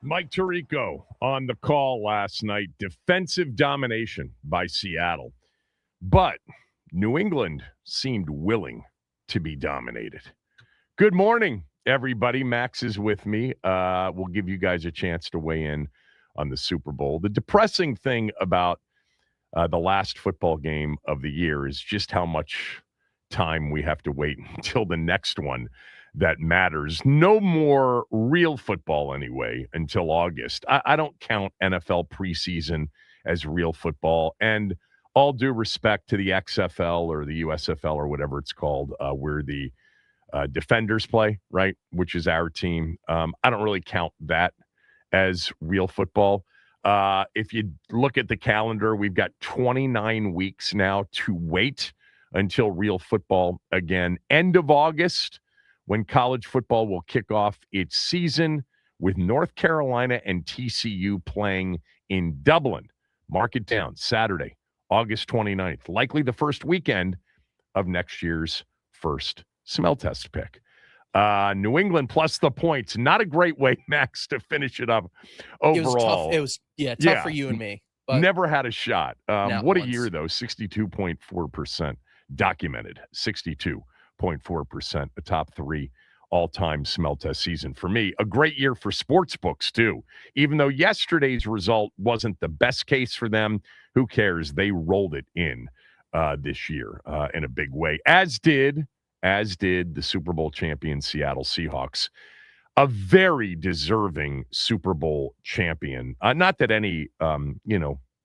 Mike Tirico on the call last night. Defensive domination by Seattle. But New England seemed willing to be dominated. Good morning, everybody. Max is with me. We'll give you guys a chance to weigh in on the Super Bowl. The depressing thing about the last football game of the year is just how much time we have to wait until the next one that matters. No more real football anyway until August. I don't count NFL preseason as real football. And all due respect to the XFL or the USFL or whatever it's called, where the Defenders play, right, which is our team. I don't really count that as real football. If you look at the calendar, we've got 29 weeks now to wait until real football again. End of August, when college football will kick off its season with North Carolina and TCU playing in Dublin. Mark it down, Saturday, August 29th. Likely the first weekend of next year's first smell test pick. New England plus the points. Not a great way, Max, to finish it up overall. It was tough for you and me. But never had a shot. What a year, though. 62.4% documented. 62.4%. A top three all-time smell test season for me. A great year for sports books, too. Even though yesterday's result wasn't the best case for them, who cares? They rolled it in this year in a big way, as did the Super Bowl champion Seattle Seahawks. A very deserving Super Bowl champion. Not that any,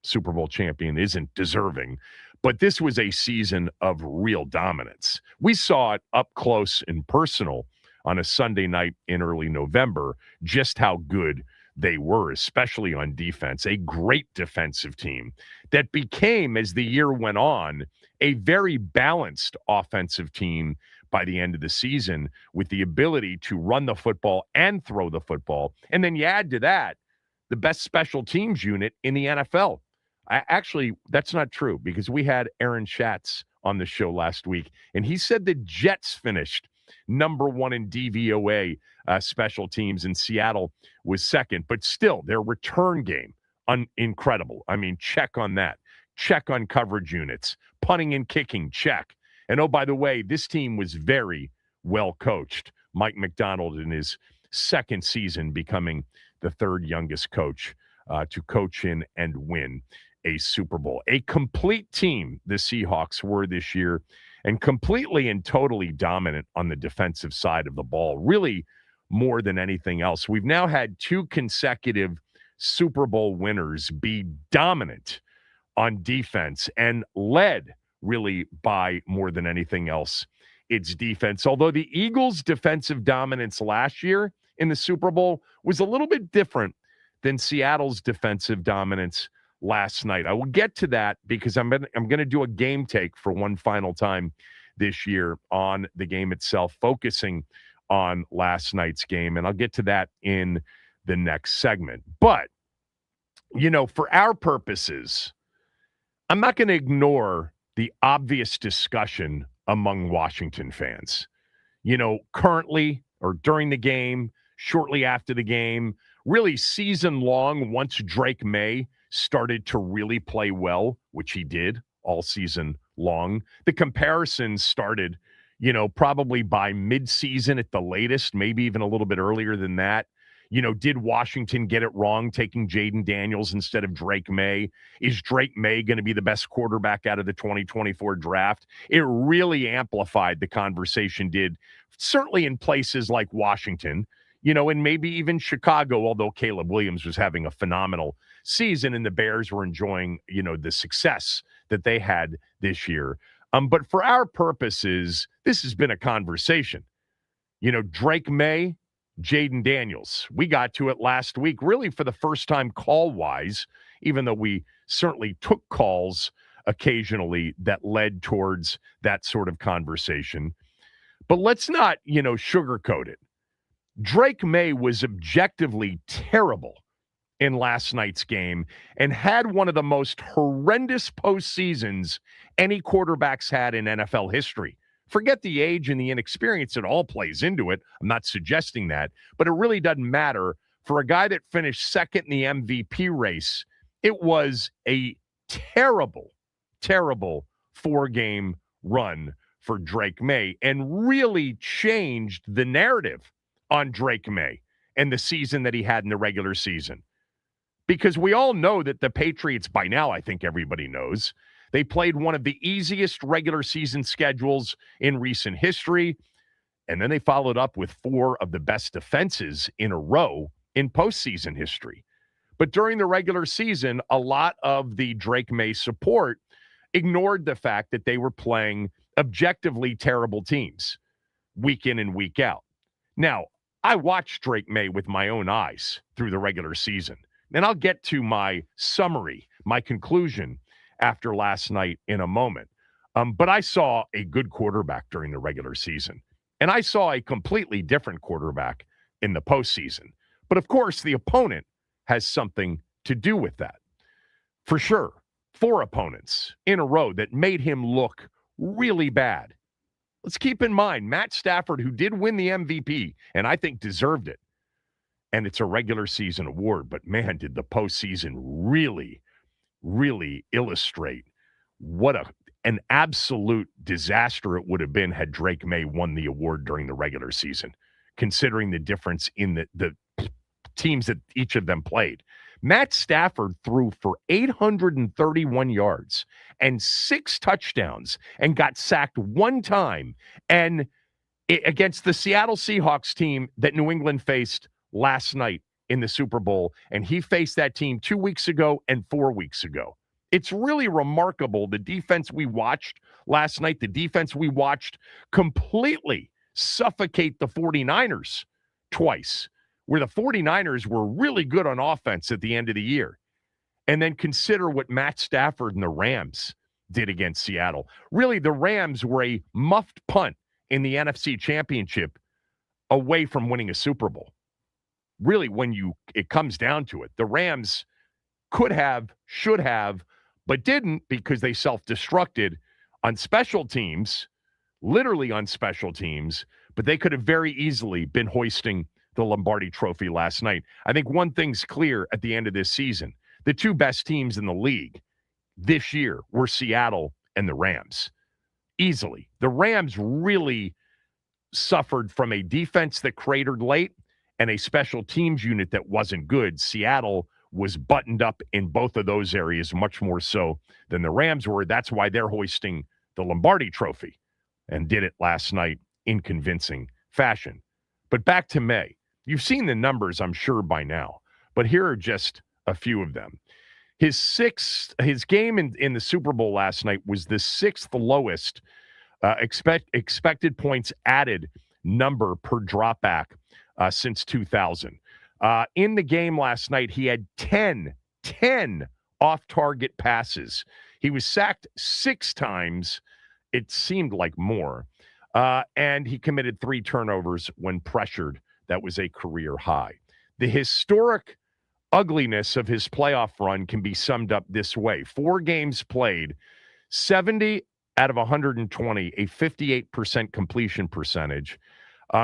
Super Bowl champion isn't deserving, but this was a season of real dominance. We saw it up close and personal on a Sunday night in early November, just how good they were, especially on defense. A great defensive team that became, as the year went on, a very balanced offensive team by the end of the season, with the ability to run the football and throw the football. And then you add to that the best special teams unit in the NFL. Actually, that's not true, because we had Aaron Schatz on the show last week, and he said the Jets finished number one in DVOA special teams, and Seattle was second. But still, their return game, incredible. I mean, check on that. Check on coverage units. Punting and kicking, check. And oh, by the way, this team was very well coached. Mike McDonald in his second season becoming the third youngest coach to coach in and win a Super Bowl. A complete team the Seahawks were this year, and completely and totally dominant on the defensive side of the ball, really more than anything else. We've now had two consecutive Super Bowl winners be dominant on defense and led really by more than anything else its defense. Although the Eagles' defensive dominance last year in the Super Bowl was a little bit different than Seattle's defensive dominance last night. I will get to that, because I'm going to do a game take for one final time this year on the game itself, focusing on last night's game, and I'll get to that in the next segment. But, for our purposes, I'm not going to ignore the obvious discussion among Washington fans. Currently, or during the game, shortly after the game, really season long, once Drake May started to really play well, which he did all season long. The comparisons started, probably by midseason at the latest, maybe even a little bit earlier than that. Did Washington get it wrong taking Jaden Daniels instead of Drake May? Is Drake May going to be the best quarterback out of the 2024 draft? It really amplified the conversation, certainly in places like Washington, and maybe even Chicago, although Caleb Williams was having a phenomenal season and the Bears were enjoying, the success that they had this year. But for our purposes, this has been a conversation. Drake May, Jaden Daniels. We got to it last week, really for the first time call-wise, even though we certainly took calls occasionally that led towards that sort of conversation. But let's not, sugarcoat it. Drake May was objectively terrible in last night's game and had one of the most horrendous postseasons any quarterbacks had in NFL history. Forget the age and the inexperience. It all plays into it. I'm not suggesting that, but it really doesn't matter For a guy that finished second in the MVP race, it was a terrible, terrible 4-game run for Drake May and really changed the narrative on Drake May and the season that he had in the regular season. Because we all know that the Patriots, by now, I think everybody knows, they played one of the easiest regular season schedules in recent history, and then they followed up with 4 of the best defenses in a row in postseason history. But during the regular season, a lot of the Drake May support ignored the fact that they were playing objectively terrible teams week in and week out. Now, I watched Drake May with my own eyes through the regular season, and I'll get to my summary, my conclusion after last night in a moment. But I saw a good quarterback during the regular season, and I saw a completely different quarterback in the postseason. But of course, the opponent has something to do with that. For sure, 4 opponents in a row that made him look really bad. Let's keep in mind, Matt Stafford, who did win the MVP, and I think deserved it, and it's a regular season award, but man, did the postseason really, really illustrate what an absolute disaster it would have been had Drake May won the award during the regular season, considering the difference in the teams that each of them played. Matt Stafford threw for 831 yards and 6 touchdowns and got sacked 1 time and against the Seattle Seahawks team that New England faced last night in the Super Bowl, and he faced that team 2 weeks ago and 4 weeks ago. It's really remarkable, the defense we watched last night, the defense we watched completely suffocate the 49ers twice, where the 49ers were really good on offense at the end of the year. And then consider what Matt Stafford and the Rams did against Seattle. Really, the Rams were a muffed punt in the NFC Championship away from winning a Super Bowl. Really, when it comes down to it, the Rams could have, should have, but didn't because they self-destructed on special teams, literally on special teams, but they could have very easily been hoisting the Lombardi Trophy last night. I think one thing's clear at the end of this season. The 2 best teams in the league this year were Seattle and the Rams. Easily. The Rams really suffered from a defense that cratered late and a special teams unit that wasn't good. Seattle was buttoned up in both of those areas, much more so than the Rams were. That's why they're hoisting the Lombardi Trophy and did it last night in convincing fashion. But back to May. You've seen the numbers, I'm sure, by now, but here are just a few of them. His game in the Super Bowl last night was the 6th lowest expected points added number per dropback since 2000. In the game last night, he had 10 off-target passes. He was sacked 6 times. It seemed like more. And he committed 3 turnovers when pressured. That was a career high. The historic ugliness of his playoff run can be summed up this way. 4 games played, 70 out of 120, a 58% completion percentage.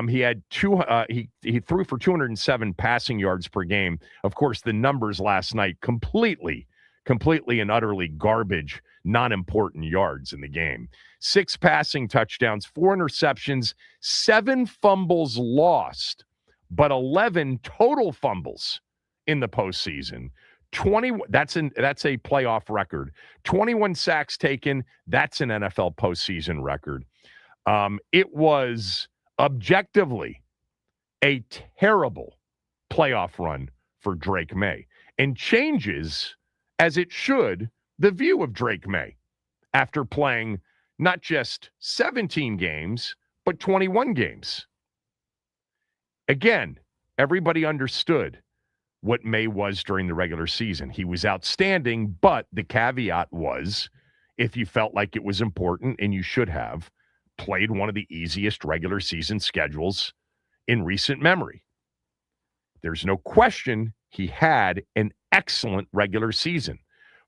He had he threw for 207 passing yards per game. Of course, the numbers last night completely and utterly garbage, non-important yards in the game. 6 passing touchdowns, 4 interceptions, 7 fumbles lost, but 11 total fumbles in the postseason. 20, that's a playoff record. 21 sacks taken, that's an NFL postseason record. It was objectively a terrible playoff run for Drake May and changes, as it should, the view of Drake May after playing not just 17 games, but 21 games. Again, everybody understood what May was during the regular season. He was outstanding, but the caveat was, if you felt like it was important, and you should have, played one of the easiest regular season schedules in recent memory. There's no question he had an excellent regular season,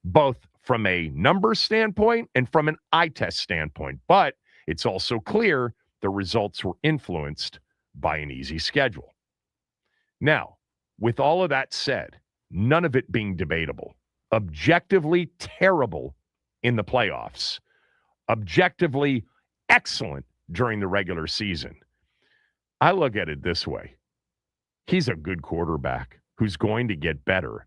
both from a numbers standpoint and from an eye test standpoint. But it's also clear the results were influenced by an easy schedule. Now, with all of that said, none of it being debatable, objectively terrible in the playoffs, objectively excellent during the regular season. I look at it this way. He's a good quarterback who's going to get better,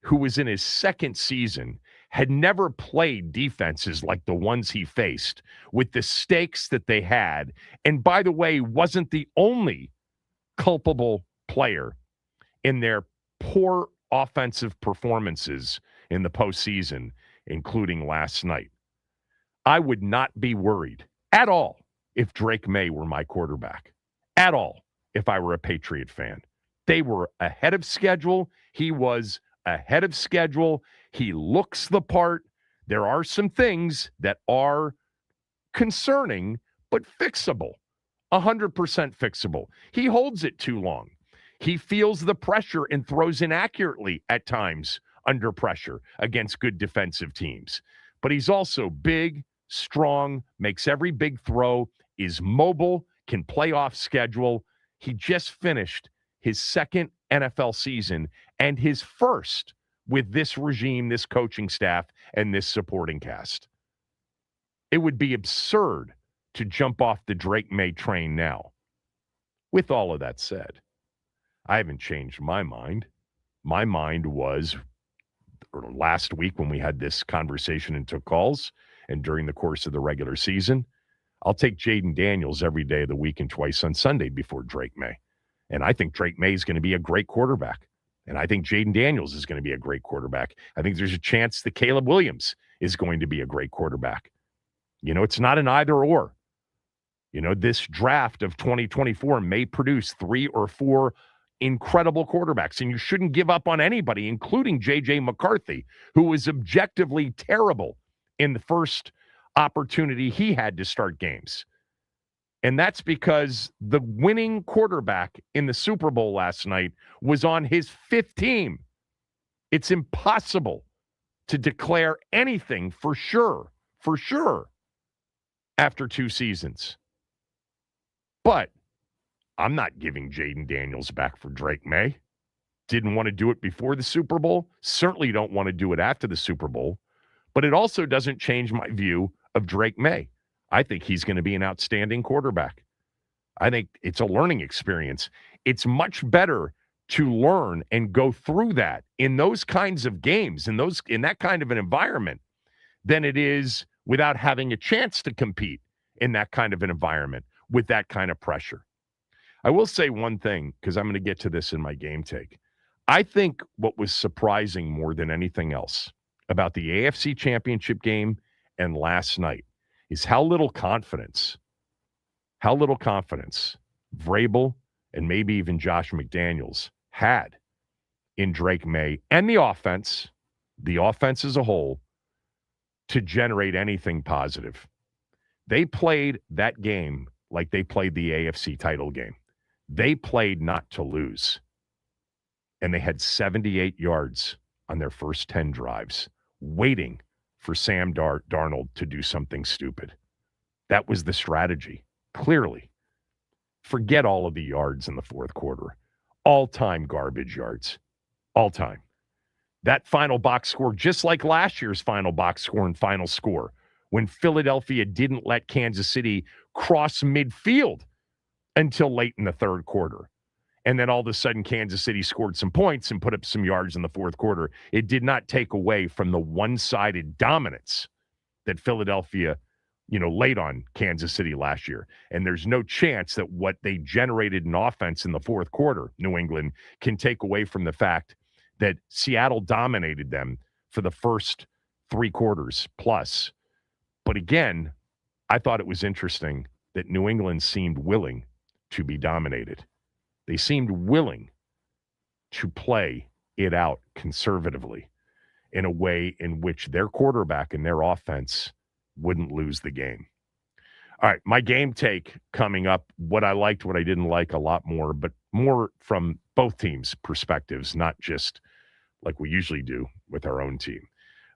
who was in his second season, had never played defenses like the ones he faced with the stakes that they had, and by the way, wasn't the only culpable player in their poor offensive performances in the postseason, including last night. I would not be worried at all if Drake May were my quarterback, at all if I were a Patriot fan. They were ahead of schedule. He was ahead of schedule. He looks the part. There are some things that are concerning, but fixable, 100% fixable. He holds it too long. He feels the pressure and throws inaccurately at times under pressure against good defensive teams. But he's also big, strong, makes every big throw, is mobile, can play off schedule. He just finished his second NFL season and his first with this regime, this coaching staff, and this supporting cast. It would be absurd to jump off the Drake May train now. With all of that said, I haven't changed my mind. My mind was last week when we had this conversation and took calls, and during the course of the regular season, I'll take Jaden Daniels every day of the week and twice on Sunday before Drake May. And I think Drake May is going to be a great quarterback. And I think Jaden Daniels is going to be a great quarterback. I think there's a chance that Caleb Williams is going to be a great quarterback. It's not an either or. This draft of 2024 may produce 3 or 4 incredible quarterbacks, and you shouldn't give up on anybody, including J.J. McCarthy, who was objectively terrible in the first opportunity he had to start games. And that's because the winning quarterback in the Super Bowl last night was on his 5th team. It's impossible to declare anything for sure, after 2 seasons. But I'm not giving Jaden Daniels back for Drake May. Didn't want to do it before the Super Bowl. Certainly don't want to do it after the Super Bowl. But it also doesn't change my view of Drake May. I think he's going to be an outstanding quarterback. I think it's a learning experience. It's much better to learn and go through that in those kinds of games, in that kind of an environment, than it is without having a chance to compete in that kind of an environment with that kind of pressure. I will say one thing, because I'm going to get to this in my game take. I think what was surprising more than anything else about the AFC Championship game and last night is how little confidence Vrabel and maybe even Josh McDaniels had in Drake May and the offense as a whole, to generate anything positive. They played that game like they played the AFC title game. They played not to lose. And they had 78 yards on their first 10 drives, waiting for Sam Darnold to do something stupid. That was the strategy, clearly. Forget all of the yards in the fourth quarter. All-time garbage yards. All-time. That final box score, just like last year's final box score and final score, when Philadelphia didn't let Kansas City cross midfield until late in the third quarter. And then all of a sudden, Kansas City scored some points and put up some yards in the fourth quarter. It did not take away from the one-sided dominance that Philadelphia, laid on Kansas City last year. And there's no chance that what they generated in offense in the fourth quarter, New England, can take away from the fact that Seattle dominated them for the first 3 quarters plus. But again, I thought it was interesting that New England seemed willing to be dominated. They seemed willing to play it out conservatively in a way in which their quarterback and their offense wouldn't lose the game. All right, my game take coming up, what I liked, what I didn't like a lot more, but more from both teams' perspectives, not just like we usually do with our own team.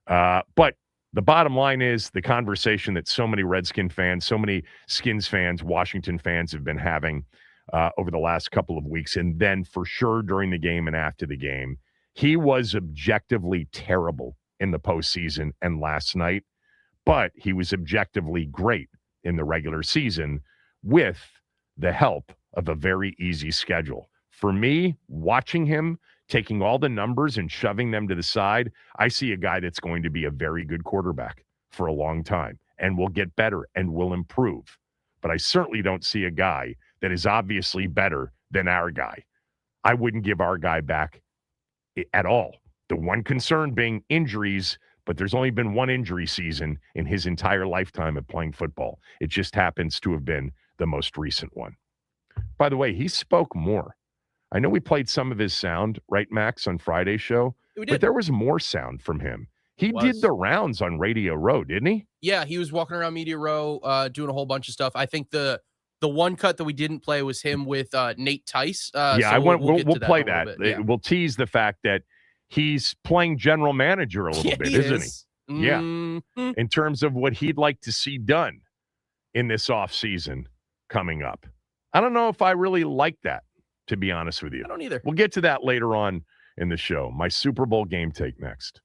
But the bottom line is the conversation that so many Redskin fans, so many Skins fans, Washington fans have been having over the last couple of weeks. And then for sure during the game and after the game, he was objectively terrible in the postseason and last night, but he was objectively great in the regular season with the help of a very easy schedule. For me, watching him, taking all the numbers and shoving them to the side, I see a guy that's going to be a very good quarterback for a long time and will get better and will improve. But I certainly don't see a guy that is obviously better than our guy. I wouldn't give our guy back at all. The one concern being injuries, but there's only been one injury season in his entire lifetime of playing football. It just happens to have been the most recent one. By the way, he spoke more. I know we played some of his sound, right, Max, on Friday's show? We did. But there was more sound from him. He did the rounds on Radio Row, didn't he? Yeah, he was walking around Media Row doing a whole bunch of stuff. I think the one cut that we didn't play was him with Nate Tice. So we'll play that. Yeah. We'll tease the fact that he's playing general manager a little bit, isn't he? Yeah. Mm-hmm. In terms of what he'd like to see done in this offseason coming up. I don't know if I really like that, to be honest with you. I don't either. We'll get to that later on in the show. My Super Bowl game take next.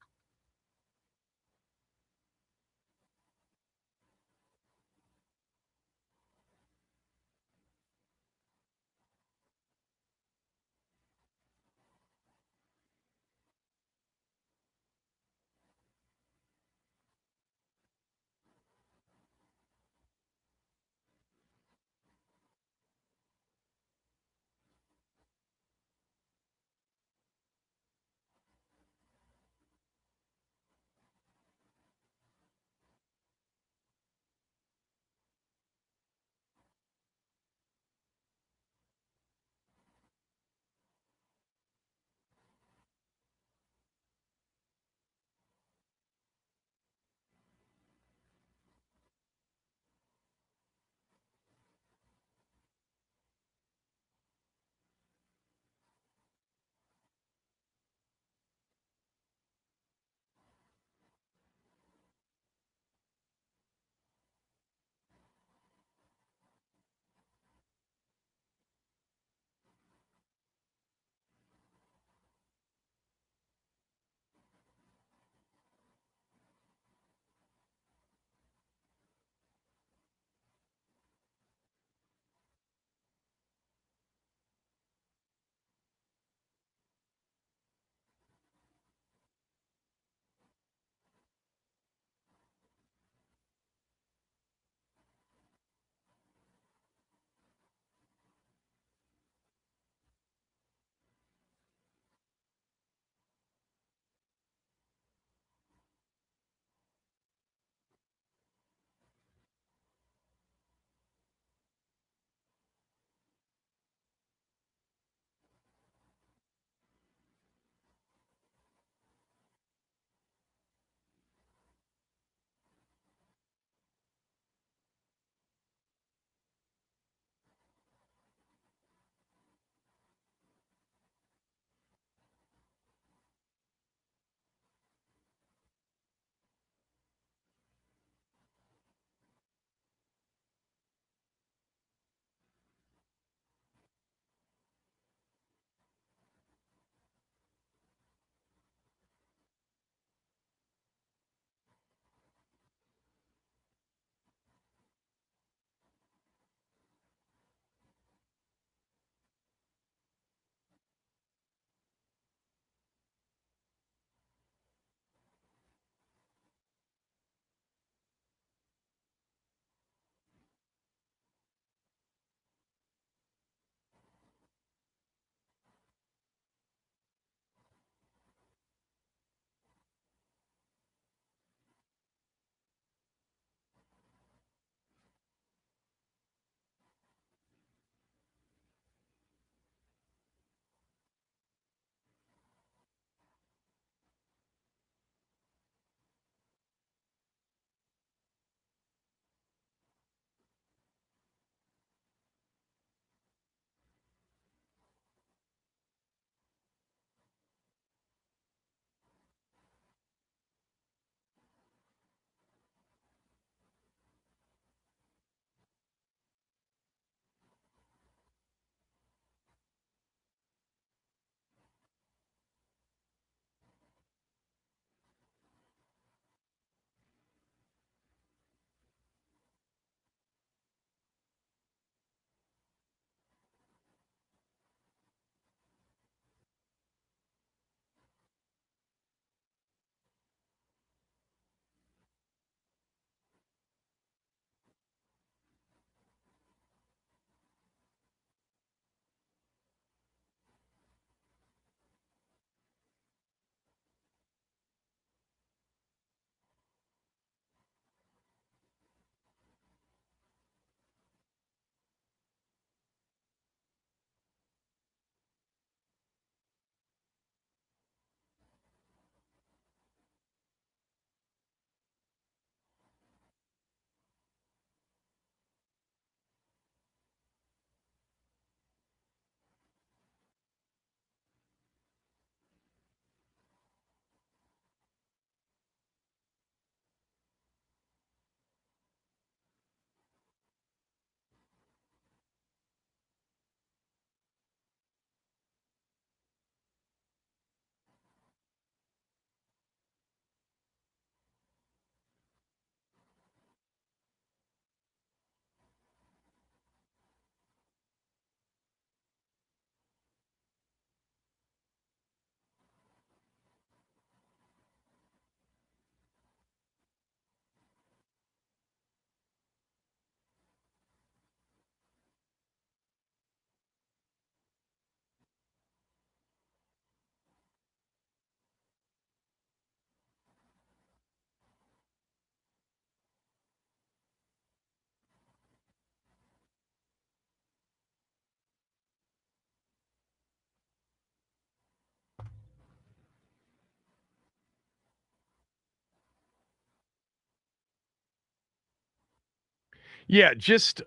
Yeah, just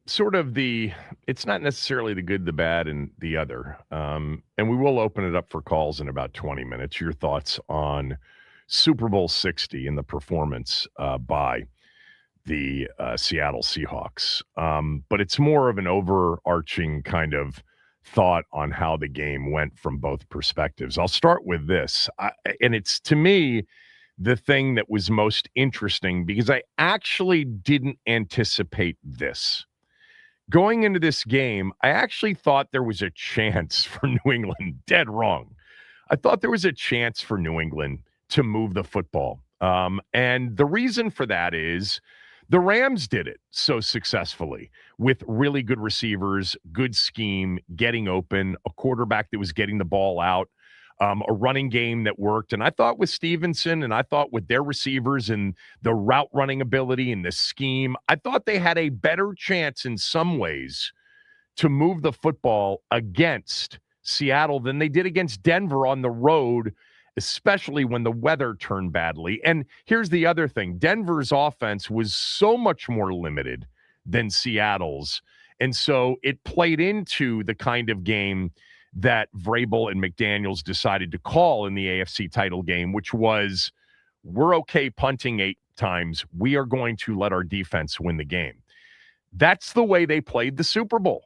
sort of it's not necessarily the good, the bad, and the other. And we will open it up for calls in about 20 minutes. Your thoughts on Super Bowl 60 and the performance by the Seattle Seahawks. But it's more of an overarching kind of thought on how the game went from both perspectives. I'll start with this. And it's, to me, the thing that was most interesting because I actually didn't anticipate this. Going into this game, I actually thought there was a chance for New England. Dead wrong. I thought there was a chance for New England to move the football. And the reason for that is the Rams did it so successfully with really good receivers, good scheme, getting open, a quarterback that was getting the ball out, a running game that worked. And I thought with Stevenson and I thought with their receivers and the route running ability and the scheme, I thought they had a better chance in some ways to move the football against Seattle than they did against Denver on the road, especially when the weather turned badly. And here's the other thing. Denver's offense was so much more limited than Seattle's. And so it played into the kind of game that Vrabel and McDaniels decided to call in the AFC title game, which was, we're okay punting 8 times. We are going to let our defense win the game. That's the way they played the Super Bowl.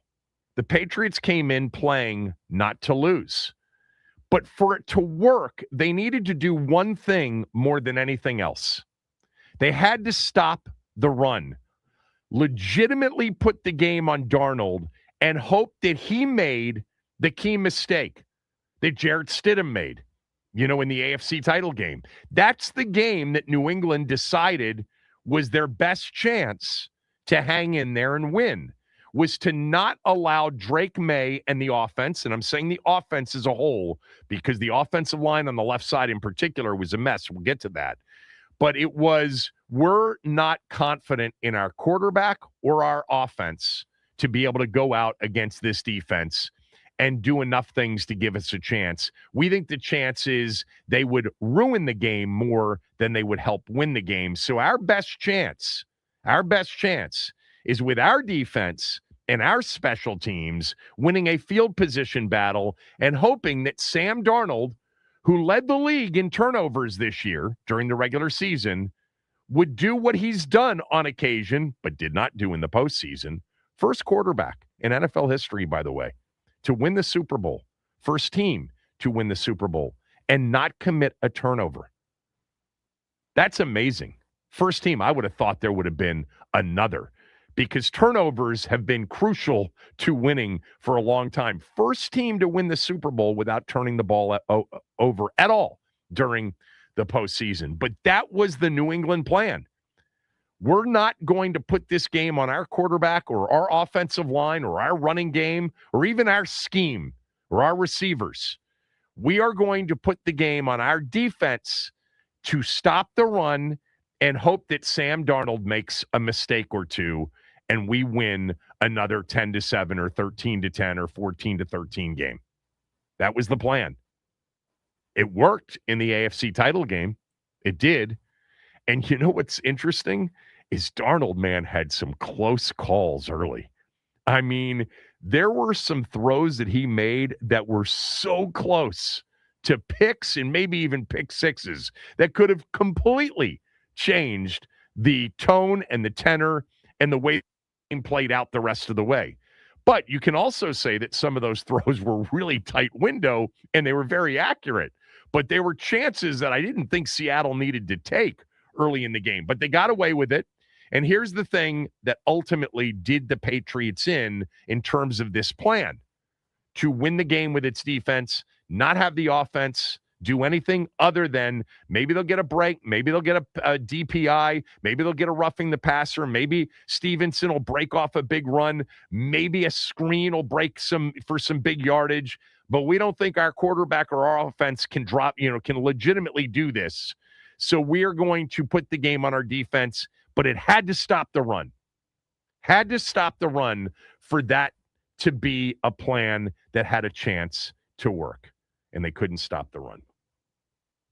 The Patriots came in playing not to lose. But for it to work, they needed to do one thing more than anything else. They had to stop the run, legitimately put the game on Darnold, and hope that he made the key mistake that Jarrett Stidham made, in the AFC title game. That's the game that New England decided was their best chance to hang in there and win, was to not allow Drake May and the offense, and I'm saying the offense as a whole, because the offensive line on the left side in particular was a mess. We'll get to that. But it was, we're not confident in our quarterback or our offense to be able to go out against this defense and do enough things to give us a chance. We think the chance is they would ruin the game more than they would help win the game. So our best chance is with our defense and our special teams winning a field position battle and hoping that Sam Darnold, who led the league in turnovers this year during the regular season, would do what he's done on occasion, but did not do in the postseason. First quarterback in NFL history, by the way, to win the Super Bowl. First team to win the Super Bowl and not commit a turnover. That's amazing. First team, I would have thought there would have been another, because turnovers have been crucial to winning for a long time. First team to win the Super Bowl without turning the ball over at all during the postseason. But that was the New England plan. We're not going to put this game on our quarterback or our offensive line or our running game or even our scheme or our receivers. We are going to put the game on our defense to stop the run and hope that Sam Darnold makes a mistake or two and we win another 10-7 or 13-10 or 14-13 game. That was the plan. It worked in the AFC title game. It did. And you know what's interesting is Darnold, man, had some close calls early. I mean, there were some throws that he made that were so close to picks and maybe even pick sixes that could have completely changed the tone and the tenor and the way the game played out the rest of the way. But you can also say that some of those throws were really tight window and they were very accurate. But they were chances that I didn't think Seattle needed to take early in the game. But they got away with it. And here's the thing that ultimately did the Patriots in terms of this plan: to win the game with its defense, not have the offense do anything other than maybe they'll get a break, maybe they'll get a DPI, maybe they'll get a roughing the passer, maybe Stevenson will break off a big run, maybe a screen will break for some big yardage, but we don't think our quarterback or our offense can can legitimately do this. So we are going to put the game on our defense, but it had to stop the run. Had to stop the run for that to be a plan that had a chance to work. And they couldn't stop the run.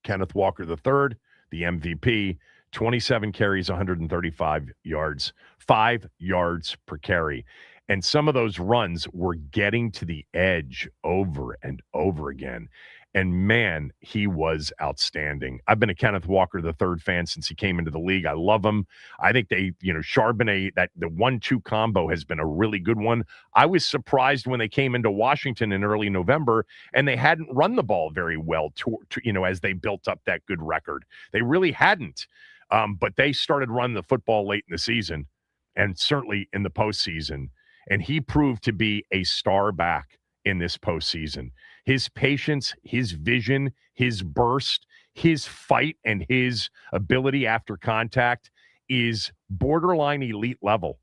Kenneth Walker III, the MVP, 27 carries, 135 yards, 5 yards per carry. And some of those runs were getting to the edge over and over again. And man, he was outstanding. I've been a Kenneth Walker the third fan since he came into the league. I love him. I think Charbonnet, that the 1-2 combo has been a really good one. I was surprised when they came into Washington in early November and they hadn't run the ball very well as they built up that good record. They really hadn't. But they started running the football late in the season and certainly in the postseason. And he proved to be a star back in this postseason. His patience, his vision, his burst, his fight, and his ability after contact is borderline elite level.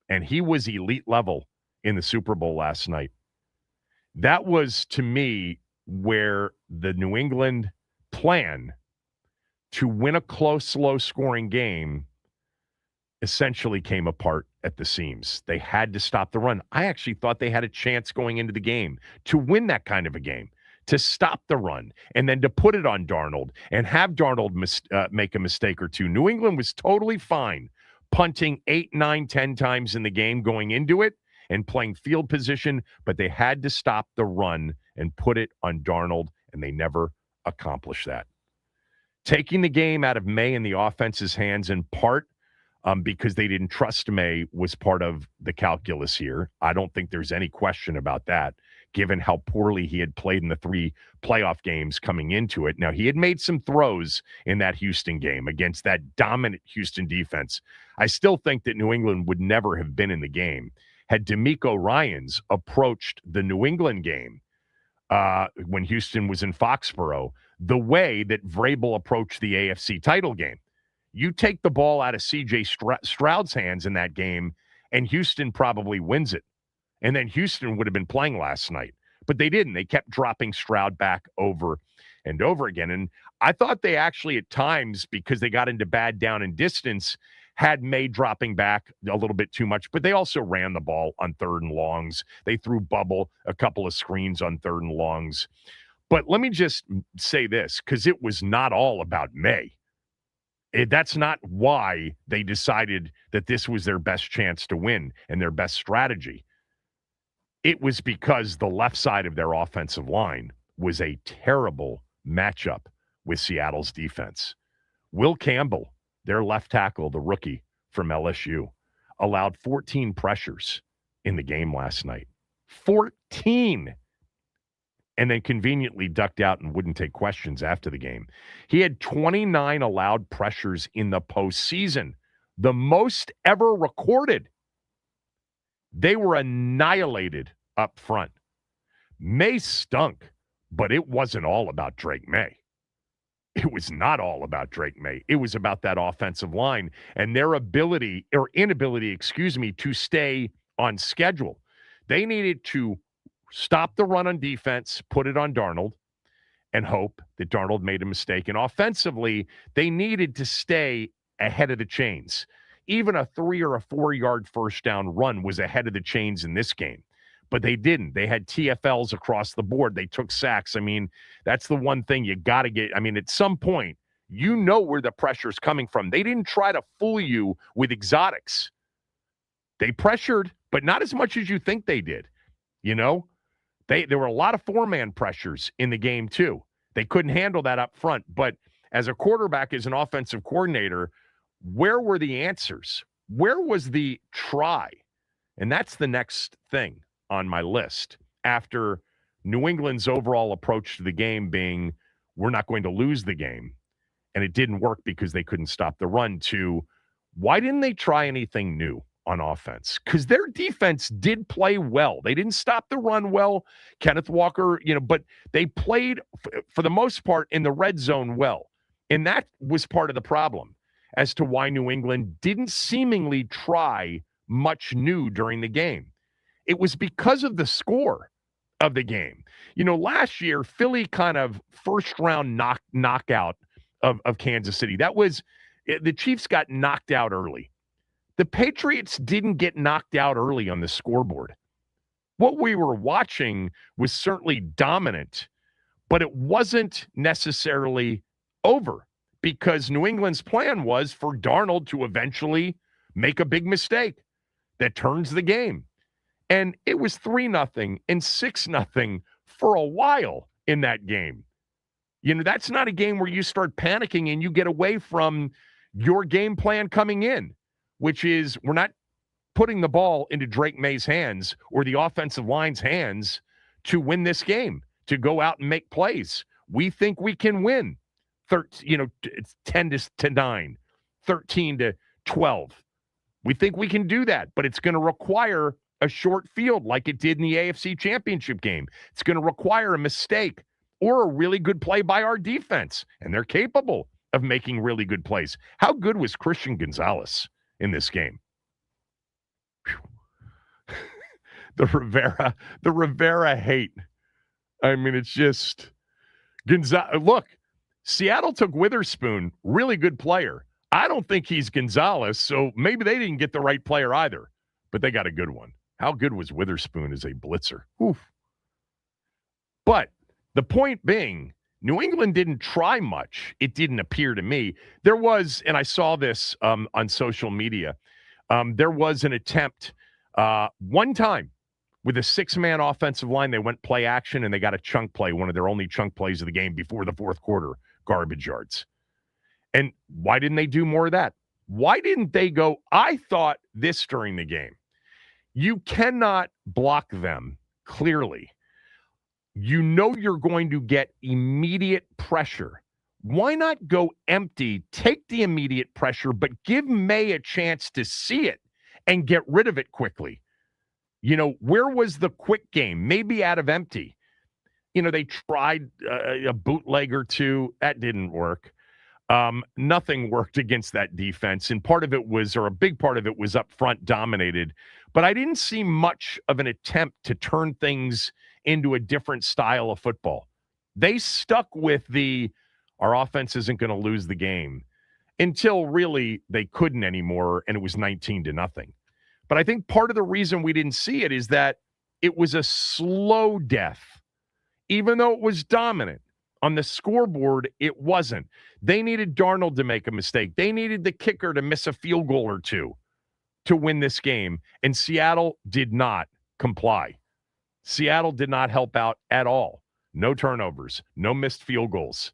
And he was elite level in the Super Bowl last night. That was, to me, where the New England plan to win a close, low-scoring game essentially came apart at the seams. They had to stop the run. I actually thought they had a chance going into the game to win that kind of a game, to stop the run, and then to put it on Darnold and have Darnold make a mistake or two. New England was totally fine punting 8, 9, 10 times in the game going into it and playing field position, but they had to stop the run and put it on Darnold, and they never accomplished that. Taking the game out of May in the offense's hands in part because they didn't trust May was part of the calculus here. I don't think there's any question about that, given how poorly he had played in the 3 playoff games coming into it. Now, he had made some throws in that Houston game against that dominant Houston defense. I still think that New England would never have been in the game had DeMeco Ryans approached the New England game when Houston was in Foxborough the way that Vrabel approached the AFC title game. You take the ball out of C.J. Stroud's hands in that game, and Houston probably wins it. And then Houston would have been playing last night. But they didn't. They kept dropping Stroud back over and over again. And I thought they actually at times, because they got into bad down and distance, had May dropping back a little bit too much. But they also ran the ball on 3rd and longs. They threw Bubble a couple of screens on 3rd and longs. But let me just say this, because it was not all about May. That's not why they decided that this was their best chance to win and their best strategy. It was because the left side of their offensive line was a terrible matchup with Seattle's defense. Will Campbell, their left tackle, the rookie from LSU, allowed 14 pressures in the game last night. 14! And then conveniently ducked out and wouldn't take questions after the game. He had 29 allowed pressures in the postseason, the most ever recorded. They were annihilated up front. May stunk, but it wasn't all about Drake May. It was not all about Drake May. It was about that offensive line and their inability, to stay on schedule. They needed to stop the run on defense, put it on Darnold, and hope that Darnold made a mistake. And offensively, they needed to stay ahead of the chains. Even a 3 or a 4 yard first down run was ahead of the chains in this game. But they didn't. They had TFLs across the board. They took sacks. I mean, that's the one thing you got to get. I mean, at some point, you know where the pressure's coming from. They didn't try to fool you with exotics. They pressured, but not as much as you think they did. There were a lot of 4-man pressures in the game, too. They couldn't handle that up front. But as a quarterback, as an offensive coordinator, where were the answers? Where was the try? And that's the next thing on my list after New England's overall approach to the game being, we're not going to lose the game. And it didn't work because they couldn't stop the run, to why didn't they try anything new on offense? Because their defense did play well. They didn't stop the run well, Kenneth Walker, but they played, for the most part, in the red zone well. And that was part of the problem as to why New England didn't seemingly try much new during the game. It was because of the score of the game. Last year, Philly kind of first-round knockout of Kansas City. That was, the Chiefs got knocked out early. The Patriots didn't get knocked out early on the scoreboard. What we were watching was certainly dominant, but it wasn't necessarily over because New England's plan was for Darnold to eventually make a big mistake that turns the game. And it was 3-0 and 6-0 for a while in that game. You know, that's not a game where you start panicking and you get away from your game plan coming in, which is we're not putting the ball into Drake May's hands or the offensive line's hands to win this game, to go out and make plays. We think we can win. It's 10-9, 13-12. We think we can do that, but it's going to require a short field like it did in the AFC Championship game. It's going to require a mistake or a really good play by our defense, and they're capable of making really good plays. How good was Christian Gonzalez in this game? The Rivera hate. I mean, it's just look, Seattle took Witherspoon, really good player. I don't think he's Gonzalez, so maybe they didn't get the right player either, but they got a good one. How good was Witherspoon as a blitzer? Oof. But the point being, New England didn't try much. It didn't appear to me. There was, and I saw this on social media, there was an attempt one time with a 6-man offensive line. They went play action, and they got a chunk play, one of their only chunk plays of the game before the fourth quarter, garbage yards. And why didn't they do more of that? Why didn't they go? I thought this during the game. You cannot block them, clearly. You know you're going to get immediate pressure. Why not go empty, take the immediate pressure, but give May a chance to see it and get rid of it quickly? You know, where was the quick game? Maybe out of empty. You know, they tried a bootleg or two. That didn't work. Nothing worked against that defense. And part of it was, or a big part of it was up front dominated. But I didn't see much of an attempt to turn things into a different style of football. They stuck with our offense isn't going to lose the game until really they couldn't anymore, and it was 19-0. But I think part of the reason we didn't see it is that it was a slow death. Even though it was dominant on the scoreboard, it wasn't. They needed Darnold to make a mistake. They needed the kicker to miss a field goal or two to win this game, and Seattle did not comply. Seattle did not help out at all. No turnovers, no missed field goals,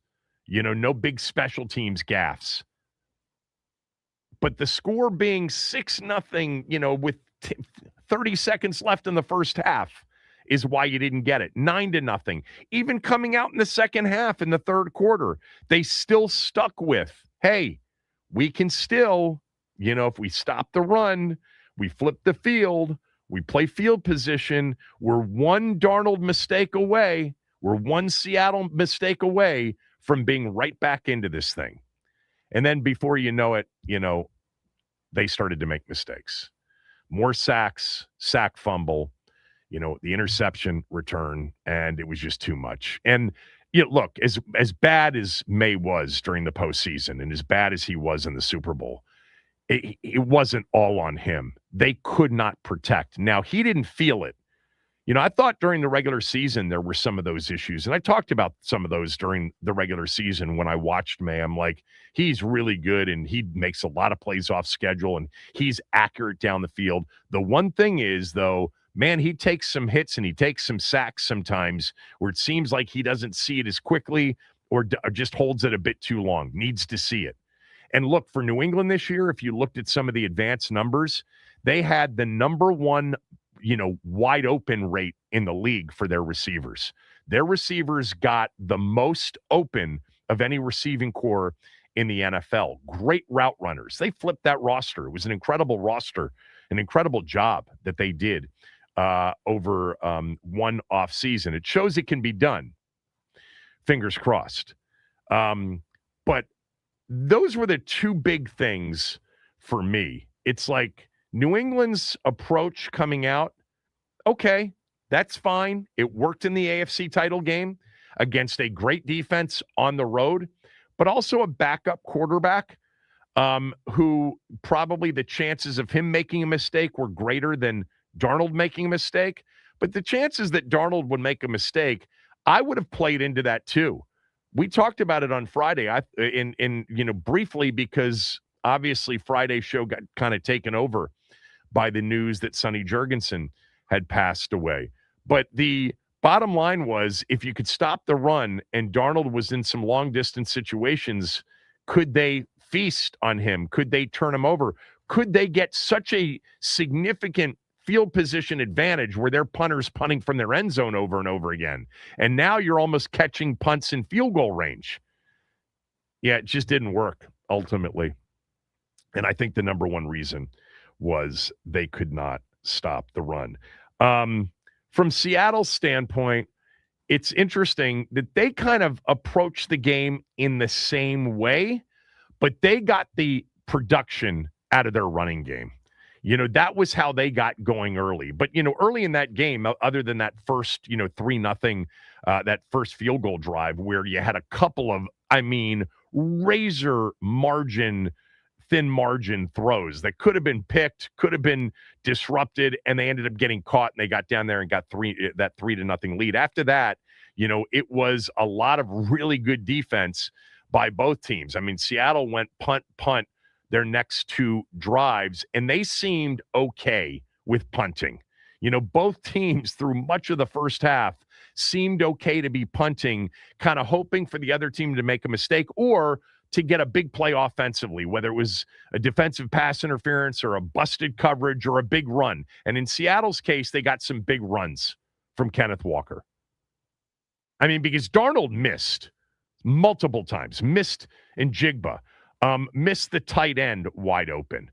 no big special teams gaffes. But the score being 6-0, with 30 seconds left in the first half is why you didn't get it. 9-0. Even coming out in the second half in the third quarter, they still stuck with, hey, we can still, if we stop the run, we flip the field, we play field position, we're one Darnold mistake away, we're one Seattle mistake away from being right back into this thing. And then before you know it, they started to make mistakes. More sacks, sack fumble, the interception return, and it was just too much. And look, as bad as May was during the postseason and as bad as he was in the Super Bowl, it wasn't all on him. They could not protect. Now, he didn't feel it. I thought during the regular season there were some of those issues, and I talked about some of those during the regular season when I watched May. I'm like, he's really good, and he makes a lot of plays off schedule, and he's accurate down the field. The one thing is, though, man, he takes some hits and he takes some sacks sometimes where it seems like he doesn't see it as quickly or just holds it a bit too long, needs to see it. And look, for New England this year, if you looked at some of the advanced numbers, they had the number one wide open rate in the league for their receivers. Their receivers got the most open of any receiving core in the NFL. Great route runners. They flipped that roster. It was an incredible roster, an incredible job that they did over one off season. It shows it can be done. Fingers crossed. But those were the two big things for me. It's like New England's approach coming out, okay, that's fine. It worked in the AFC title game against a great defense on the road, but also a backup quarterback who probably the chances of him making a mistake were greater than Darnold making a mistake. But the chances that Darnold would make a mistake, I would have played into that too. we talked about it on Friday. Briefly, because obviously Friday's show got kind of taken over by the news that Sonny Jurgensen had passed away. But the bottom line was, if you could stop the run and Darnold was in some long distance situations, could they feast on him? Could they turn him over? Could they get such a significant field position advantage where their punters punting from their end zone over and over again? And now you're almost catching punts in field goal range. Yeah, it just didn't work ultimately. And I think the number one reason was they could not stop the run. From Seattle's standpoint, it's interesting that they kind of approached the game in the same way, but they got the production out of their running game. That was how they got going early. But, early in that game, other than that first, 3-0, that first field goal drive where you had a couple of, thin margin throws that could have been picked, could have been disrupted, and they ended up getting caught, and they got down there and got that 3-0 lead. After that, it was a lot of really good defense by both teams. Seattle went punt their next two drives, and they seemed okay with punting. Both teams through much of the first half seemed okay to be punting, kind of hoping for the other team to make a mistake or to get a big play offensively, whether it was a defensive pass interference or a busted coverage or a big run. And in Seattle's case, they got some big runs from Kenneth Walker. Because Darnold missed multiple times, missed in Jigba, missed the tight end wide open.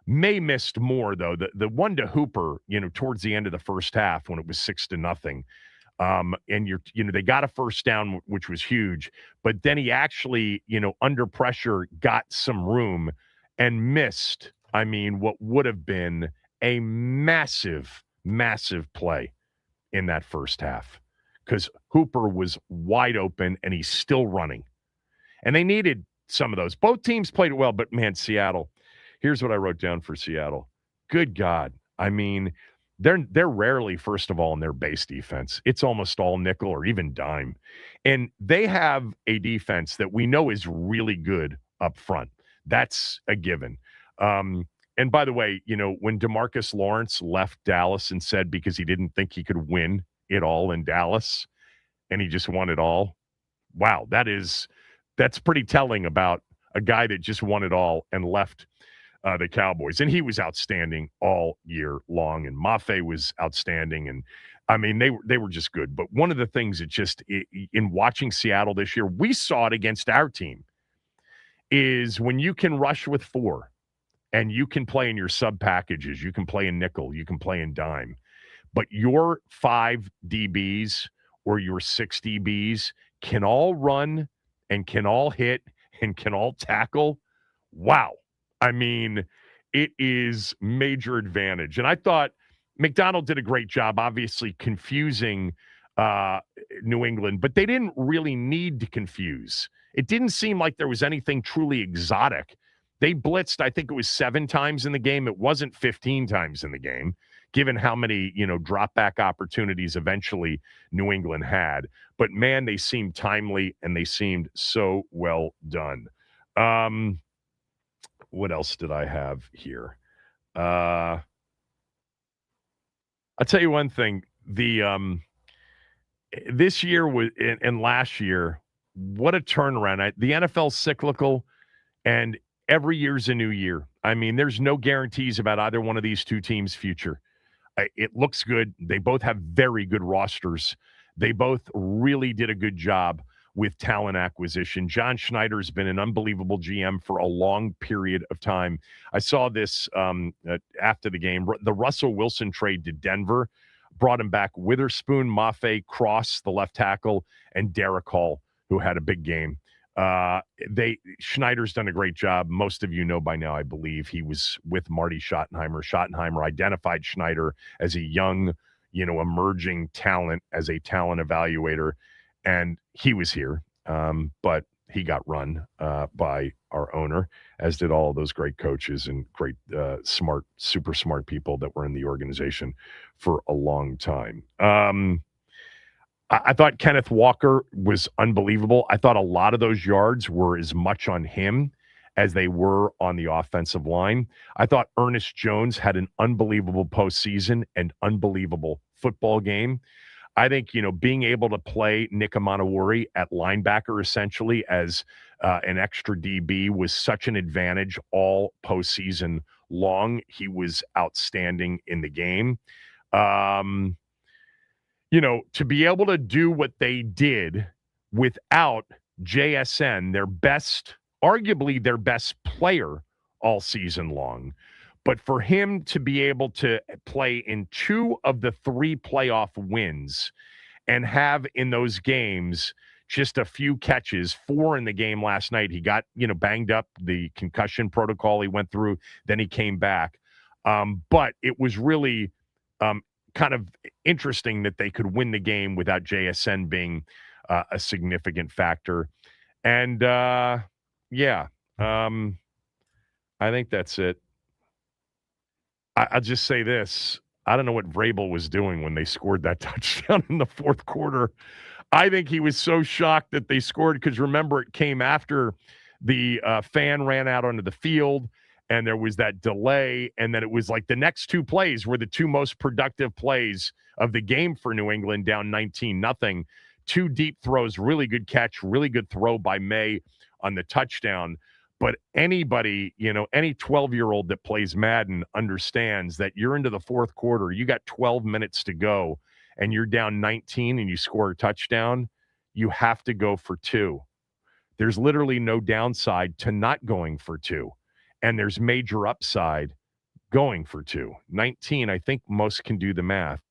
May missed more, though. The one to Hooper, towards the end of the first half when it was 6-0. And they got a first down, which was huge, but then he actually, under pressure, got some room and missed, what would have been a massive, massive play in that first half because Hooper was wide open and he's still running. And they needed some of those. Both teams played well, but man, Seattle, here's what I wrote down for Seattle. Good God. They're rarely, first of all, in their base defense. It's almost all nickel or even dime. And they have a defense that we know is really good up front. That's a given. And by the way, when DeMarcus Lawrence left Dallas and said because he didn't think he could win it all in Dallas and he just won it all. Wow, that's pretty telling about a guy that just won it all and left the Cowboys. And he was outstanding all year long. And Mafe was outstanding. And they were just good. But one of the things that just in watching Seattle this year, we saw it against our team, is when you can rush with 4 and you can play in your sub packages, you can play in nickel, you can play in dime, but your 5 DBs or your 6 DBs can all run and can all hit and can all tackle. Wow. It is major advantage. And I thought McDonald did a great job, obviously confusing New England, but they didn't really need to confuse. It didn't seem like there was anything truly exotic. They blitzed, I think it was 7 times in the game. It wasn't 15 times in the game, given how many, drop back opportunities eventually New England had. But man, they seemed timely and they seemed so well done. What else did I have here? I'll tell you one thing. This year was and last year, what a turnaround. The NFL's cyclical, and every year's a new year. There's no guarantees about either one of these two teams' future. It looks good. They both have very good rosters. They both really did a good job with talent acquisition. John Schneider's been an unbelievable GM for a long period of time. I saw this after the game. The Russell Wilson trade to Denver brought him back Witherspoon, Mafe, Cross, the left tackle, and Derek Hall, who had a big game. Schneider's done a great job. Most of you know by now, I believe, he was with Marty Schottenheimer. Schottenheimer identified Schneider as a young, emerging talent, as a talent evaluator. And he was here, but he got run by our owner, as did all of those great coaches and great, smart, super smart people that were in the organization for a long time. I thought Kenneth Walker was unbelievable. I thought a lot of those yards were as much on him as they were on the offensive line. I thought Ernest Jones had an unbelievable postseason and unbelievable football game. I think, being able to play Nick Amanawari at linebacker essentially as an extra DB was such an advantage all postseason long. He was outstanding in the game. Um, to be able to do what they did without JSN, arguably their best player all season long. But for him to be able to play in 2 of the 3 playoff wins and have in those games just a few catches, 4 in the game last night. He got, banged up, the concussion protocol he went through, then he came back. But it was really kind of interesting that they could win the game without JSN being a significant factor. And I think that's it. I'll just say this. I don't know what Vrabel was doing when they scored that touchdown in the fourth quarter. I think he was so shocked that they scored because, remember, it came after the fan ran out onto the field and there was that delay, and then it was like the next 2 plays were the 2 most productive plays of the game for New England, down 19-0. 2 deep throws, really good catch, really good throw by May on the touchdown. But anybody, any 12-year-old that plays Madden understands that you're into the fourth quarter, you got 12 minutes to go, and you're down 19 and you score a touchdown, you have to go for 2. There's literally no downside to not going for 2. And there's major upside going for 2. 19, I think most can do the math.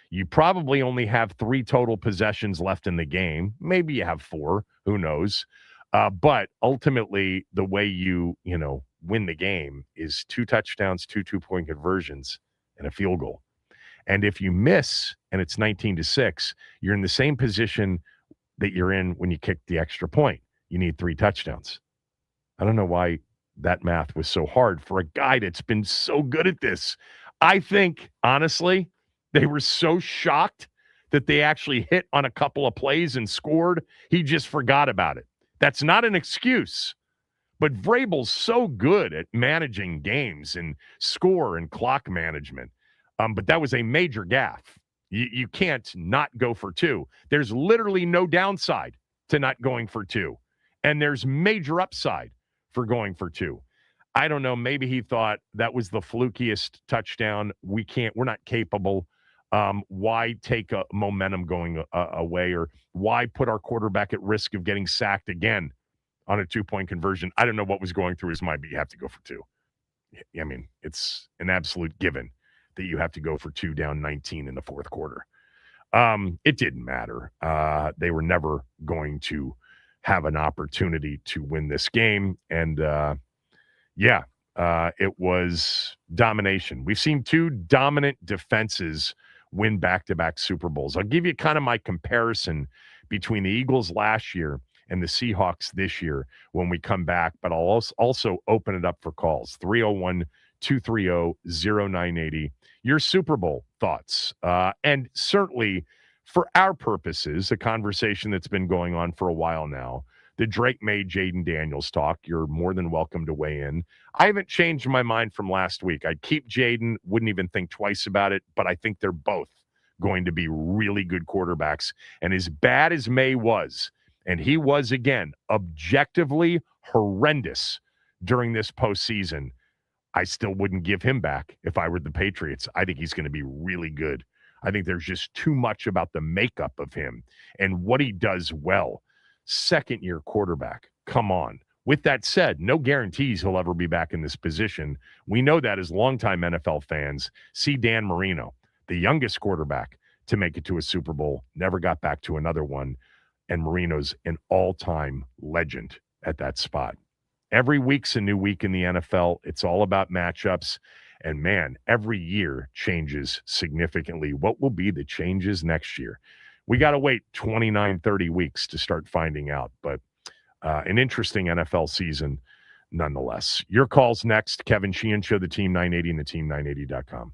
You probably only have 3 total possessions left in the game. Maybe you have 4. Who knows? But ultimately, the way you win the game is 2 touchdowns, 2 2-point conversions, and a field goal. And if you miss and it's 19-6, you're in the same position that you're in when you kick the extra point. You need 3 touchdowns. I don't know why that math was so hard for a guy that's been so good at this. I think, honestly, they were so shocked that they actually hit on a couple of plays and scored. He just forgot about it. That's not an excuse. But Vrabel's so good at managing games and score and clock management. But that was a major gaffe. You can't not go for 2. There's literally no downside to not going for 2. And there's major upside for going for 2. I don't know. Maybe he thought that was the flukiest touchdown. We're not capable. Why take a momentum going away, or why put our quarterback at risk of getting sacked again on a 2-point conversion? I don't know what was going through his mind, but you have to go for 2. I mean, it's an absolute given that you have to go for 2 down 19 in the fourth quarter. It didn't matter. They were never going to have an opportunity to win this game. And it was domination. We've seen 2 dominant defenses win back-to-back Super Bowls. I'll give you kind of my comparison between the Eagles last year and the Seahawks this year when we come back, but I'll also open it up for calls. 301-230-0980. Your Super Bowl thoughts. And certainly for our purposes, a conversation that's been going on for a while now, the Drake May, Jaden Daniels talk. You're more than welcome to weigh in. I haven't changed my mind from last week. I'd keep Jaden, wouldn't even think twice about it, but I think they're both going to be really good quarterbacks. And as bad as May was, and he was, again, objectively horrendous during this postseason, I still wouldn't give him back if I were the Patriots. I think he's going to be really good. I think there's just too much about the makeup of him and what he does well. Second-year quarterback. Come on. With that said, no guarantees he'll ever be back in this position. We know that as longtime NFL fans. See Dan Marino, the youngest quarterback to make it to a Super Bowl, never got back to another one, and Marino's an all-time legend at that spot. Every week's a new week in the NFL. It's all about matchups. And, man, every year changes significantly. What will be the changes next year? We got to wait 29, 30 weeks to start finding out. But an interesting NFL season nonetheless. Your call's next. Kevin Sheehan Show, the Team 980 and the team980.com.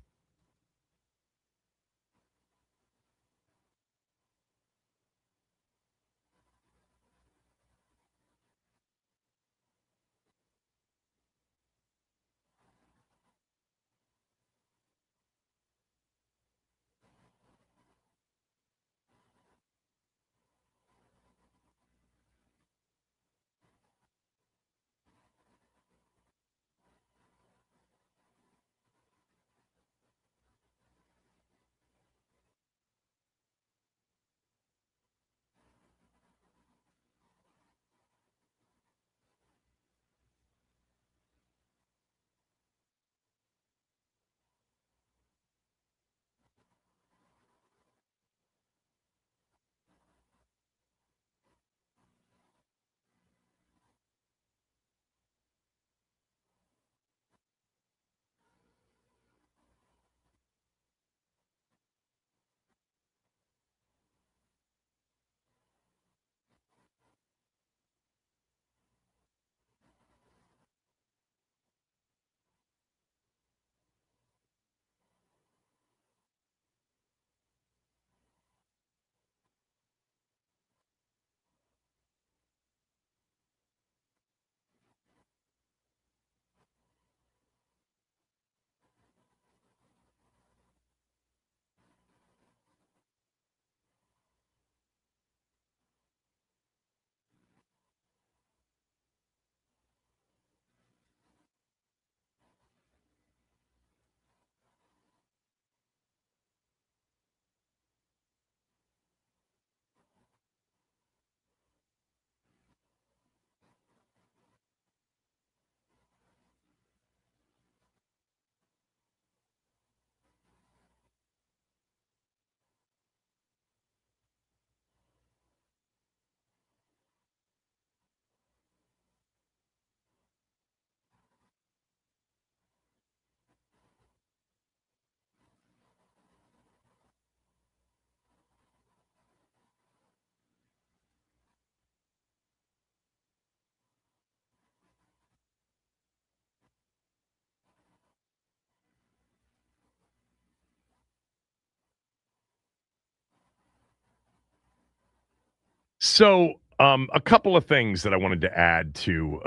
So, a couple of things that I wanted to add to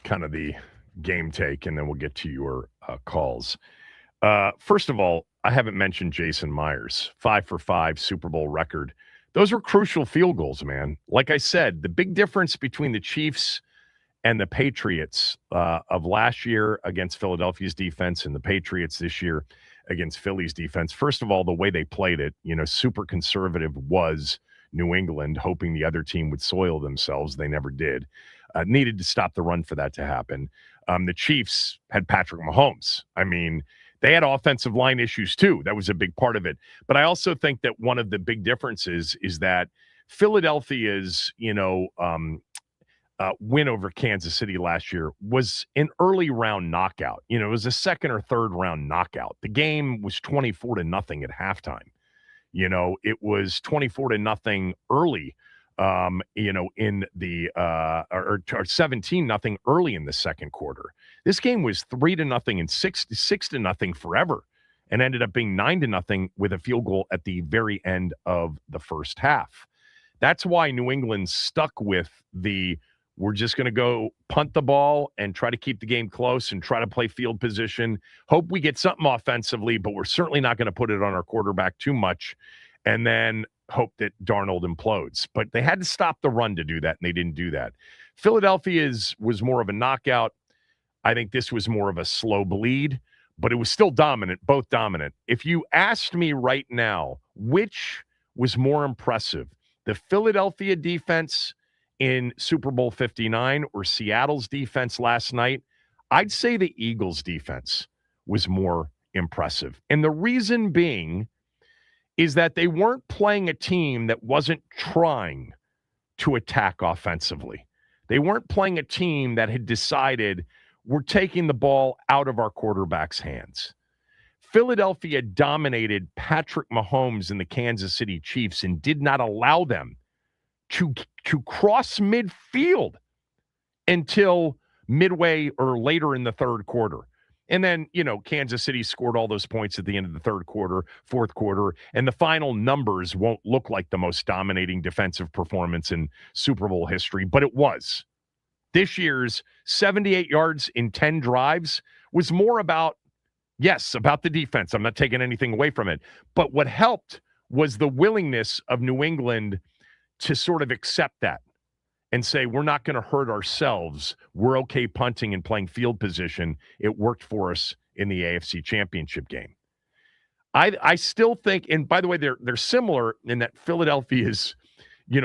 kind of the game take, and then we'll get to your calls. First of all, I haven't mentioned Jason Myers, 5 for 5 Super Bowl record. Those were crucial field goals, man. Like I said, the big difference between the Chiefs and the Patriots of last year against Philadelphia's defense and the Patriots this year against Philly's defense. First of all, the way they played it, super conservative was New England, hoping the other team would soil themselves. They never did. Needed to stop the run for that to happen. The Chiefs had Patrick Mahomes. I mean, they had offensive line issues too. That was a big part of it. But I also think that one of the big differences is that Philadelphia's, win over Kansas City last year was an early round knockout. It was a second or third round knockout. The game was 24-0 at halftime. It was 24-0 early, in the or 17-0 early in the second quarter. This game was 3-0 and 6-0 forever, and ended up being 9-0 with a field goal at the very end of the first half. That's why New England stuck with we're just going to go punt the ball and try to keep the game close and try to play field position. Hope we get something offensively, but we're certainly not going to put it on our quarterback too much. And then hope that Darnold implodes. But they had to stop the run to do that, and they didn't do that. Philadelphia was more of a knockout. I think this was more of a slow bleed, but it was still dominant, both dominant. If you asked me right now, which was more impressive, the Philadelphia defense in Super Bowl 59 or Seattle's defense last night, I'd say the Eagles' defense was more impressive. And the reason being is that they weren't playing a team that wasn't trying to attack offensively. They weren't playing a team that had decided we're taking the ball out of our quarterback's hands. Philadelphia dominated Patrick Mahomes and the Kansas City Chiefs and did not allow them to cross midfield until midway or later in the third quarter. And then, Kansas City scored all those points at the end of the third quarter, fourth quarter, and the final numbers won't look like the most dominating defensive performance in Super Bowl history, but it was. This year's 78 yards in 10 drives was more about the defense. I'm not taking anything away from it. But what helped was the willingness of New England to sort of accept that and say, we're not going to hurt ourselves. We're okay punting and playing field position. It worked for us in the AFC Championship game. I still think, and by the way, they're similar in that Philadelphia's,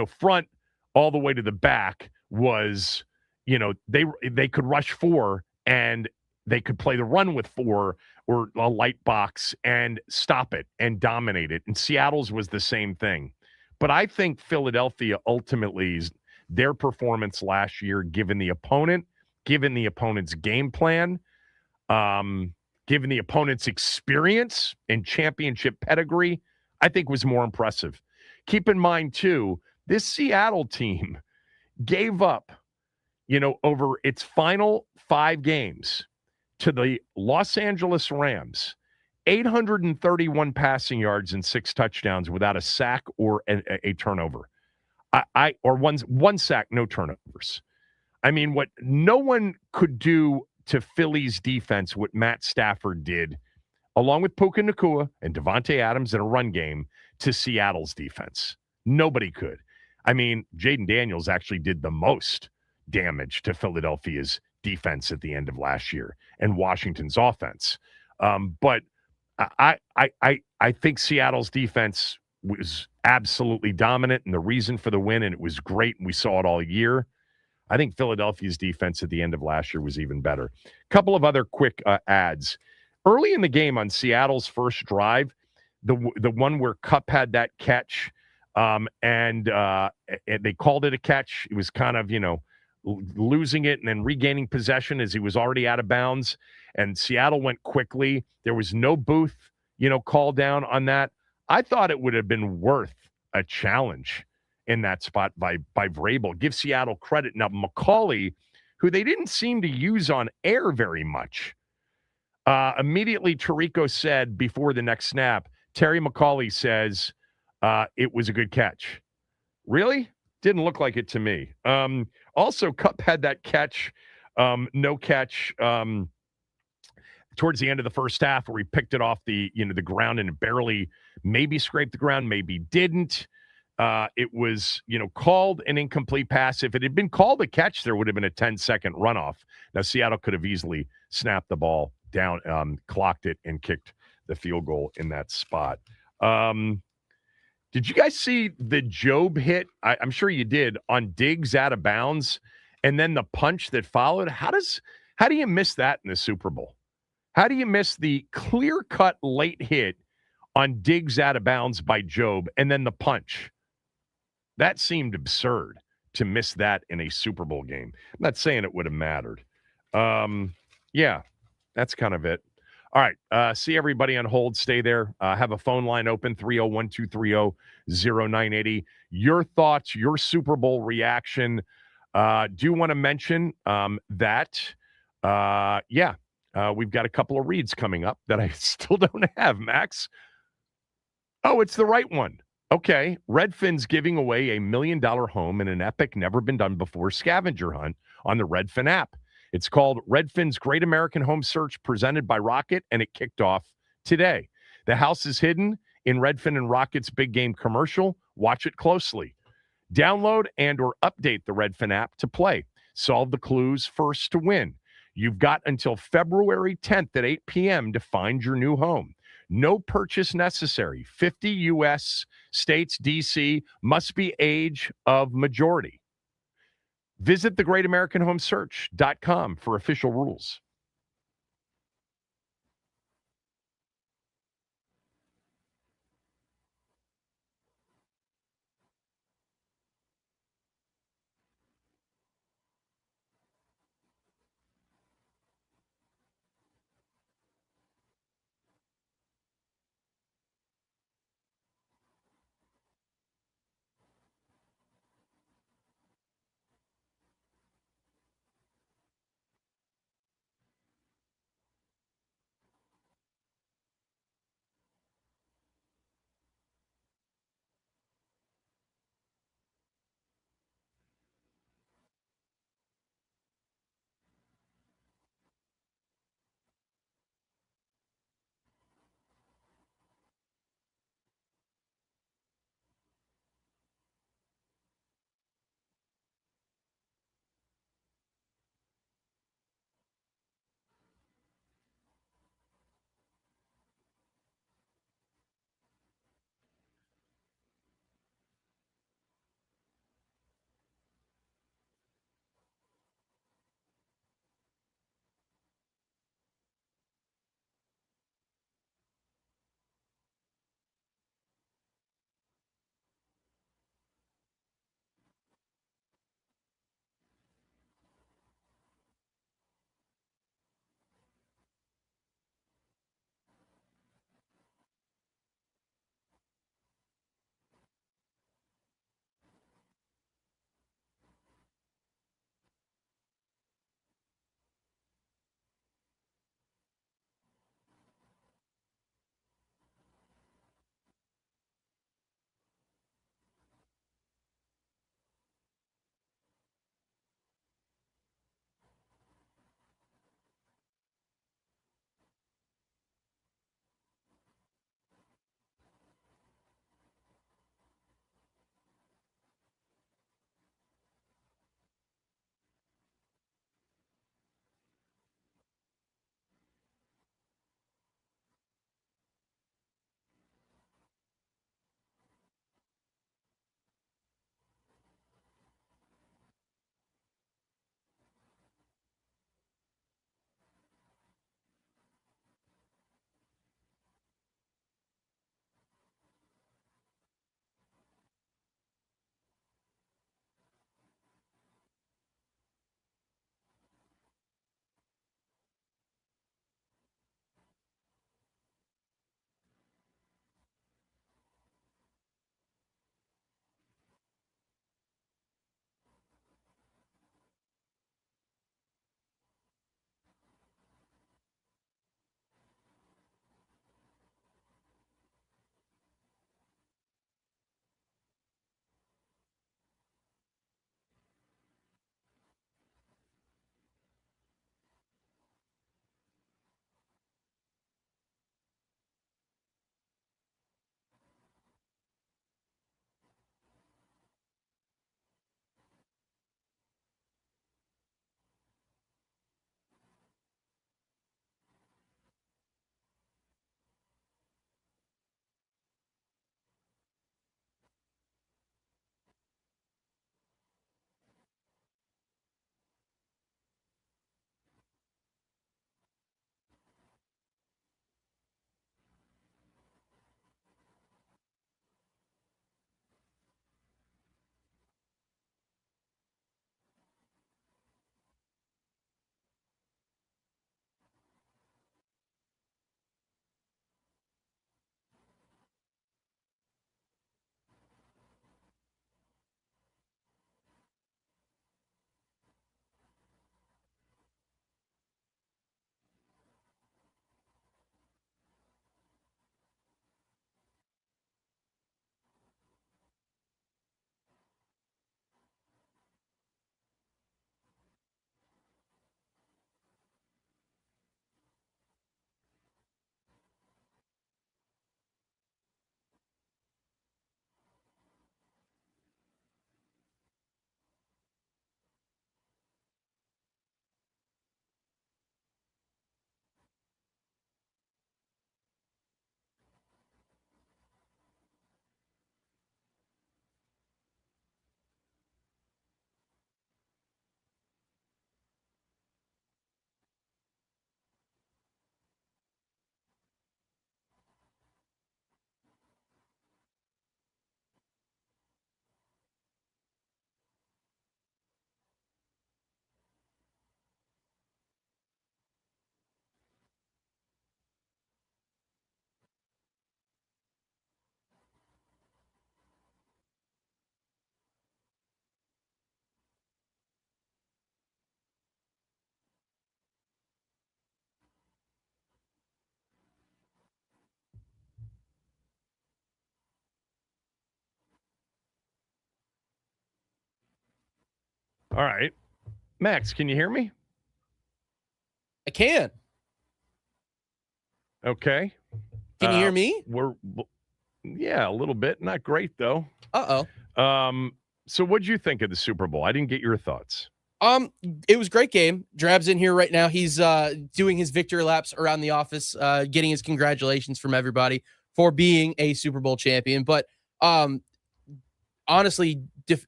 front all the way to the back was, they could rush 4 and they could play the run with 4 or a light box and stop it and dominate it. And Seattle's was the same thing. But I think Philadelphia ultimately, their performance last year, given the opponent's game plan, given the opponent's experience and championship pedigree, I think was more impressive. Keep in mind, too, this Seattle team gave up, over its final 5 games to the Los Angeles Rams, 831 passing yards and 6 touchdowns without a sack or a turnover. Or one sack, no turnovers. I mean, what no one could do to Philly's defense, what Matt Stafford did, along with Puka Nacua and Devontae Adams in a run game, to Seattle's defense. Nobody could. I mean, Jaden Daniels actually did the most damage to Philadelphia's defense at the end of last year and Washington's offense. But I think Seattle's defense was absolutely dominant and the reason for the win, and it was great, and we saw it all year. I think Philadelphia's defense at the end of last year was even better. A couple of other quick adds. Early in the game on Seattle's first drive, the one where Kupp had that catch, and they called it a catch. It was kind of, losing it and then regaining possession as he was already out of bounds, and Seattle went quickly. There was no Booth, call down on that. I thought it would have been worth a challenge in that spot by Vrabel. Give Seattle credit. Now, McCauley, who they didn't seem to use on air very much, immediately Tirico said before the next snap, Terry McCauley says, it was a good catch. Really? Didn't look like it to me. Also, Cup had that catch, no catch, towards the end of the first half where he picked it off the ground and barely maybe scraped the ground, maybe didn't. It was, called an incomplete pass. If it had been called a catch, there would have been a 10-second runoff. Now, Seattle could have easily snapped the ball down, clocked it, and kicked the field goal in that spot. Did you guys see the Job hit? I'm sure you did, on Diggs out of bounds, and then the punch that followed. How do you miss that in the Super Bowl? How do you miss the clear-cut late hit on Diggs out of bounds by Job and then the punch? That seemed absurd to miss that in a Super Bowl game. I'm not saying it would have mattered. Yeah, that's kind of it. All right. See everybody on hold. Stay there. Have a phone line open, 301-230-0980. Your thoughts, your Super Bowl reaction. Do want to mention that, we've got a couple of reads coming up that I still don't have, Max. Oh, it's the right one. Okay. Redfin's giving away $1 million home in an epic, never-been-done-before scavenger hunt on the Redfin app. It's called Redfin's Great American Home Search, presented by Rocket, and it kicked off today. The house is hidden in Redfin and Rocket's big game commercial. Watch it closely. Download and or update the Redfin app to play. Solve the clues first to win. You've got until February 10th at 8 p.m. to find your new home. No purchase necessary. 50 U.S. states, D.C., must be age of majority. Visit thegreatamericanhomesearch.com for official rules. All right. Max, can you hear me? I can. Okay. Can you hear me? Yeah, a little bit. Not great, though. Uh-oh. So what'd you think of the Super Bowl? I didn't get your thoughts. It was a great game. Drab's in here right now. He's doing his victory laps around the office, getting his congratulations from everybody for being a Super Bowl champion. But honestly,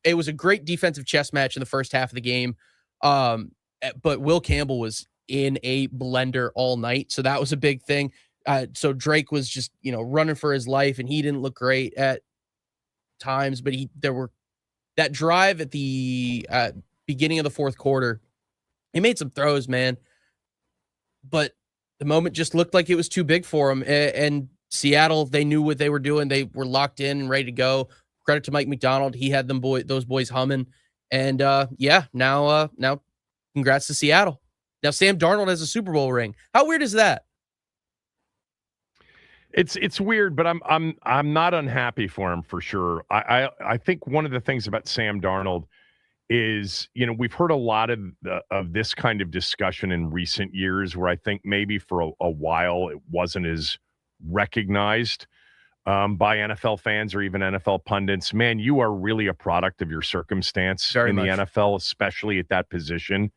it was a great defensive chess match in the first half of the game. But Will Campbell was in a blender all night, so that was a big thing. So Drake was just running for his life, and he didn't look great at times. But there were that drive at the beginning of the fourth quarter. He made some throws, man, but the moment just looked like it was too big for him. And Seattle, they knew what they were doing. They were locked in and ready to go. Credit to Mike McDonald. He had those boys humming. And now congrats to Seattle. Now Sam Darnold has a Super Bowl ring. How weird is that? It's weird, but I'm not unhappy for him for sure. I think one of the things about Sam Darnold is, we've heard a lot of this kind of discussion in recent years where I think maybe for a while it wasn't as recognized by NFL fans or even NFL pundits. Man, you are really a product of your circumstance Very in much. the NFL, especially at that position.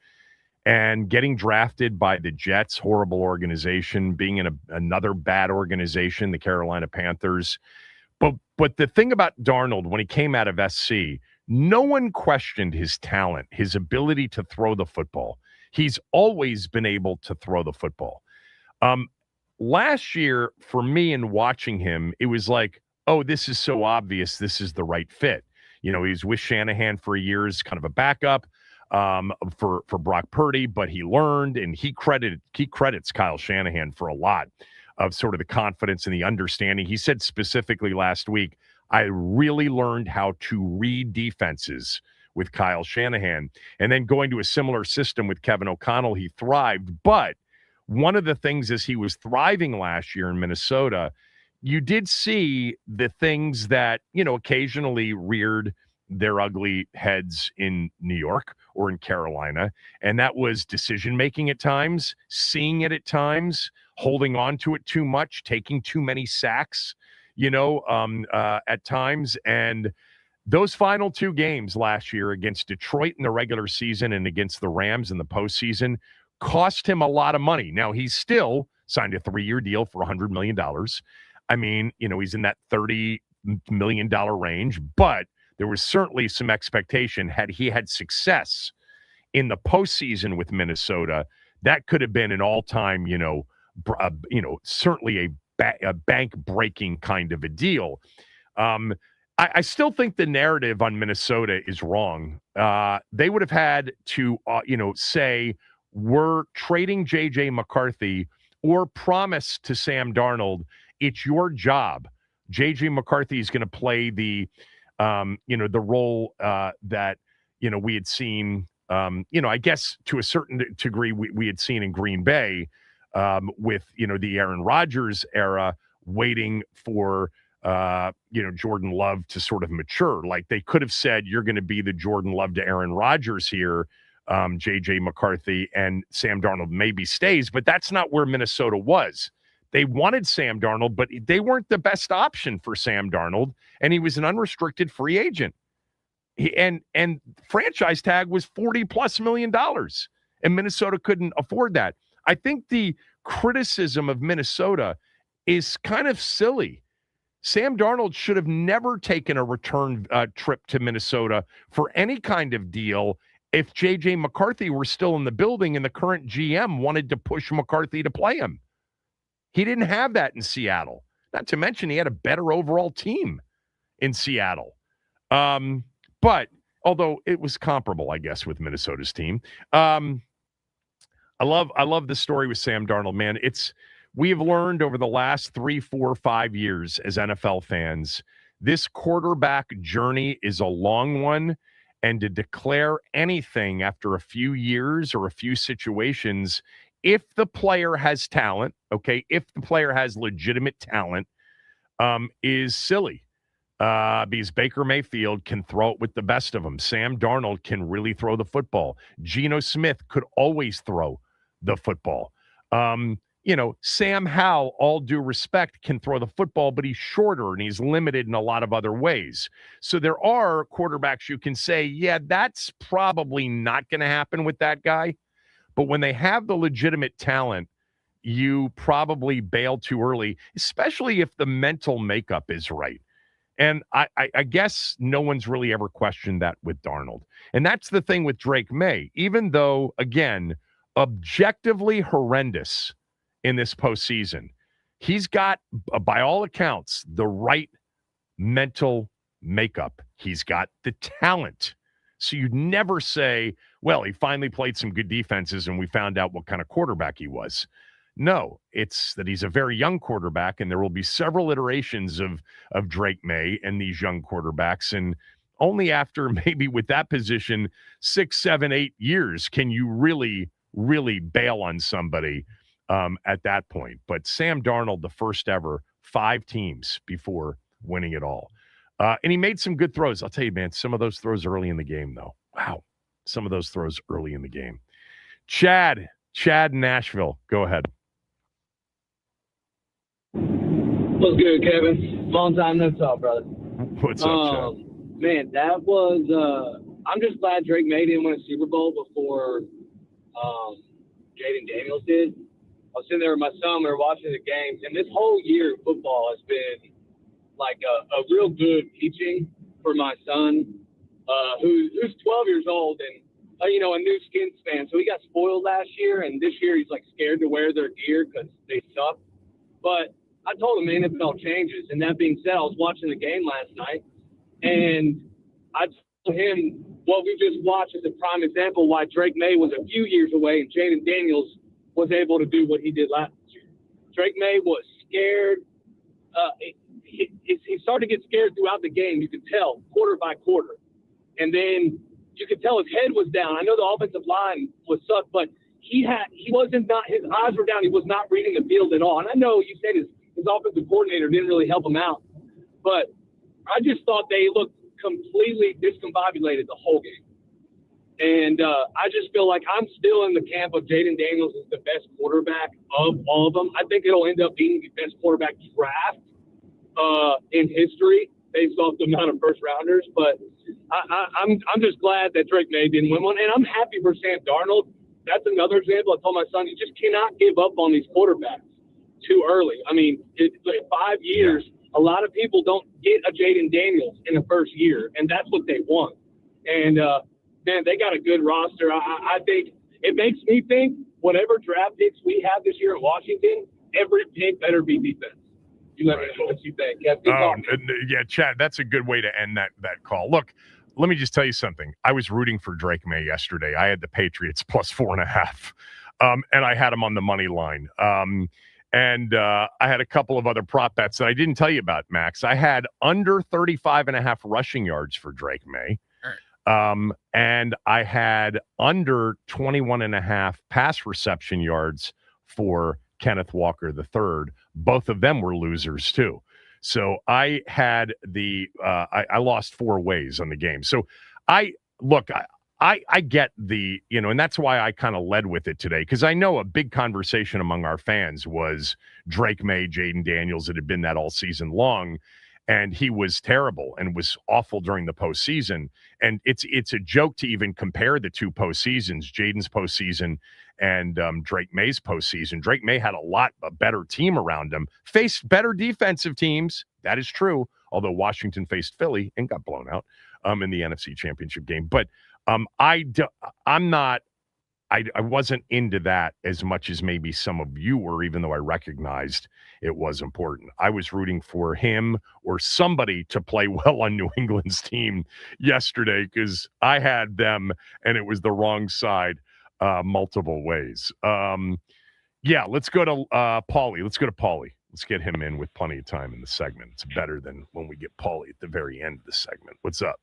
And getting drafted by the Jets, horrible organization, being in another bad organization, the Carolina Panthers. But the thing about Darnold, when he came out of SC, no one questioned his talent, his ability to throw the football. He's always been able to throw the football. Last year, for me in watching him, it was like, oh, this is so obvious. This is the right fit. He was with Shanahan for a year as kind of a backup for Brock Purdy, but he learned, and he credits Kyle Shanahan for a lot of sort of the confidence and the understanding. He said specifically last week, I really learned how to read defenses with Kyle Shanahan. And then going to a similar system with Kevin O'Connell, he thrived. But one of the things as he was thriving last year in Minnesota, you did see the things that, occasionally reared their ugly heads in New York or in Carolina. And that was decision-making at times, seeing it at times, holding on to it too much, taking too many sacks, at times. And those final two games last year against Detroit in the regular season and against the Rams in the postseason cost him a lot of money. Now, he's still signed a 3-year deal for $100 million. I mean, he's in that $30 million range, but there was certainly some expectation had he had success in the postseason with Minnesota, that could have been an all-time, certainly a bank-breaking kind of a deal. I still think the narrative on Minnesota is wrong. They would have had to, say, we're trading J.J. McCarthy or promise to Sam Darnold, it's your job. J.J. McCarthy is going to play the role that, we had seen, I guess to a certain degree we had seen in Green Bay with, the Aaron Rodgers era, waiting for, Jordan Love to sort of mature. Like they could have said, you're going to be the Jordan Love to Aaron Rodgers here, J.J. McCarthy, and Sam Darnold maybe stays, but that's not where Minnesota was. They wanted Sam Darnold, but they weren't the best option for Sam Darnold, and he was an unrestricted free agent. And franchise tag was $40+ million, and Minnesota couldn't afford that. I think the criticism of Minnesota is kind of silly. Sam Darnold should have never taken a return trip to Minnesota for any kind of deal if J.J. McCarthy were still in the building and the current GM wanted to push McCarthy to play him. He didn't have that in Seattle. Not to mention he had a better overall team in Seattle. But although it was comparable, I guess, with Minnesota's team. I love the story with Sam Darnold, man. We've learned over the last 3, 4, 5 years as NFL fans, this quarterback journey is a long one. And to declare anything after a few years or a few situations, if the player has talent, okay, if the player has legitimate talent, is silly. Because Baker Mayfield can throw it with the best of them. Sam Darnold can really throw the football. Geno Smith could always throw the football. Sam Howell, all due respect, can throw the football, but he's shorter and he's limited in a lot of other ways. So there are quarterbacks you can say, yeah, that's probably not going to happen with that guy. But when they have the legitimate talent, you probably bail too early, especially if the mental makeup is right. And I guess no one's really ever questioned that with Darnold. And that's the thing with Drake May. Even though, again, objectively horrendous in this postseason, he's got, by all accounts, the right mental makeup. He's got the talent. So you'd never say, well, he finally played some good defenses and we found out what kind of quarterback he was. No, it's that he's a very young quarterback, and there will be several iterations of Drake May and these young quarterbacks. And only after maybe with that position, 6, 7, 8 years can you really, really bail on somebody at that point. But Sam Darnold, the first ever, 5 teams before winning it all. And he made some good throws. I'll tell you, man, some of those throws early in the game, though. Wow. Some of those throws early in the game. Chad in Nashville. Go ahead. What's good, Kevin? Long time no talk, brother. What's up, Chad? Man, that was I'm just glad Drake May didn't win a Super Bowl before Jaden Daniels did. I was sitting there with my son, we were watching the games, and this whole year of football has been like a real good teaching for my son, who's 12 years old and a new Skins fan. So he got spoiled last year, and this year he's like scared to wear their gear because they suck. But I told him the NFL changes. And that being said, I was watching the game last night, and I told him what we just watched is a prime example why Drake May was a few years away and Jaden Daniels was able to do what he did last year. Drake May was scared. He started to get scared throughout the game. You could tell quarter by quarter. And then you could tell his head was down. I know the offensive line was sucked, but his eyes were down. He was not reading the field at all. And I know you said his offensive coordinator didn't really help him out, but I just thought they looked completely discombobulated the whole game. And I just feel like I'm still in the camp of Jaden Daniels is the best quarterback of all of them. I think it'll end up being the best quarterback draft in history based off the amount of first rounders. But I'm just glad that Drake May didn't win one, and I'm happy for Sam Darnold. That's another example. I told my son, you just cannot give up on these quarterbacks too early. I mean, it's like 5 years. A lot of people don't get a Jaden Daniels in the first year, and that's what they want. And man, they got a good roster. I think it makes me think whatever draft picks we have this year in Washington, every pick better be defense. You let me know what you think. Yeah, Chad, that's a good way to end that call. Look, let me just tell you something. I was rooting for Drake May yesterday. I had the Patriots plus 4.5, and I had them on the money line. And I had a couple of other prop bets that I didn't tell you about, Max. I had under 35.5 rushing yards for Drake May. And I had under 21.5 pass reception yards for Kenneth Walker III. Both of them were losers too. So I had I lost 4 ways on the game. So I get the, and that's why I kind of led with it today, because I know a big conversation among our fans was Drake May, Jaden Daniels. It had been that all season long. And he was terrible and was awful during the postseason. And it's a joke to even compare the 2 postseasons, Jaden's postseason and Drake May's postseason. Drake May had a better team around him, faced better defensive teams. That is true. Although Washington faced Philly and got blown out in the NFC Championship game. But I wasn't into that as much as maybe some of you were, even though I recognized it was important. I was rooting for him or somebody to play well on New England's team yesterday because I had them and it was the wrong side multiple ways. Let's go to Paulie. Let's get him in with plenty of time in the segment. It's better than when we get Paulie at the very end of the segment. What's up?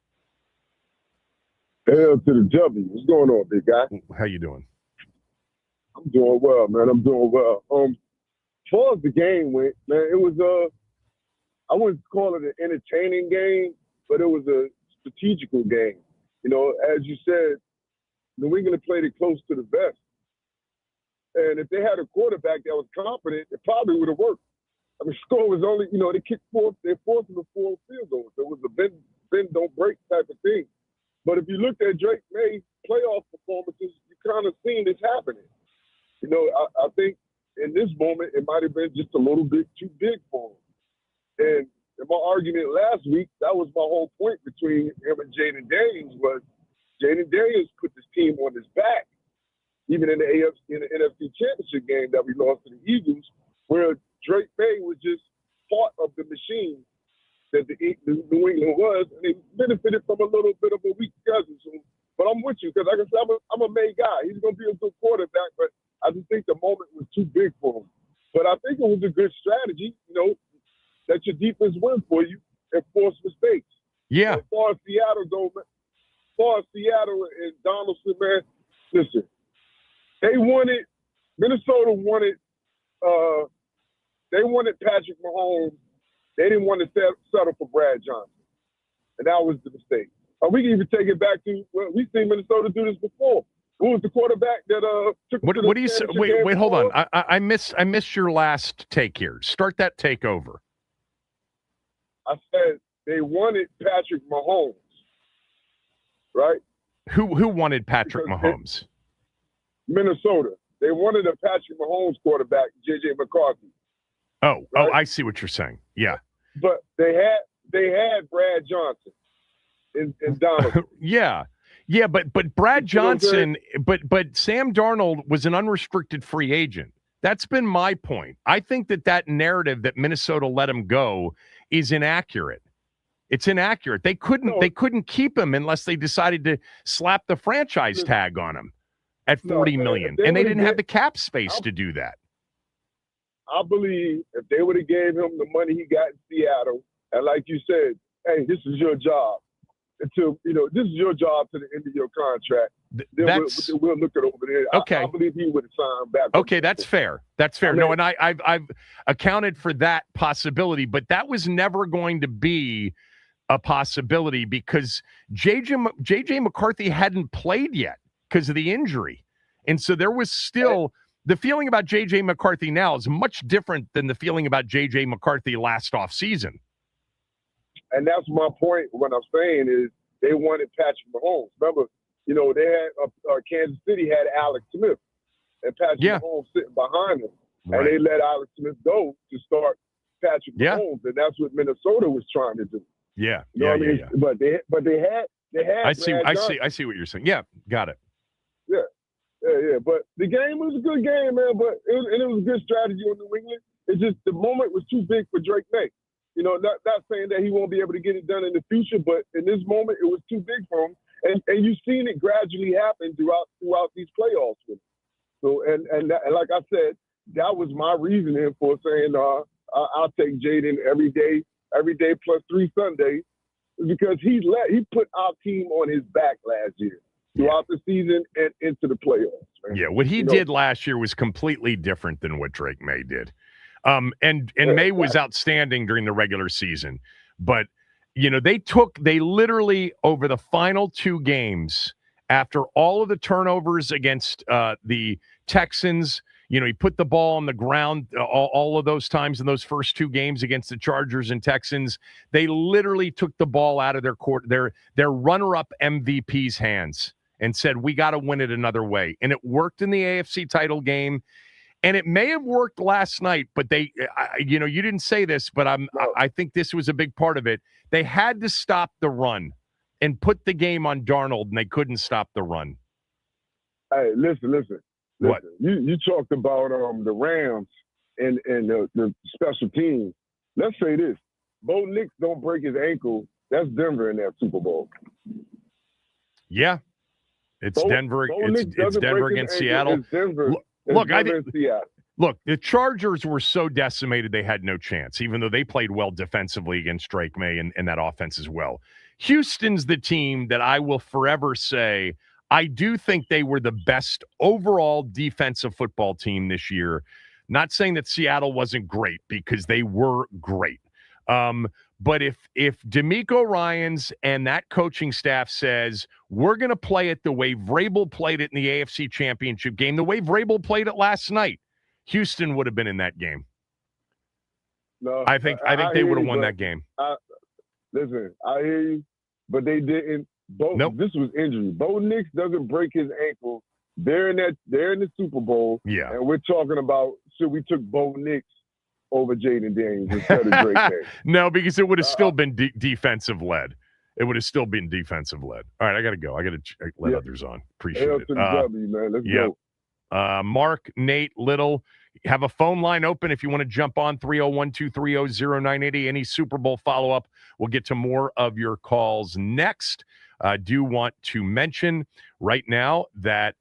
L to the W. What's going on, big guy? How you doing? I'm doing well, man. I'm doing well. As far as the game went, man, it was I wouldn't call it an entertaining game, but it was a strategical game. You know, as you said, New England played it close to the vest. And if they had a quarterback that was confident, it probably would have worked. I mean, score was only, you know, they forced them to 4 field goals. It was a bend, don't break type of thing. But if you looked at Drake May's playoff performances, you kind of seen this happening. You know, I think in this moment, it might have been just a little bit too big for him. And in my argument last week, that was my whole point between him and Jaden Daniels was Jaden Daniels put this team on his back, even in the NFC Championship game that we lost to the Eagles, where Drake May was just part of the machine that the New England was, and they benefited from a little bit of a weak schedule. So, but I'm with you because, like I said, I'm a May guy. He's going to be a good quarterback, but I just think the moment was too big for him. But I think it was a good strategy, you know, that your defense win for you and force mistakes. Yeah. As far as Seattle goes, and Donaldson, man, listen, Minnesota wanted Patrick Mahomes. They didn't want to settle for Brad Johnson. And that was the mistake. We can even take it back to, well, we've seen Minnesota do this before. Who was the quarterback that took What do you say? Wait, hold on. I missed your last take here. Start that take over. I said they wanted Patrick Mahomes, right? Who wanted Patrick Mahomes? Minnesota. They wanted a Patrick Mahomes quarterback, J.J. McCarthy. Oh, right? I see what you're saying. Yeah. But they had Brad Johnson in Donaldson. Yeah, but Brad Johnson, but Sam Darnold was an unrestricted free agent. That's been my point. I think that narrative that Minnesota let him go is inaccurate. It's inaccurate. They couldn't keep him unless they decided to slap the franchise tag on him at $40 million, and they didn't have the cap space to do that. I believe if they would have gave him the money he got in Seattle, and like you said, hey, this is your job. This is your job to the end of your contract. We'll look it over there. Okay. I believe he would have signed back. Okay, that's fair. That's fair. No, and I've accounted for that possibility, but that was never going to be a possibility because J.J. McCarthy hadn't played yet because of the injury. And so there was still the feeling about J.J. McCarthy now is much different than the feeling about J.J. McCarthy last offseason. And that's my point. What I'm saying is they wanted Patrick Mahomes. Remember, they had Kansas City had Alex Smith and Patrick Mahomes sitting behind him. Right. And they let Alex Smith go to start Patrick Mahomes. And that's what Minnesota was trying to do. Yeah. You know what I mean? But they had I see what you're saying. Yeah, got it. Yeah. But the game was a good game, man. But it was a good strategy on New England. It's just the moment was too big for Drake May. Not saying that he won't be able to get it done in the future, but in this moment, it was too big for him. And you've seen it gradually happen throughout these playoffs with him. So, and like I said, that was my reasoning for saying I'll take Jaden every day plus 3 Sundays, because he put our team on his back last year throughout the season and into the playoffs. Man. Yeah, what he did last year was completely different than what Drake May did. And May was outstanding during the regular season, but they literally over the final 2 games, after all of the turnovers against the Texans, he put the ball on the ground all of those times in those first 2 games against the Chargers and Texans. They literally took the ball out of their runner-up MVP's hands and said, we got to win it another way. And it worked in the AFC title game. And it may have worked last night, but you didn't say this, but I think this was a big part of it. They had to stop the run and put the game on Darnold, and they couldn't stop the run. Hey, listen. What? You talked about the Rams and the special teams. Let's say this: Bo Nix don't break his ankle. That's Denver in that Super Bowl. Yeah, it's Denver. It's Denver against Seattle. It's Denver. Look, the Chargers were so decimated they had no chance, even though they played well defensively against Drake May and that offense as well. Houston's the team that I will forever say I do think they were the best overall defensive football team this year. Not saying that Seattle wasn't great, because they were great. But if D'Amico Ryans and that coaching staff says we're going to play it the way Vrabel played it in the AFC Championship game, the way Vrabel played it last night, Houston would have been in that game. No, I think they would have won that game. Listen, I hear you, but they didn't. Nope. This was injury. Bo Nix doesn't break his ankle. They're in the Super Bowl. Yeah. And we're talking about should we took Bo Nix over Jaden Daniels instead of Drake May. No, because it would have still been defensive led. It would have still been defensive led. All right, I got to go. I got to let others on. Appreciate Hail it. to the W, man. Let's go. Mark, Nate, Little, have a phone line open if you want to jump on 301-230-0980. Any Super Bowl follow-up. We'll get to more of your calls next. I do want to mention right now that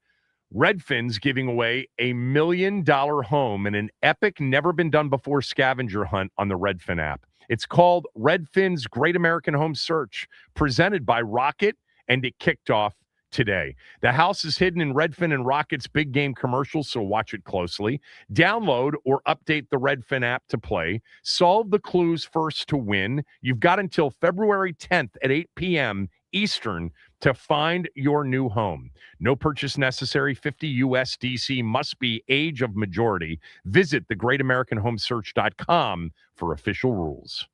Redfin's giving away $1 million home in an epic, never-been-done-before scavenger hunt on the Redfin app. It's called Redfin's Great American Home Search, presented by Rocket, and it kicked off today. The house is hidden in Redfin and Rocket's big game commercials, so watch it closely. Download or update the Redfin app to play. Solve the clues first to win. You've got until February 10th at 8 p.m. Eastern to find your new home. No purchase necessary. 50 USDC must be age of majority. Visit thegreatamericanhomesearch.com for official rules.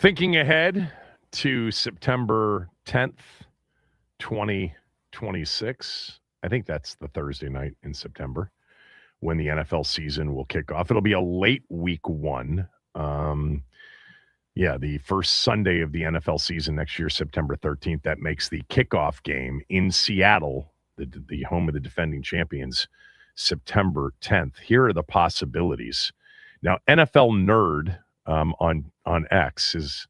Thinking ahead to September 10th, 2026. I think that's the Thursday night in September when the NFL season will kick off. It'll be a late week one. The first Sunday of the NFL season next year, September 13th. That makes the kickoff game in Seattle, the home of the defending champions, September 10th. Here are the possibilities. Now, NFL Nerd on X is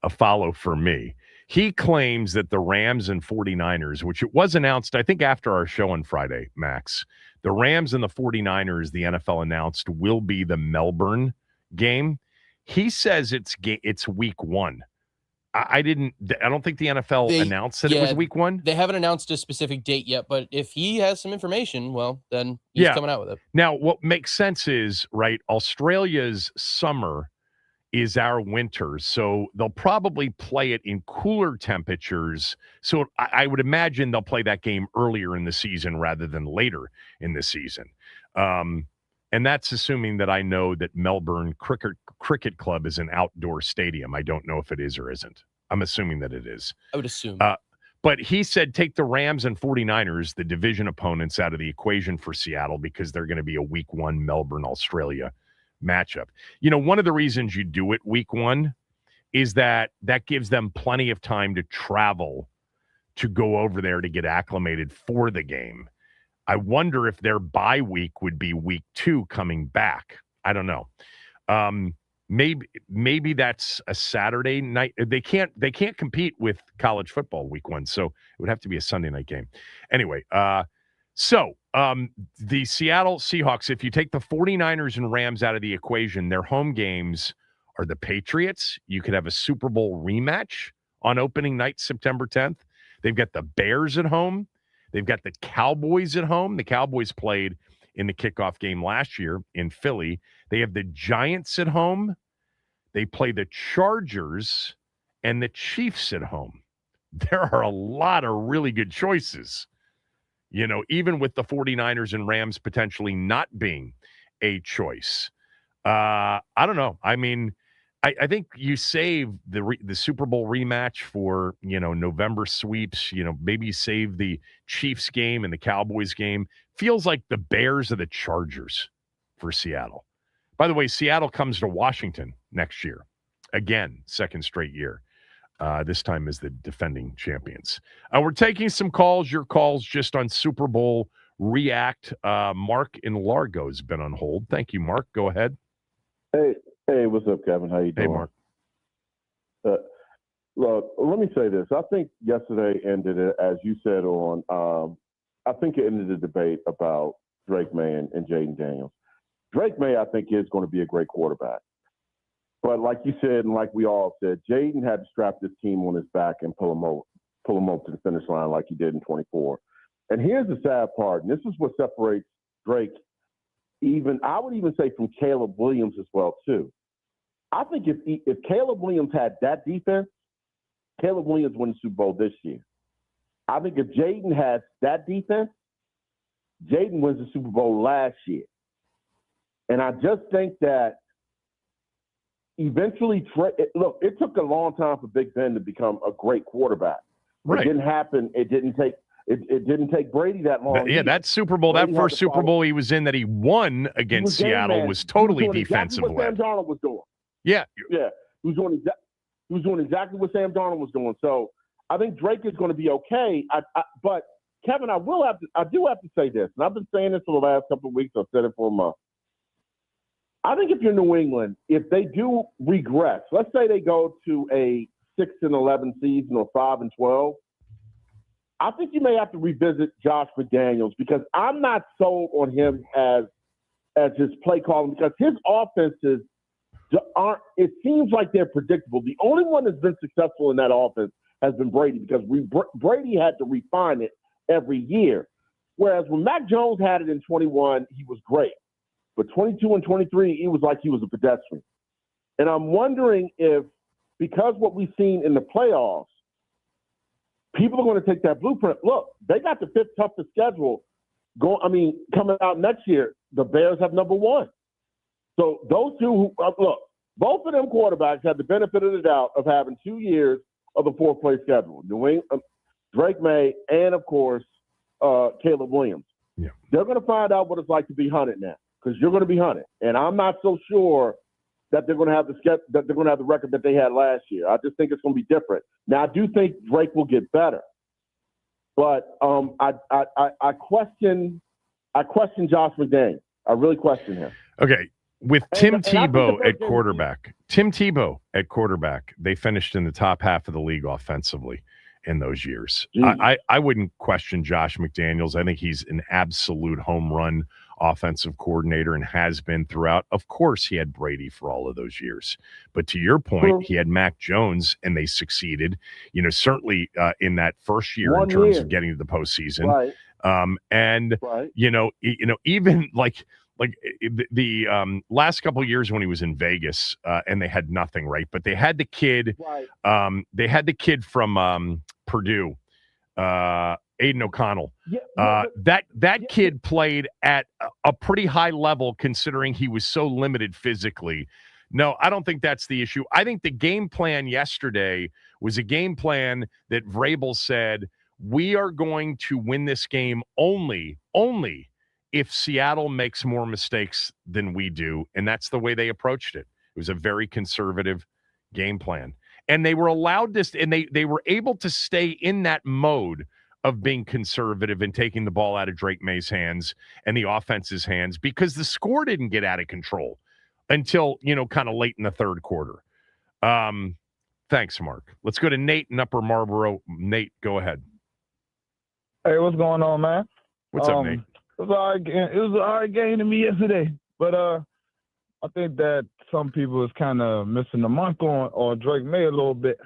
a follow for me. He claims that the Rams and 49ers, which it was announced, I think, after our show on Friday, Max, the Rams and the 49ers, the NFL announced, will be the Melbourne game. He says it's week one. I don't think the NFL announced that it was week one. They haven't announced a specific date yet, but if he has some information, well, then he's coming out with it. Now, what makes sense is, right, Australia's summer is our winter, so they'll probably play it in cooler temperatures. So I would imagine they'll play that game earlier in the season rather than later in the season. And that's assuming that I know that Melbourne Cricket Club is an outdoor stadium. I don't know if it is or isn't. I'm assuming that it is. I would assume. But he said take the Rams and 49ers, the division opponents, out of the equation for Seattle because they're going to be a week one Melbourne, Australia matchup. You know, one of the reasons you do it week one is that gives them plenty of time to travel to go over there to get acclimated for the game. I wonder if their bye week would be week 2 coming back. I don't know. Maybe that's a Saturday night. They can't compete with college football week 1, so it would have to be a Sunday night game. Anyway, the Seattle Seahawks, if you take the 49ers and Rams out of the equation, their home games are the Patriots. You could have a Super Bowl rematch on opening night, September 10th. They've got the Bears at home. They've got the Cowboys at home. The Cowboys played in the kickoff game last year in Philly. They have the Giants at home. They play the Chargers and the Chiefs at home. There are a lot of really good choices, you know, even with the 49ers and Rams potentially not being a choice. I don't know. I mean, I think you save the Super Bowl rematch for, you know, November sweeps. You know, maybe save the Chiefs game and the Cowboys game. Feels like the Bears or the Chargers for Seattle. By the way, Seattle comes to Washington next year. Again, second straight year. This time as the defending champions. We're taking some calls. Your calls just on Super Bowl React. Mark in Largo has been on hold. Thank you, Mark. Go ahead. Hey, what's up, Kevin? How you doing? Hey, Mark. Look, let me say this. I think yesterday ended, as you said I think it ended the debate about Drake May and Jaden Daniels. Drake May, I think, is going to be a great quarterback. But like you said, and like we all said, Jaden had to strap this team on his back and pull him up to the finish line like he did in 24. And here's the sad part, and this is what separates Drake I would even say from Caleb Williams as well, too. I think if Caleb Williams had that defense, Caleb Williams won the Super Bowl this year. I think if Jaden has that defense, Jaden wins the Super Bowl last year. And I just think that eventually, look, it took a long time for Big Ben to become a great quarterback. Right. It didn't happen. It didn't take Brady that long. Yeah, that Super Bowl, that first Super Bowl he was in that he won against Seattle was totally defensive led. Sam Darnold was doing. Yeah. Yeah. He was doing exactly what Sam Darnold was doing. So I think Drake is going to be okay. But Kevin, I do have to say this, and I've been saying this for the last couple of weeks. I've said it for a month. I think if you're New England, if they do regress, let's say they go to a 6-11 season or 5-12, I think you may have to revisit Josh McDaniels because I'm not sold on him as his play calling because his offenses aren't. It seems like they're predictable. The only one that's been successful in that offense has been Brady because Brady had to refine it every year. Whereas when Mac Jones had it in 21, he was great. But 22 and 23, it was like he was a pedestrian. And I'm wondering if, because what we've seen in the playoffs, people are going to take that blueprint. Look, they got the 5th toughest schedule coming out next year. The Bears have number 1. So those two, look, Both of them quarterbacks had the benefit of the doubt of having 2 years of the 4-play schedule. Drake May and, of course, Caleb Williams. Yeah. They're going to find out what it's like to be hunted now, because you're going to be hunted. And I'm not so sure that they're going to have the record that they had last year. I just think it's going to be different. Now, I do think Drake will get better, but I question Josh McDaniels. I really question him. Okay. With Tim Tebow at quarterback, they finished in the top half of the league offensively in those years. I wouldn't question Josh McDaniels. I think he's an absolute home run offensive coordinator and has been throughout. Of course, he had Brady for all of those years. But to your point, he had Mac Jones, and they succeeded, certainly in that first year in terms of getting to the postseason. Right. Even like the last couple of years when he was in Vegas and they had nothing, right? But they had the kid, from Purdue, Aiden O'Connell. That kid played at a pretty high level considering he was so limited physically. No, I don't think that's the issue. I think the game plan yesterday was a game plan that Vrabel said, we are going to win this game only if Seattle makes more mistakes than we do. And that's the way they approached it. It was a very conservative game plan. And they were allowed this, and they were able to stay in that mode of being conservative and taking the ball out of Drake May's hands and the offense's hands because the score didn't get out of control until, kind of late in the third quarter. Thanks, Mark. Let's go to Nate in Upper Marlboro. Nate, go ahead. Hey, what's going on, man? What's up, Nate? It was an all right game to me yesterday, but I think that some people is kind of missing the mark on Drake May a little bit,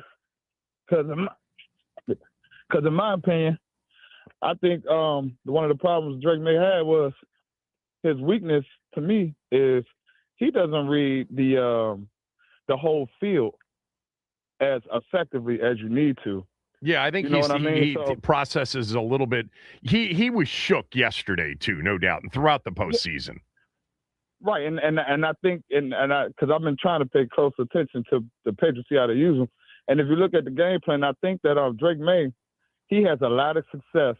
because in my opinion, I think one of the problems Drake May had was his weakness. To me, is he doesn't read the whole field as effectively as you need to. Yeah, I think he processes a little bit. He was shook yesterday too, no doubt, and throughout the postseason. Right, and I think because I've been trying to pay close attention to the Patriots, see how they use them. And if you look at the game plan, I think that Drake May, he has a lot of success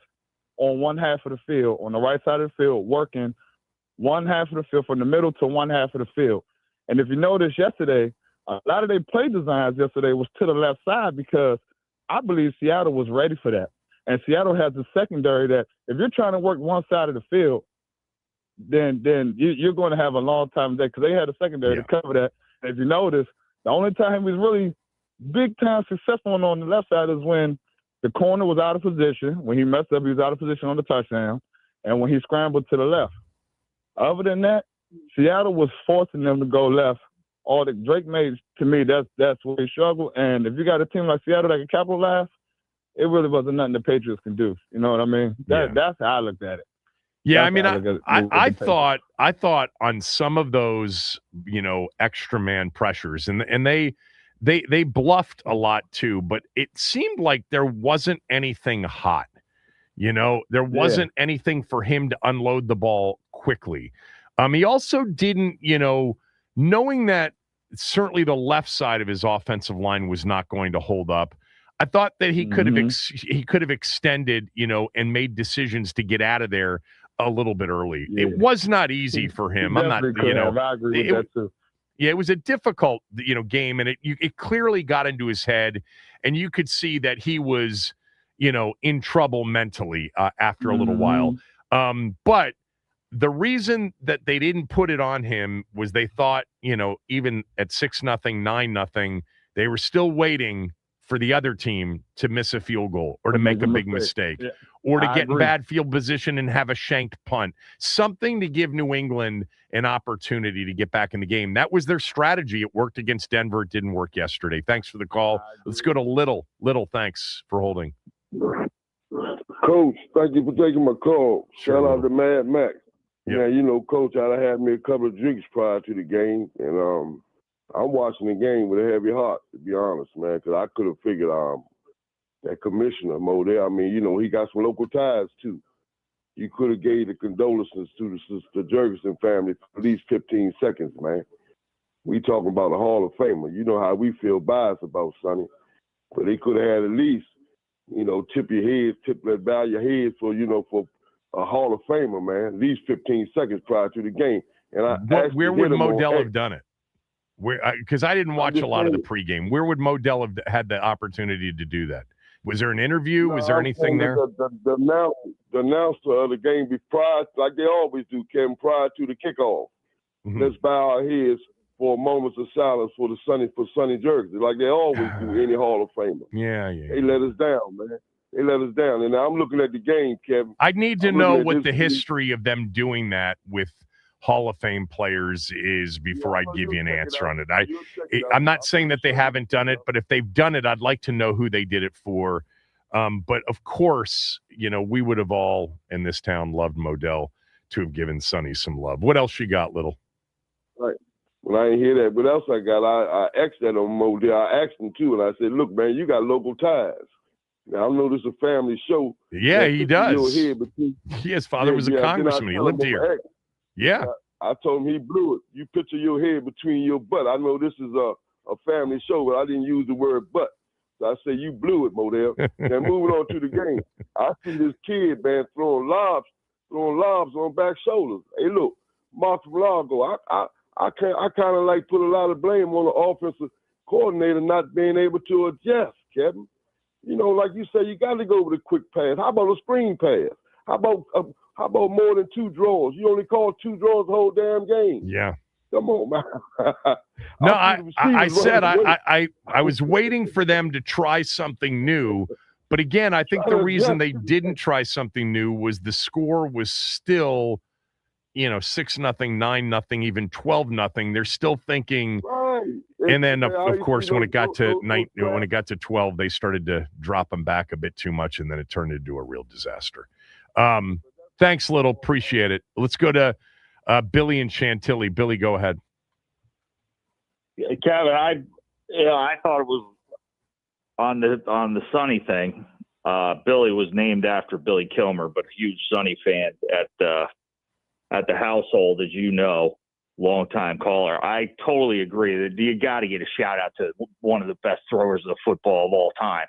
on one half of the field, on the right side of the field, working one half of the field from the middle to one half of the field. And if you notice yesterday, a lot of their play designs yesterday was to the left side because I believe Seattle was ready for that. And Seattle has a secondary that if you're trying to work one side of the field, then you're going to have a long time there because they had a secondary to cover that. And if you notice, the only time he was really big-time successful on the left side is when the corner was out of position. When he messed up, he was out of position on the touchdown, and when he scrambled to the left. Other than that, Seattle was forcing them to go left. All the Drake May, to me, that's where he struggled. And if you got a team like Seattle that can capitalize, it really wasn't nothing the Patriots can do. You know what I mean? That's how I looked at it. Yeah, I mean, I thought on some of those, extra man pressures, and they bluffed a lot too, but it seemed like there wasn't anything hot. There wasn't anything for him to unload the ball quickly. He also didn't, knowing that certainly the left side of his offensive line was not going to hold up. I thought that he could have extended, and made decisions to get out of there a little bit early. Yeah. It was not easy for him. I'm not, I agree with that too. Yeah, it was a difficult, game, and it clearly got into his head, and you could see that he was, in trouble mentally after a little while. But the reason that they didn't put it on him was they thought, even at 6-0, 9-0, they were still waiting for the other team to miss a field goal or to make a big mistake or to get in bad field position and have a shanked punt, something to give New England an opportunity to get back in the game. That was their strategy. It worked against Denver. It didn't work yesterday. Thanks for the call. Let's go to Little. Little, thanks for holding. Coach, thank you for taking my call. Sure. Shout out to Mad Max. Yep. Yeah, Coach, I had me a couple of drinks prior to the game, and I'm watching the game with a heavy heart, to be honest, man, because I could have figured that commissioner mode there. I mean, he got some local ties, too. You could have gave the condolences to the Jurgensen family for at least 15 seconds, man. We talking about a Hall of Famer. You know how we feel biased about Sonny, but they could have had at least, tip that bow your head for a Hall of Famer, man. At least 15 seconds prior to the game. And where would Modell have done it? Because I didn't watch a lot of the pregame. Where would Modell have had the opportunity to do that? Was there an interview? Was there anything there? The announcer of the game prior, like they always do, Kevin, prior to the kickoff. Mm-hmm. Let's bow our heads for a moment of silence for Sonny Jurgensen, like they always do any Hall of Famer. Yeah. They let us down, man. They let us down. And I'm looking at the game, Kevin. I need to know what the history of them doing that with Hall of Fame players is before I give you an answer on it. I'm not saying that they haven't done it, but if they've done it, I'd like to know who they did it for. But of course, we would have all in this town loved Modell to have given Sonny some love. What else you got, Little? Right. Well, I didn't hear that. What else I got? I asked that on Modell. I asked him too, and I said, "Look, man, you got local ties. Now I know this is a family show. Yeah, he does. His father was a congressman. He lived here. Yeah. I told him he blew it. You picture your head between your butt. I know this is a family show, but I didn't use the word butt. So I said, you blew it, Modell. Now moving on to the game. I see this kid, man, throwing lobs on back shoulders. Hey, look, Mark from Largo, I kind of like put a lot of blame on the offensive coordinator not being able to adjust, Kevin. Like you say, you got to go with a quick pass. How about a screen pass? How about more than 2 draws? You only called 2 draws the whole damn game. Yeah. Come on, man. No, I said I was waiting for them to try something new. But again, I think the reason they didn't try something new was the score was still, 6-0, 9-0, even 12-0. They're still thinking. Right. And then, of course, when it got to 12, they started to drop them back a bit too much, and then it turned into a real disaster. Thanks, Little. Appreciate it. Let's go to Billy and Chantilly. Billy, go ahead. Yeah, Kevin, I thought it was on the Sonny thing. Billy was named after Billy Kilmer, but a huge Sonny fan at the household, as you know, longtime caller. I totally agree that you got to get a shout out to one of the best throwers of the football of all time,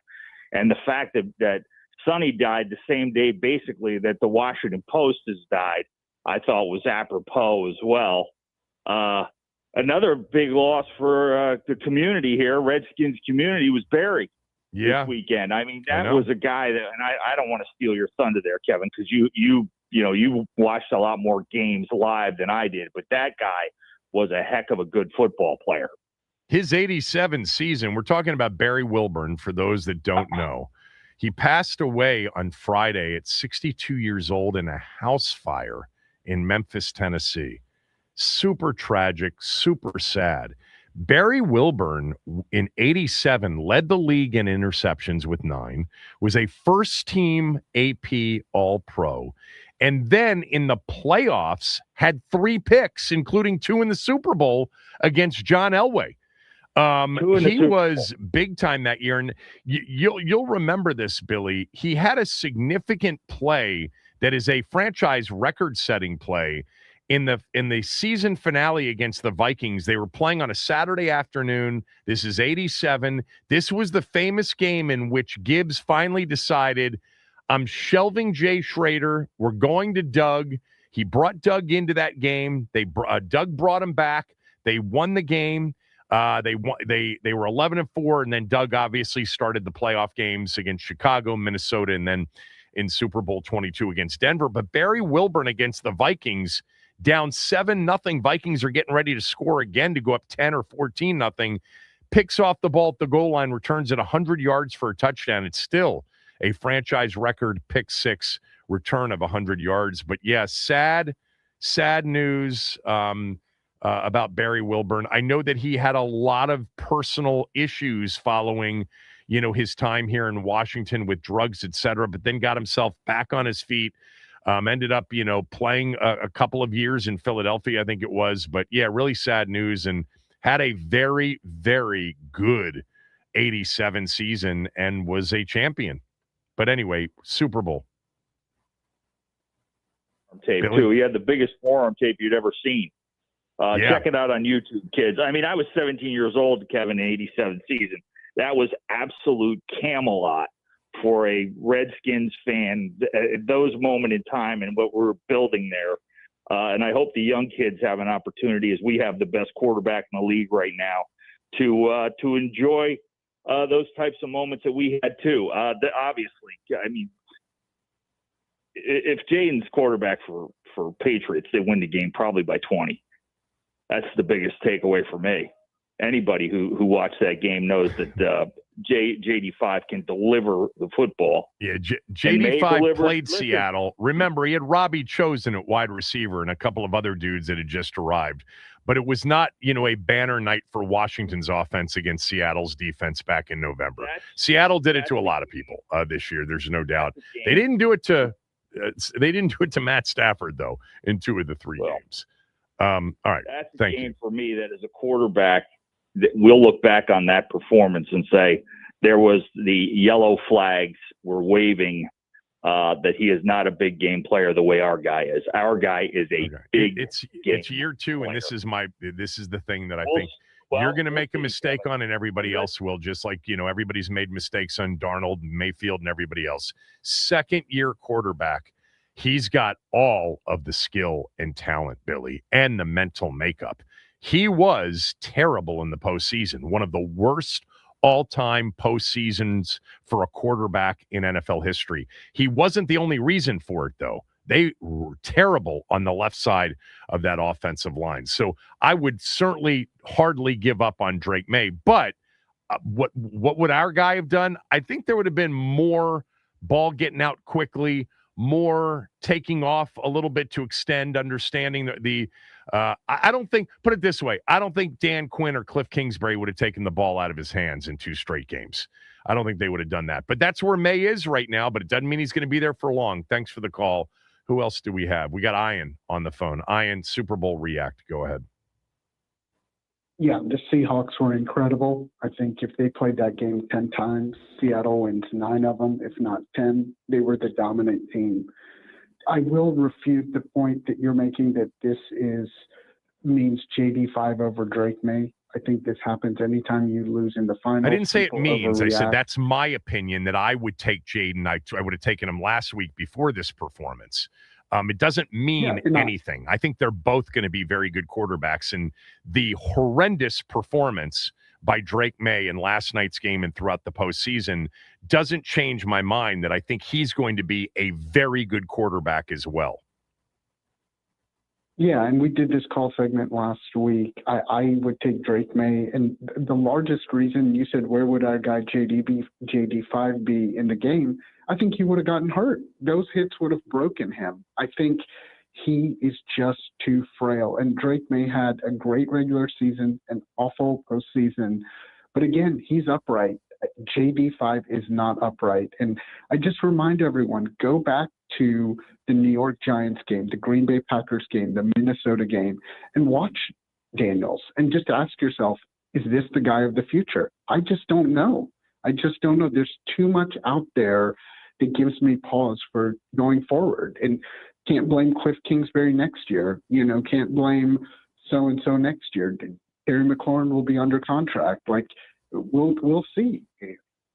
and the fact that Sonny died the same day, basically, that the Washington Post has died, I thought was apropos as well. Another big loss for the community here, Redskins community, was Barry this weekend. I mean, that was a guy that, and I don't want to steal your thunder there, Kevin, because you watched a lot more games live than I did, but that guy was a heck of a good football player. His 87 season, we're talking about Barry Wilburn, for those that don't know. He passed away on Friday at 62 years old in a house fire in Memphis, Tennessee. Super tragic, super sad. Barry Wilburn in 87 led the league in interceptions with 9, was a first-team AP All-Pro, and then in the playoffs had 3 picks, including 2 in the Super Bowl against John Elway. He was big time that year, and you'll remember this, Billy. He had a significant play that is a franchise record-setting play in the season finale against the Vikings. They were playing on a Saturday afternoon. This is 87. This was the famous game in which Gibbs finally decided, I'm shelving Jay Schrader. We're going to Doug. He brought Doug into that game. Doug brought him back. They won the game. They were 11-4, and then Doug obviously started the playoff games against Chicago, Minnesota, and then in Super Bowl 22 against Denver. But Barry Wilburn against the Vikings, down 7-0. Vikings are getting ready to score again to go up 10 or 14-0. Picks off the ball at the goal line, returns it 100 yards for a touchdown. It's still a franchise record pick 6 return of 100 yards. But yeah, sad news. About Barry Wilburn. I know that he had a lot of personal issues following, his time here in Washington with drugs, et cetera, but then got himself back on his feet, ended up, playing a couple of years in Philadelphia, I think it was. But yeah, really sad news, and had a very, very good 87 season and was a champion. But anyway, Super Bowl. Tape, too. He had the biggest forearm tape you'd ever seen. Check it out on YouTube, kids. I mean, I was 17 years old, Kevin, in '87 season. That was absolute Camelot for a Redskins fan at those moment in time and what we're building there. And I hope the young kids have an opportunity, as we have the best quarterback in the league right now, to enjoy those types of moments that we had too. Obviously, I mean, if Jaden's quarterback for Patriots, they win the game probably by 20. That's the biggest takeaway for me. Anybody who watched that game knows that JD5 can deliver the football. Yeah, JD5 played Seattle. Remember, he had Robbie Chosen at wide receiver and a couple of other dudes that had just arrived. But it was not, a banner night for Washington's offense against Seattle's defense back in November. Seattle did it to a lot of people this year. There's no doubt. They didn't do it to Matt Stafford though in 2 of the 3 games. All right. That's the game for me that as a quarterback, that we'll look back on that performance and say there was the yellow flags were waving that he is not a big game player the way our guy is. Our guy is a big It's year 2, player. And this is the thing that I think you're going to make a mistake on, and everybody else will, just like, everybody's made mistakes on Darnold, Mayfield, and everybody else. Second-year quarterback, he's got all of the skill and talent, Billy, and the mental makeup. He was terrible in the postseason, one of the worst all-time postseasons for a quarterback in NFL history. He wasn't the only reason for it, though. They were terrible on the left side of that offensive line. So I would certainly hardly give up on Drake May. But what would our guy have done? I think there would have been more ball getting out quickly, more taking off a little bit to extend understanding I don't think, put it this way, I don't think Dan Quinn or Cliff Kingsbury would have taken the ball out of his hands in 2 straight games. I don't think they would have done that. But that's where May is right now, but it doesn't mean he's going to be there for long. Thanks for the call. Who else do we have? We got Ian on the phone. Ian, Super Bowl react. Go ahead. Yeah, the Seahawks were incredible. I think if they played that game 10 times, Seattle wins 9 of them, if not 10. They were the dominant team. I will refute the point that you're making that this means JD5 over Drake May. I think this happens anytime you lose in the final. I didn't say it means. I said that's my opinion, that I would take Jaden. I would have taken him last week before this performance. It doesn't mean anything. I think they're both going to be very good quarterbacks. And the horrendous performance by Drake May in last night's game and throughout the postseason doesn't change my mind that I think he's going to be a very good quarterback as well. Yeah, and we did this call segment last week. I would take Drake May, and the largest reason you said, where would our guy JD5 be in the game? I think he would have gotten hurt. Those hits would have broken him. I think he is just too frail. And Drake May had a great regular season, an awful postseason. But again, he's upright. JD5 is not upright. And I just remind everyone, go back to the New York Giants game, the Green Bay Packers game, the Minnesota game, and watch Daniels. And just ask yourself, is this the guy of the future? I just don't know. There's too much out there that gives me pause for going forward. And can't blame Cliff Kingsbury next year. Can't blame so-and-so next year. Terry McLaurin will be under contract. We'll see.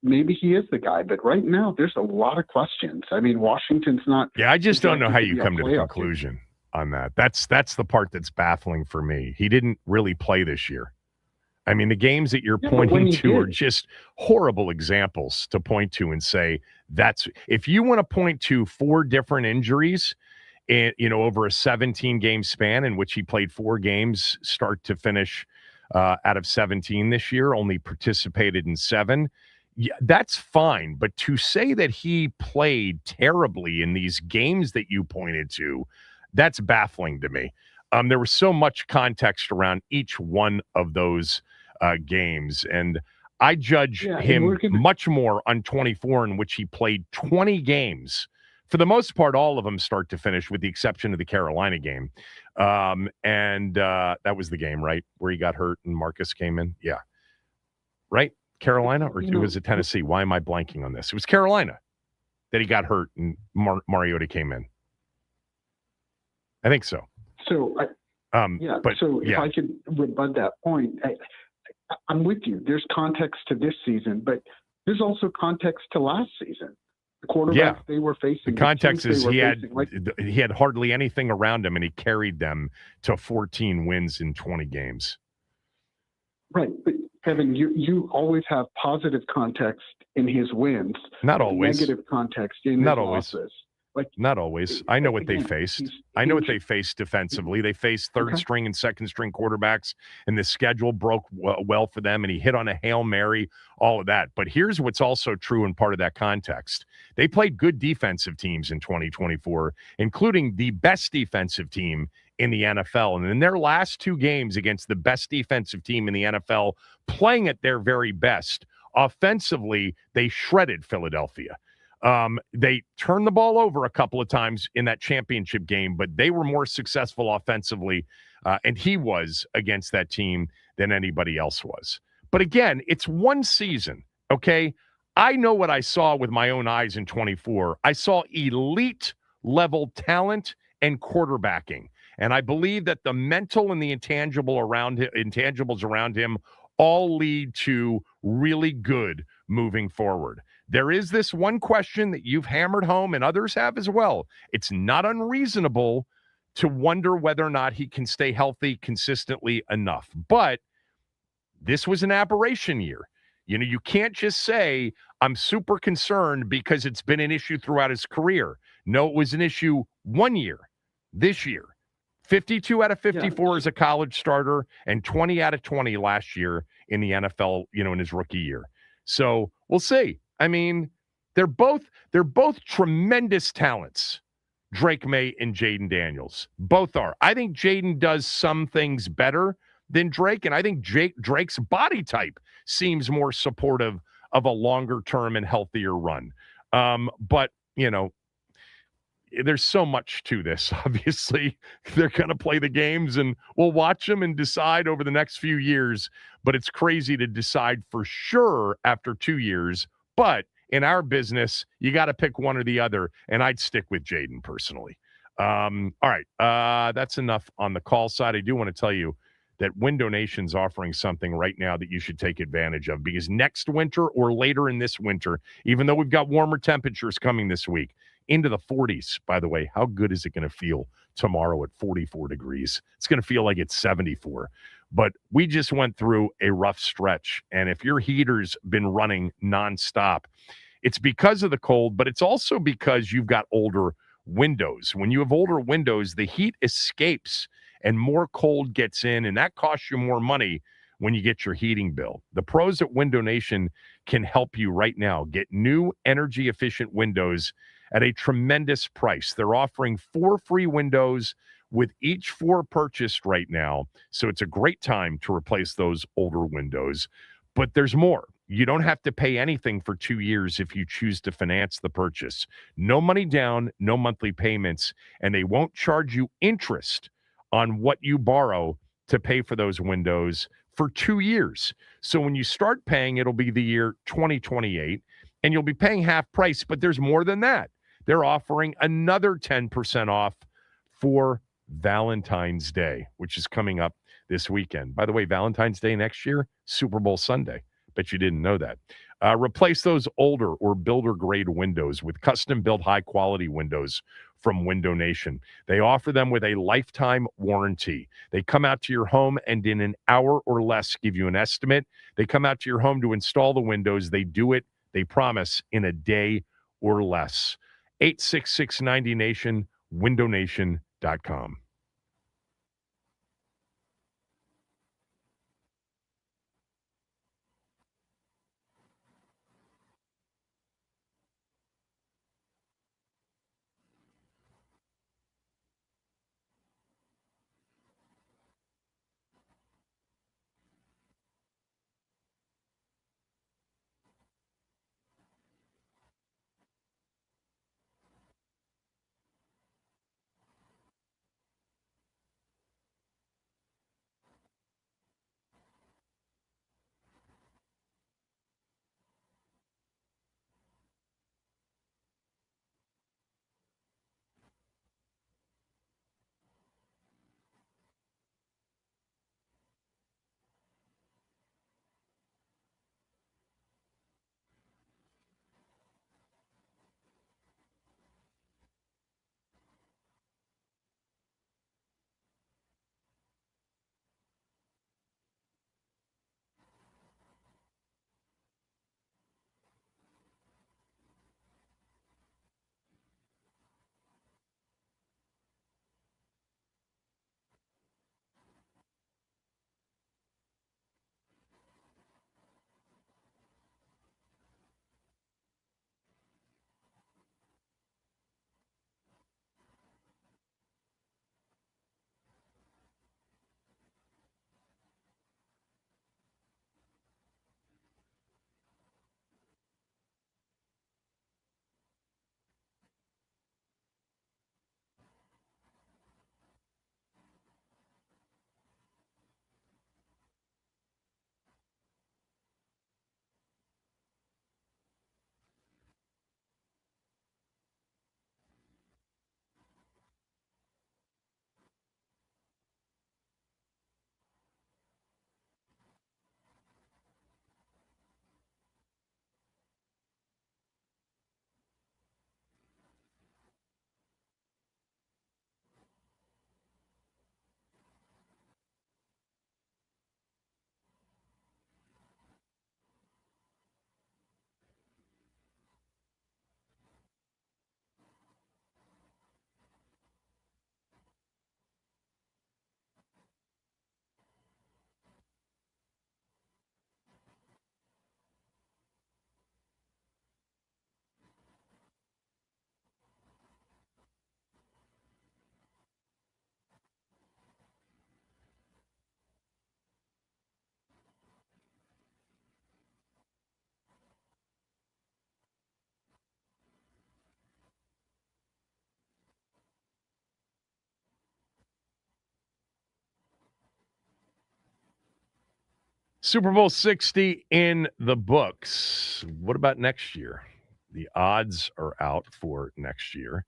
Maybe he is the guy, but right now there's a lot of questions. I mean, Washington's not. Yeah, I just don't know how you come to the conclusion on that. That's the part that's baffling for me. He didn't really play this year. I mean, the games that you're pointing to are just horrible examples to point to and say that's if you want to point to 4 different injuries over a 17-game span in which he played 4 games start to finish out of 17 this year, only participated in 7. Yeah, that's fine. But to say that he played terribly in these games that you pointed to, that's baffling to me. There was so much context around each one of those games. And I judge him much more on 24, in which he played 20 games. For the most part, all of them start to finish, with the exception of the Carolina game. And that was the game, right, where he got hurt and Marcus came in? Yeah. Right? Carolina, or was it Tennessee? Why am I blanking on this? It was Carolina that he got hurt and Mariota came in. I think so. So Yeah. But So if yeah, I could rebut that point, I'm with you. There's context to this season, but there's also context to last season. The quarterbacks they were facing, the context is he had hardly anything around him, and he carried them to 14 wins in 20 games. Right, but Kevin, you always have positive context in his wins, not always. Negative context in his losses. Not always. I know what they faced. I know what they faced defensively. They faced third string and second string quarterbacks, and the schedule broke well for them, and he hit on a Hail Mary, all of that. But here's what's also true in part of that context. They played good defensive teams in 2024, including the best defensive team in the NFL. And in their last two games against the best defensive team in the NFL, playing at their very best, offensively, they shredded Philadelphia. They turned the ball over a couple of times in that championship game, but they were more successful offensively, and he was against that team than anybody else was. But again, it's one season, okay? I know what I saw with my own eyes in 24. I saw elite level talent and quarterbacking, and I believe that the mental and the intangibles around him all lead to really good moving forward. There is this one question that you've hammered home and others have as well. It's not unreasonable to wonder whether or not he can stay healthy consistently enough. But this was an aberration year. You know, you can't just say, I'm super concerned because it's been an issue throughout his career. No, it was an issue 1 year, this year. 52 out of 54 as a college starter and 20 out of 20 last year in the NFL, in his rookie year. So we'll see. I mean, they're both tremendous talents, Drake May and Jaden Daniels. Both are. I think Jaden does some things better than Drake, and I think Drake's body type seems more supportive of a longer-term and healthier run. But, there's so much to this. Obviously, they're going to play the games, and we'll watch them and decide over the next few years. But it's crazy to decide for sure after 2 years. But in our business, you got to pick one or the other, and I'd stick with Jaden personally. All right, that's enough on the call side. I do want to tell you that Window Nation's offering something right now that you should take advantage of, because next winter or later in this winter, even though we've got warmer temperatures coming this week, into the 40s, by the way, how good is it going to feel tomorrow at 44 degrees? It's going to feel like it's 74. But we just went through a rough stretch. And if your heater's been running nonstop, it's because of the cold, but it's also because you've got older windows. When you have older windows, the heat escapes and more cold gets in, and that costs you more money when you get your heating bill. The pros at Window Nation can help you right now get new energy-efficient windows at a tremendous price. They're offering 4 free windows with each 4 purchased right now. So it's a great time to replace those older windows. But there's more. You don't have to pay anything for 2 years if you choose to finance the purchase. No money down, no monthly payments, and they won't charge you interest on what you borrow to pay for those windows for 2 years. So when you start paying, it'll be the year 2028, and you'll be paying half price, but there's more than that. They're offering another 10% off for Valentine's Day, which is coming up this weekend. By the way, Valentine's Day next year, Super Bowl Sunday. Bet you didn't know that. Replace those older or builder-grade windows with custom-built high-quality windows from Window Nation. They offer them with a lifetime warranty. They come out to your home and in an hour or less give you an estimate. They come out to your home to install the windows. They do it, they promise, in a day or less. 866-90-NATION, windownation.com. Super Bowl 60 in the books. What about next year? The odds are out for next year.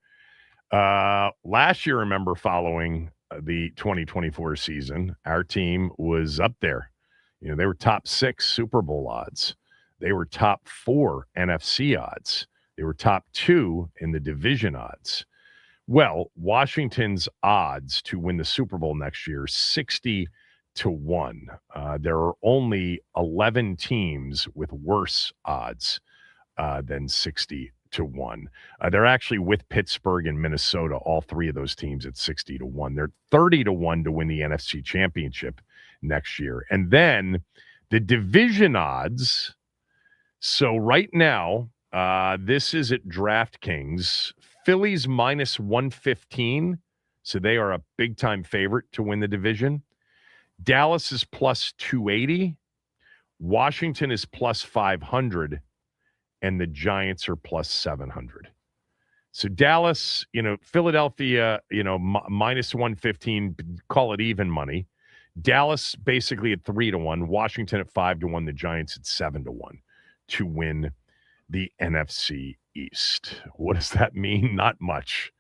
Last year, remember, following the 2024 season, our team was up there. You know, they were top 6 Super Bowl odds. They were top 4 NFC odds. They were top 2 in the division odds. Well, Washington's odds to win the Super Bowl next year, 60-1. There are only 11 teams with worse odds than 60-1. They're actually with Pittsburgh and Minnesota, all 3 of those teams at 60-1. They're 30-1 to win the NFC Championship next year. And then the division odds. So right now, this is at DraftKings. Phillies minus 115. So they are a big-time favorite to win the division. Dallas is plus 280. Washington is plus 500. And the Giants are plus 700. So Dallas, Philadelphia, minus 115, call it even money. Dallas basically at 3-1. Washington at 5-1. The Giants at 7-1 to win the NFC East. What does that mean? Not much,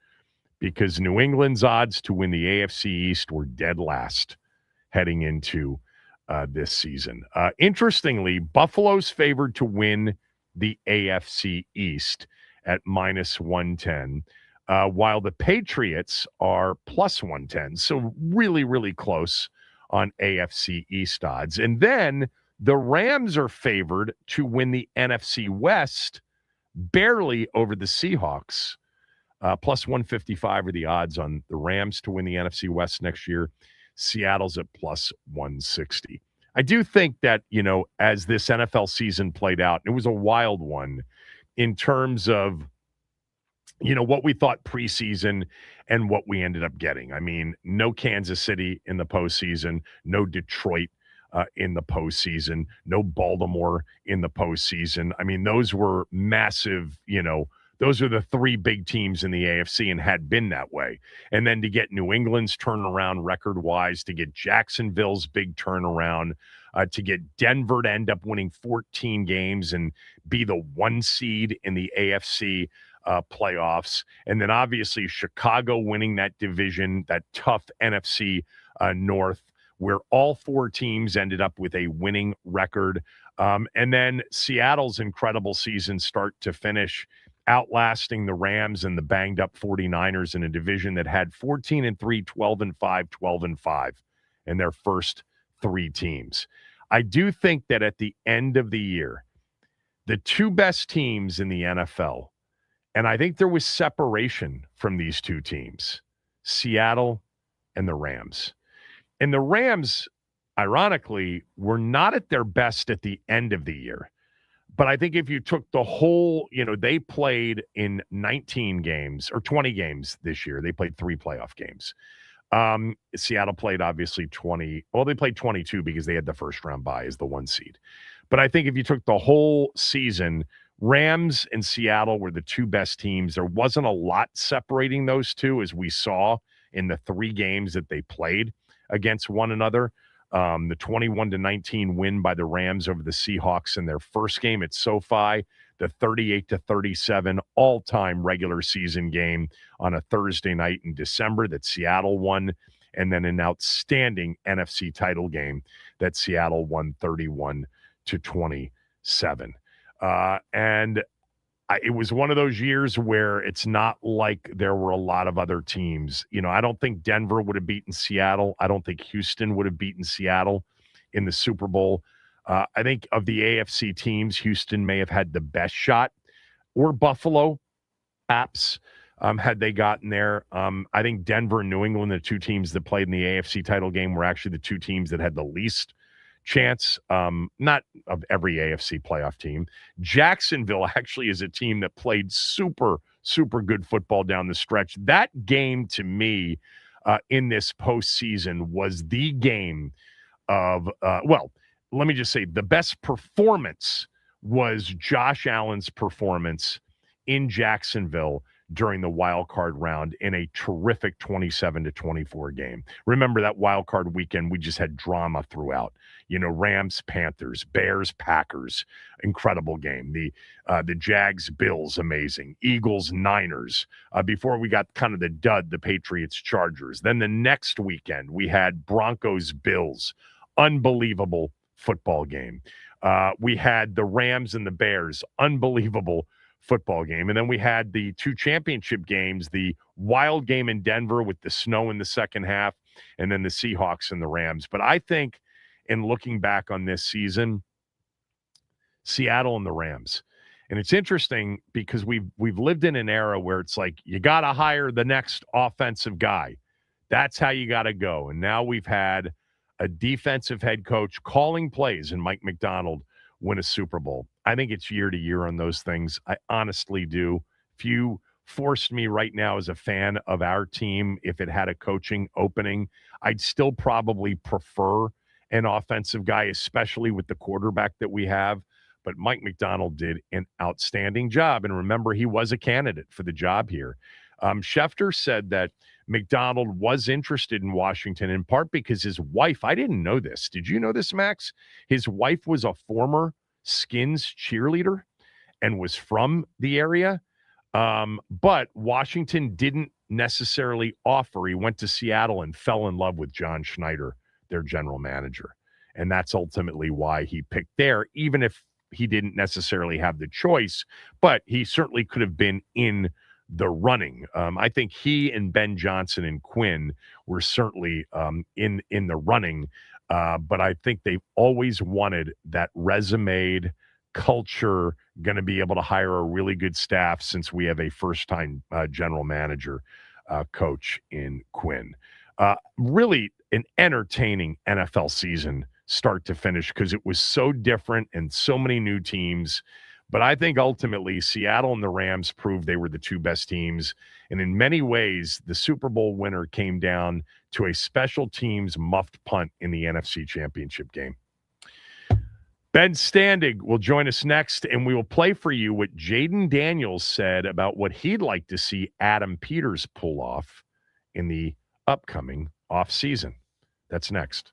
because New England's odds to win the AFC East were dead last heading into this season. Interestingly, Buffalo's favored to win the AFC East at minus 110, while the Patriots are plus 110. So really, really close on AFC East odds. And then the Rams are favored to win the NFC West, barely over the Seahawks. Plus 155 are the odds on the Rams to win the NFC West next year. Seattle's at plus 160. I do think that, as this NFL season played out, it was a wild one in terms of, what we thought preseason and what we ended up getting. I mean, no Kansas City in the postseason, no Detroit in the postseason, no Baltimore in the postseason. I mean, those were massive, those are the 3 big teams in the AFC and had been that way. And then to get New England's turnaround record-wise, to get Jacksonville's big turnaround, to get Denver to end up winning 14 games and be the 1 seed in the AFC playoffs. And then obviously Chicago winning that division, that tough NFC North, where all 4 teams ended up with a winning record. And then Seattle's incredible season start to finish, outlasting the Rams and the banged-up 49ers in a division that had 14-3, 12-5, 12-5 in their first 3 teams. I do think that at the end of the year, the 2 best teams in the NFL, and I think there was separation from these 2 teams, Seattle and the Rams. And the Rams, ironically, were not at their best at the end of the year. But I think if you took the whole, they played in 19 games or 20 games this year. They played 3 playoff games. Seattle played obviously 20. Well, they played 22 because they had the first round bye as the 1 seed. But I think if you took the whole season, Rams and Seattle were the 2 best teams. There wasn't a lot separating those 2, as we saw in the 3 games that they played against one another. The 21-19 win by the Rams over the Seahawks in their first game at SoFi, the 38-37 all-time regular season game on a Thursday night in December that Seattle won, and then an outstanding NFC title game that Seattle won 31-27. It was one of those years where it's not like there were a lot of other teams. I don't think Denver would have beaten Seattle. I don't think Houston would have beaten Seattle in the Super Bowl. I think of the AFC teams, Houston may have had the best shot, or Buffalo, perhaps, had they gotten there. I think Denver and New England, the 2 teams that played in the AFC title game, were actually the 2 teams that had the least chance, not of every AFC playoff team. Jacksonville actually is a team that played super, super good football down the stretch. That game, to me, in this postseason was the game of, let me just say, the best performance was Josh Allen's performance in Jacksonville during the wild card round in a terrific 27-24 game. Remember that wild card weekend, we just had drama throughout. Rams, Panthers, Bears, Packers, incredible game. The Jags, Bills, amazing. Eagles, Niners. Before we got kind of the dud, the Patriots, Chargers. Then the next weekend, we had Broncos, Bills. Unbelievable football game. We had the Rams and the Bears. Unbelievable football game. And then we had the two championship games, the wild game in Denver with the snow in the second half, and then the Seahawks and the Rams. But I think in looking back on this season, Seattle and the Rams. And it's interesting because we've lived in an era where it's like you got to hire the next offensive guy. That's how you got to go. And now we've had a defensive head coach calling plays and Mike McDonald win a Super Bowl. I think it's year to year on those things. I honestly do. If you forced me right now as a fan of our team, if it had a coaching opening, I'd still probably prefer an offensive guy, especially with the quarterback that we have. But Mike McDonald did an outstanding job. And remember, he was a candidate for the job here. Schefter said that McDonald was interested in Washington in part because his wife, I didn't know this. Did you know this, Max? His wife was a former Skins cheerleader and was from the area. But Washington didn't necessarily offer. He went to Seattle and fell in love with John Schneider, their general manager. And that's ultimately why he picked there, even if he didn't necessarily have the choice, but he certainly could have been in the running. I think he and Ben Johnson and Quinn were certainly in the running, but I think they've always wanted that resumed culture, going to be able to hire a really good staff since we have a first-time general manager coach in Quinn. Really an entertaining NFL season start to finish because it was so different and so many new teams. But I think ultimately Seattle and the Rams proved they were the two best teams. And in many ways, the Super Bowl winner came down to a special teams muffed punt in the NFC Championship game. Ben Standig will join us next, and we will play for you what Jaden Daniels said about what he'd like to see Adam Peters pull off in the upcoming offseason. That's next.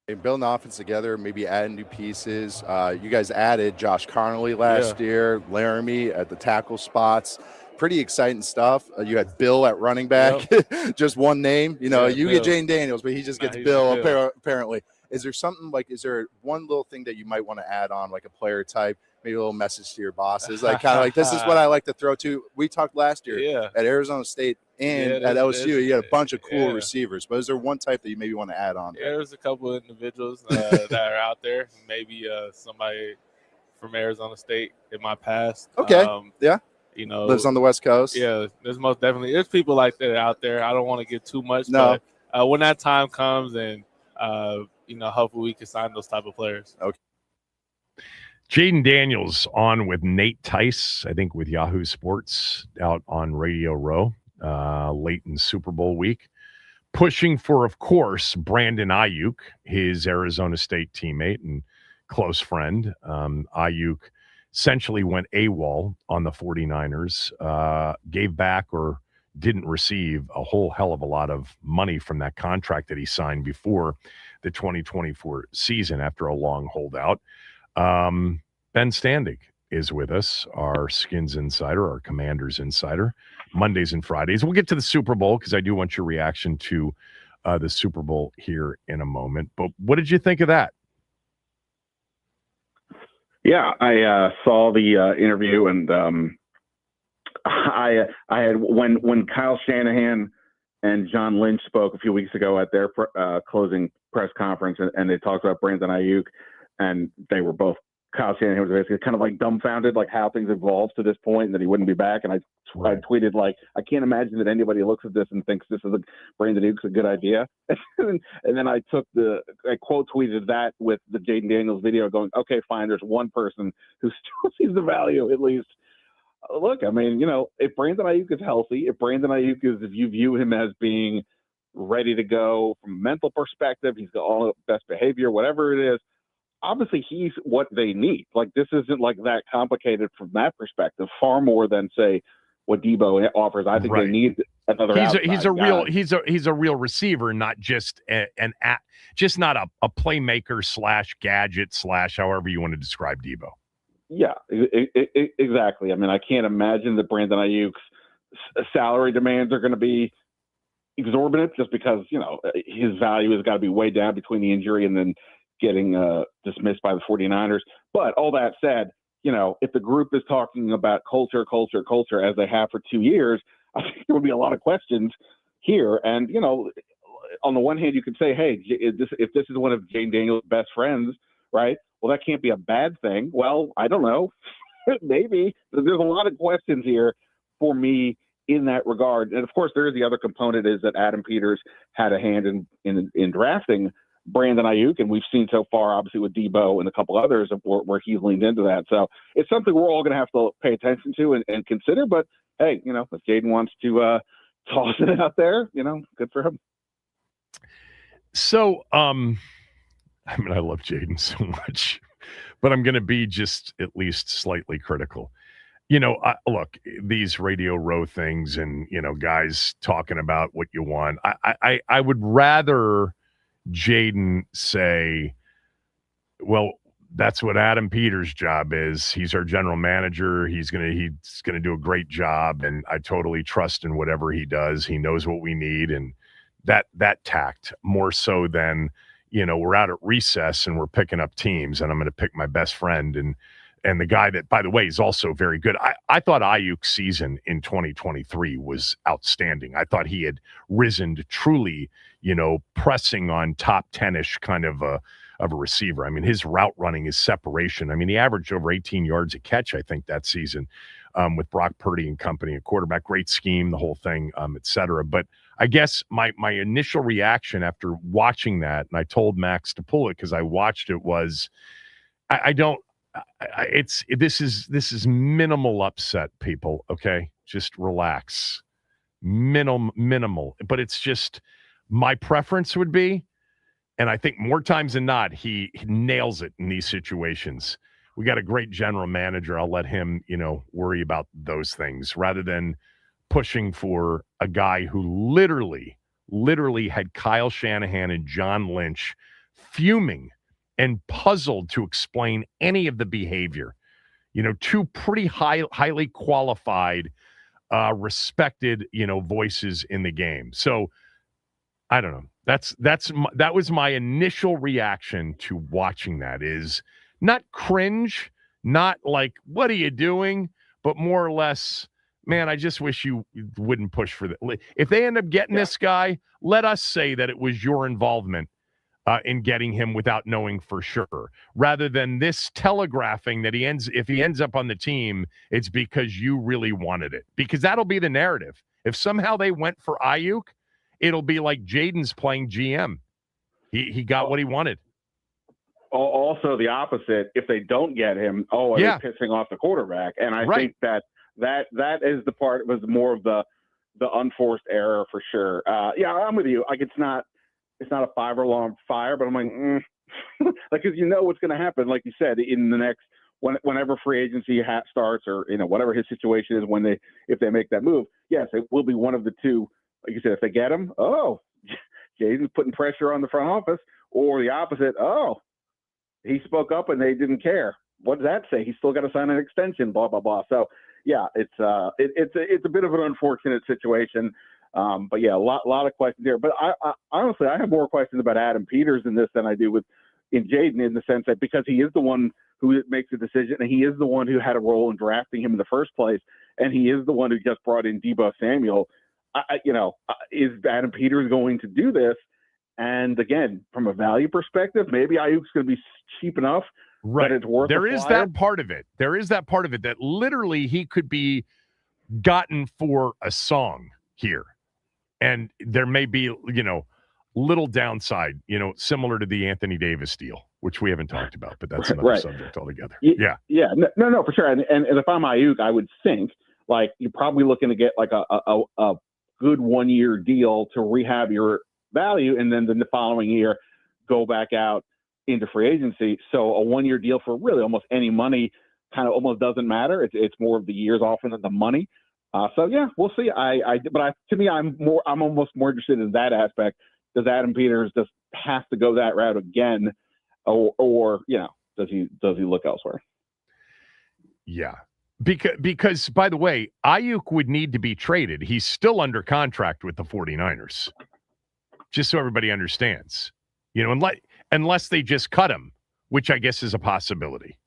And building the offense together, maybe adding new pieces. You guys added Josh Connolly last year, Laramie at the tackle spots. Pretty exciting stuff. You had Bill at running back, just one name. You Bill. get Jane Daniels, but he just gets Bill apparently. Is there something is there one little thing that you might want to add on, like a player type, maybe a little message to your bosses, like kind of like, this is what I like to throw to. We talked last year at Arizona State and at LSU. You had a bunch of cool receivers, but is there one type that you maybe want to add on? Yeah, there's a couple of individuals that are out there. Maybe somebody from Arizona State in my past. Okay. Lives on the West Coast. Yeah, there's people like that out there. I don't want to get too much, but when that time comes and hopefully we can sign those type of players. Okay. Jaden Daniels on with Nate Tice, I think with Yahoo Sports, out on Radio Row late in Super Bowl week. Pushing for, of course, Brandon Ayuk, his Arizona State teammate and close friend. Ayuk essentially went AWOL on the 49ers, gave back or didn't receive a whole hell of a lot of money from that contract that he signed before the 2024 season after a long holdout. Ben Standig is with us, our Skins Insider, our Commanders Insider, Mondays and Fridays. We'll get to the Super Bowl because I do want your reaction to the Super Bowl here in a moment. But what did you think of that? Yeah, I saw the interview, and I had when Kyle Shanahan and John Lynch spoke a few weeks ago at their closing press conference, and they talked about Brandon Ayuk, and they were both, Kyle Shanahan was basically kind of like dumbfounded, like how things evolved to this point, and that he wouldn't be back. And I tweeted, like, I can't imagine that anybody looks at this and thinks this is Brandon Ayuk's a good idea. And then I quote tweeted that with the Jaden Daniels video, going, okay, fine, there's one person who still sees the value, at least. Look, I mean, if Brandon Ayuk is healthy, if you view him as being ready to go from a mental perspective, he's got all the best behavior, whatever it is, obviously he's what they need. Like, this isn't like that complicated from that perspective, far more than, say, what Debo offers. I think they need another he's a real receiver, not just just not a playmaker / gadget / however you want to describe Debo. Yeah, exactly. I mean, I can't imagine that Brandon Ayuk's salary demands are going to be exorbitant, just because, his value has got to be way down between the injury and then getting dismissed by the 49ers. But all that said, if the group is talking about culture, as they have for 2 years, I think there would be a lot of questions here. And, on the one hand, you could say, hey, if this is one of Jane Daniels' best friends, right? Well, that can't be a bad thing. Well, I don't know. Maybe. There's a lot of questions here for me in that regard. And, of course, there is the other component, is that Adam Peters had a hand in drafting Brandon Ayuk, and we've seen so far, obviously, with Debo and a couple others where he's leaned into that. So it's something we're all going to have to pay attention to and consider. But, hey, if Jaden wants to toss it out there, good for him. So, I love Jaden so much, but I'm going to be just at least slightly critical. Look, these Radio Row things and, guys talking about what you want. I would rather Jaden say, well, that's what Adam Peters' job is. He's our general manager. He's gonna do a great job, and I totally trust in whatever he does. He knows what we need, and that tact more so than, we're out at recess and we're picking up teams, and I'm going to pick my best friend and the guy that, by the way, is also very good. I thought Ayuk's season in 2023 was outstanding. I thought he had risen to truly, pressing on top 10-ish kind of a receiver. I mean, his route running, his separation. I mean, he averaged over 18 yards a catch, I think, that season with Brock Purdy and company, a quarterback, great scheme, the whole thing, et cetera. But I guess my initial reaction after watching that, and I told Max to pull it because I watched it, was this is minimal upset, people. Okay, just relax, minimal. But it's just my preference would be, and I think more times than not, he nails it in these situations. We got a great general manager. I'll let him, worry about those things rather than pushing for a guy who literally had Kyle Shanahan and John Lynch fuming and puzzled to explain any of the behavior. Two pretty highly qualified, respected, voices in the game. So I don't know. That was my initial reaction to watching that. Is not cringe, not like, what are you doing? But more or less, man, I just wish you wouldn't push for that. If they end up getting this guy, let us say that it was your involvement in getting him without knowing for sure, rather than this telegraphing that if he ends up on the team, it's because you really wanted it. Because that'll be the narrative. If somehow they went for Ayuk, it'll be like Jaden's playing GM. He got what he wanted. Also, the opposite. If they don't get him, are they pissing off the quarterback? And I think that is the part, was more of the unforced error for sure. I'm with you. Like, it's not a 5-alarm fire, but I'm like, like, because what's going to happen. Like you said, in the next whenever free agency starts, or whatever his situation is, if they make that move, yes, it will be one of the two. Like you said, if they get him, Jaden's putting pressure on the front office, or the opposite. He spoke up and they didn't care. What does that say? He's still got to sign an extension, blah, blah, blah. So, yeah, it's a bit of an unfortunate situation. But, yeah, a lot of questions here. But I honestly, I have more questions about Adam Peters in this than I do in Jaden, in the sense that because he is the one who makes the decision, and he is the one who had a role in drafting him in the first place, and he is the one who just brought in Deebo Samuel. Is Adam Peters going to do this? And again, from a value perspective, maybe Ayuk's going to be cheap enough that it's worth. There is that part of it. There is that part of it that literally he could be gotten for a song here, and there may be little downside, similar to the Anthony Davis deal, which we haven't talked about, but that's another subject altogether. Yeah. No, for sure. And if I'm Ayuk, I would think like you're probably looking to get like a good 1-year deal to rehab your value, and then the following year go back out into free agency. So a 1-year deal for really almost any money kind of almost doesn't matter. It's more of the years often than the money. So yeah, we'll see. To me, I'm almost more interested in that aspect. Does Adam Peters just have to go that route again, or does he look elsewhere? Yeah. Because, by the way, Ayuk would need to be traded. He's still under contract with the 49ers. Just so everybody understands, unless they just cut him, which I guess is a possibility,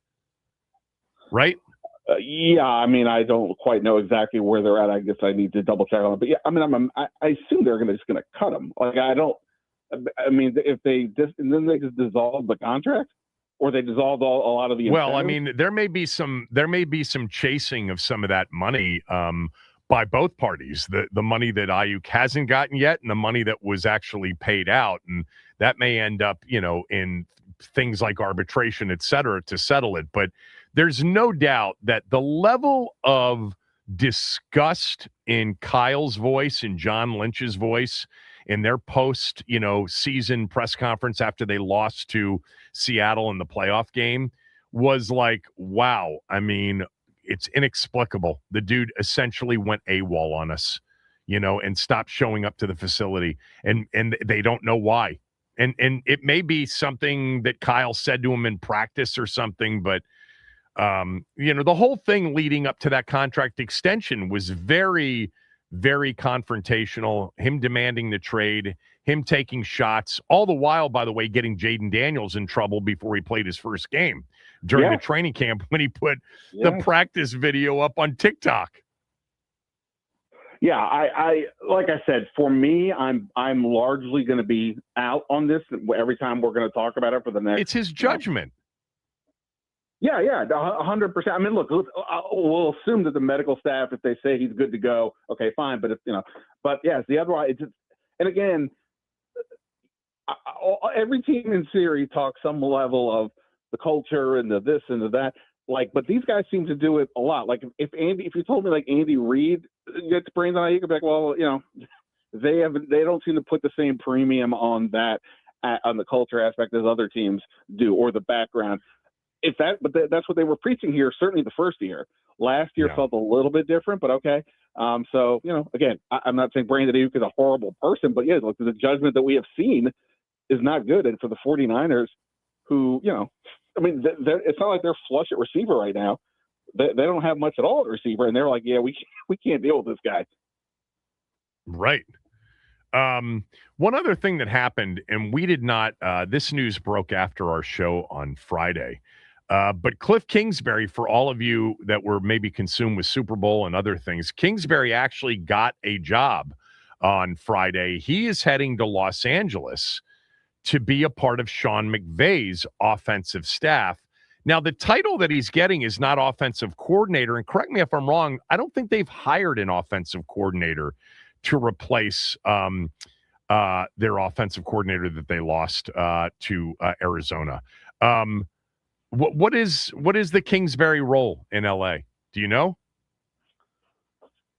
right? I don't quite know exactly where they're at. I guess I need to double check on it. But yeah, I assume they're just going to cut him. Like, if they just, and then they just dissolve the contract, or they dissolved a lot of the incentives? There may be some chasing of some of that money by both parties, the money that Ayuk hasn't gotten yet and the money that was actually paid out. And that may end up, in things like arbitration, et cetera, to settle it. But there's no doubt that the level of disgust in Kyle's voice and John Lynch's voice in their post, season press conference after they lost to Seattle in the playoff game was like, wow. It's inexplicable. The dude essentially went AWOL on us, and stopped showing up to the facility, and they don't know why. And it may be something that Kyle said to him in practice or something, but the whole thing leading up to that contract extension was very, very confrontational. Him demanding the trade, him taking shots, all the while, by the way, getting Jaden Daniels in trouble before he played his first game during the training camp when he put the practice video up on TikTok. Yeah, I like I said, for me, I'm largely going to be out on this every time we're going to talk about it for the next. It's his judgment. Yeah, 100%. Look, we'll assume that the medical staff, if they say he's good to go, okay, fine. But it's the other way. And again, every team in series talks some level of the culture and the this and the that. But these guys seem to do it a lot. Like if you told me like Andy Reid gets brains on you could be like, well, they don't seem to put the same premium on that on the culture aspect as other teams do, or the background. But that's what they were preaching here. Certainly the first year. Last year felt a little bit different, but okay. So again, I'm not saying Brandon Ayuk is a horrible person, but look, the judgment that we have seen is not good. And for the 49ers, who, I mean, it's not like they're flush at receiver right now. They don't have much at all at receiver, and they're like, yeah, we can't deal with this guy. Right. One other thing that happened, and we did not, this news broke after our show on Friday, but Cliff Kingsbury, for all of you that were maybe consumed with Super Bowl and other things, Kingsbury actually got a job on Friday. He is heading to Los Angeles to be a part of Sean McVay's offensive staff. Now, the title that he's getting is not offensive coordinator, and correct me if I'm wrong, I don't think they've hired an offensive coordinator to replace their offensive coordinator that they lost to Arizona. What is the Kingsbury role in LA? Do you know?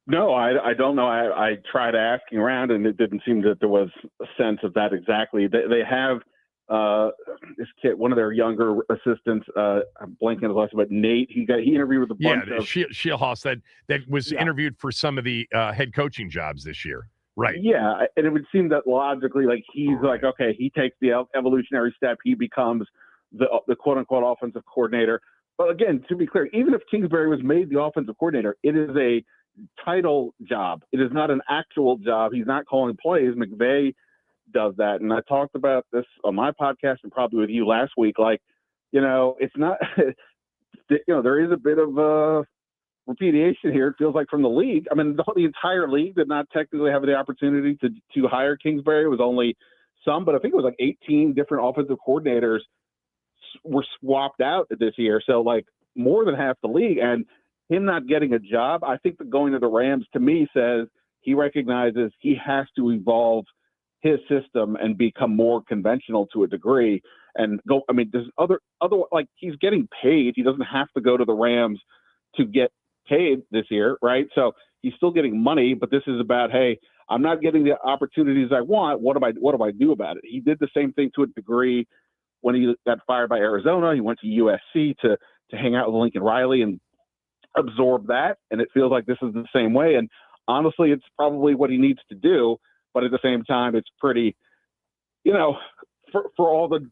No, I don't know. I tried asking around, and it didn't seem that there was a sense of that exactly. They have this kid, one of their younger assistants. I'm blanking his last name, but Nate. He interviewed with a bunch of Sheehan that was interviewed for some of the head coaching jobs this year. Right. Yeah, and it would seem that logically, like he's like, okay, he takes the evolutionary step. He becomes the quote unquote offensive coordinator. But again, to be clear, even if Kingsbury was made the offensive coordinator, it is a title job. It is not an actual job. He's not calling plays. McVay does that. And I talked about this on my podcast and probably with you last week. Like, it's not, there is a bit of repudiation here. It feels like from the league. I mean, the entire league did not technically have the opportunity to hire Kingsbury. It was only some, but I think it was like 18 different offensive coordinators were swapped out this year. So like more than half the league, and him not getting a job, I think that going to the Rams to me says he recognizes he has to evolve his system and become more conventional to a degree and go. I mean, there's other like he's getting paid. He doesn't have to go to the Rams to get paid this year, right? So he's still getting money, but this is about, hey, I'm not getting the opportunities I want. What do I do about it? He did the same thing to a degree when he got fired by Arizona. He went to USC to hang out with Lincoln Riley and absorb that. And it feels like this is the same way. And honestly, it's probably what he needs to do. But at the same time, it's pretty, for all the,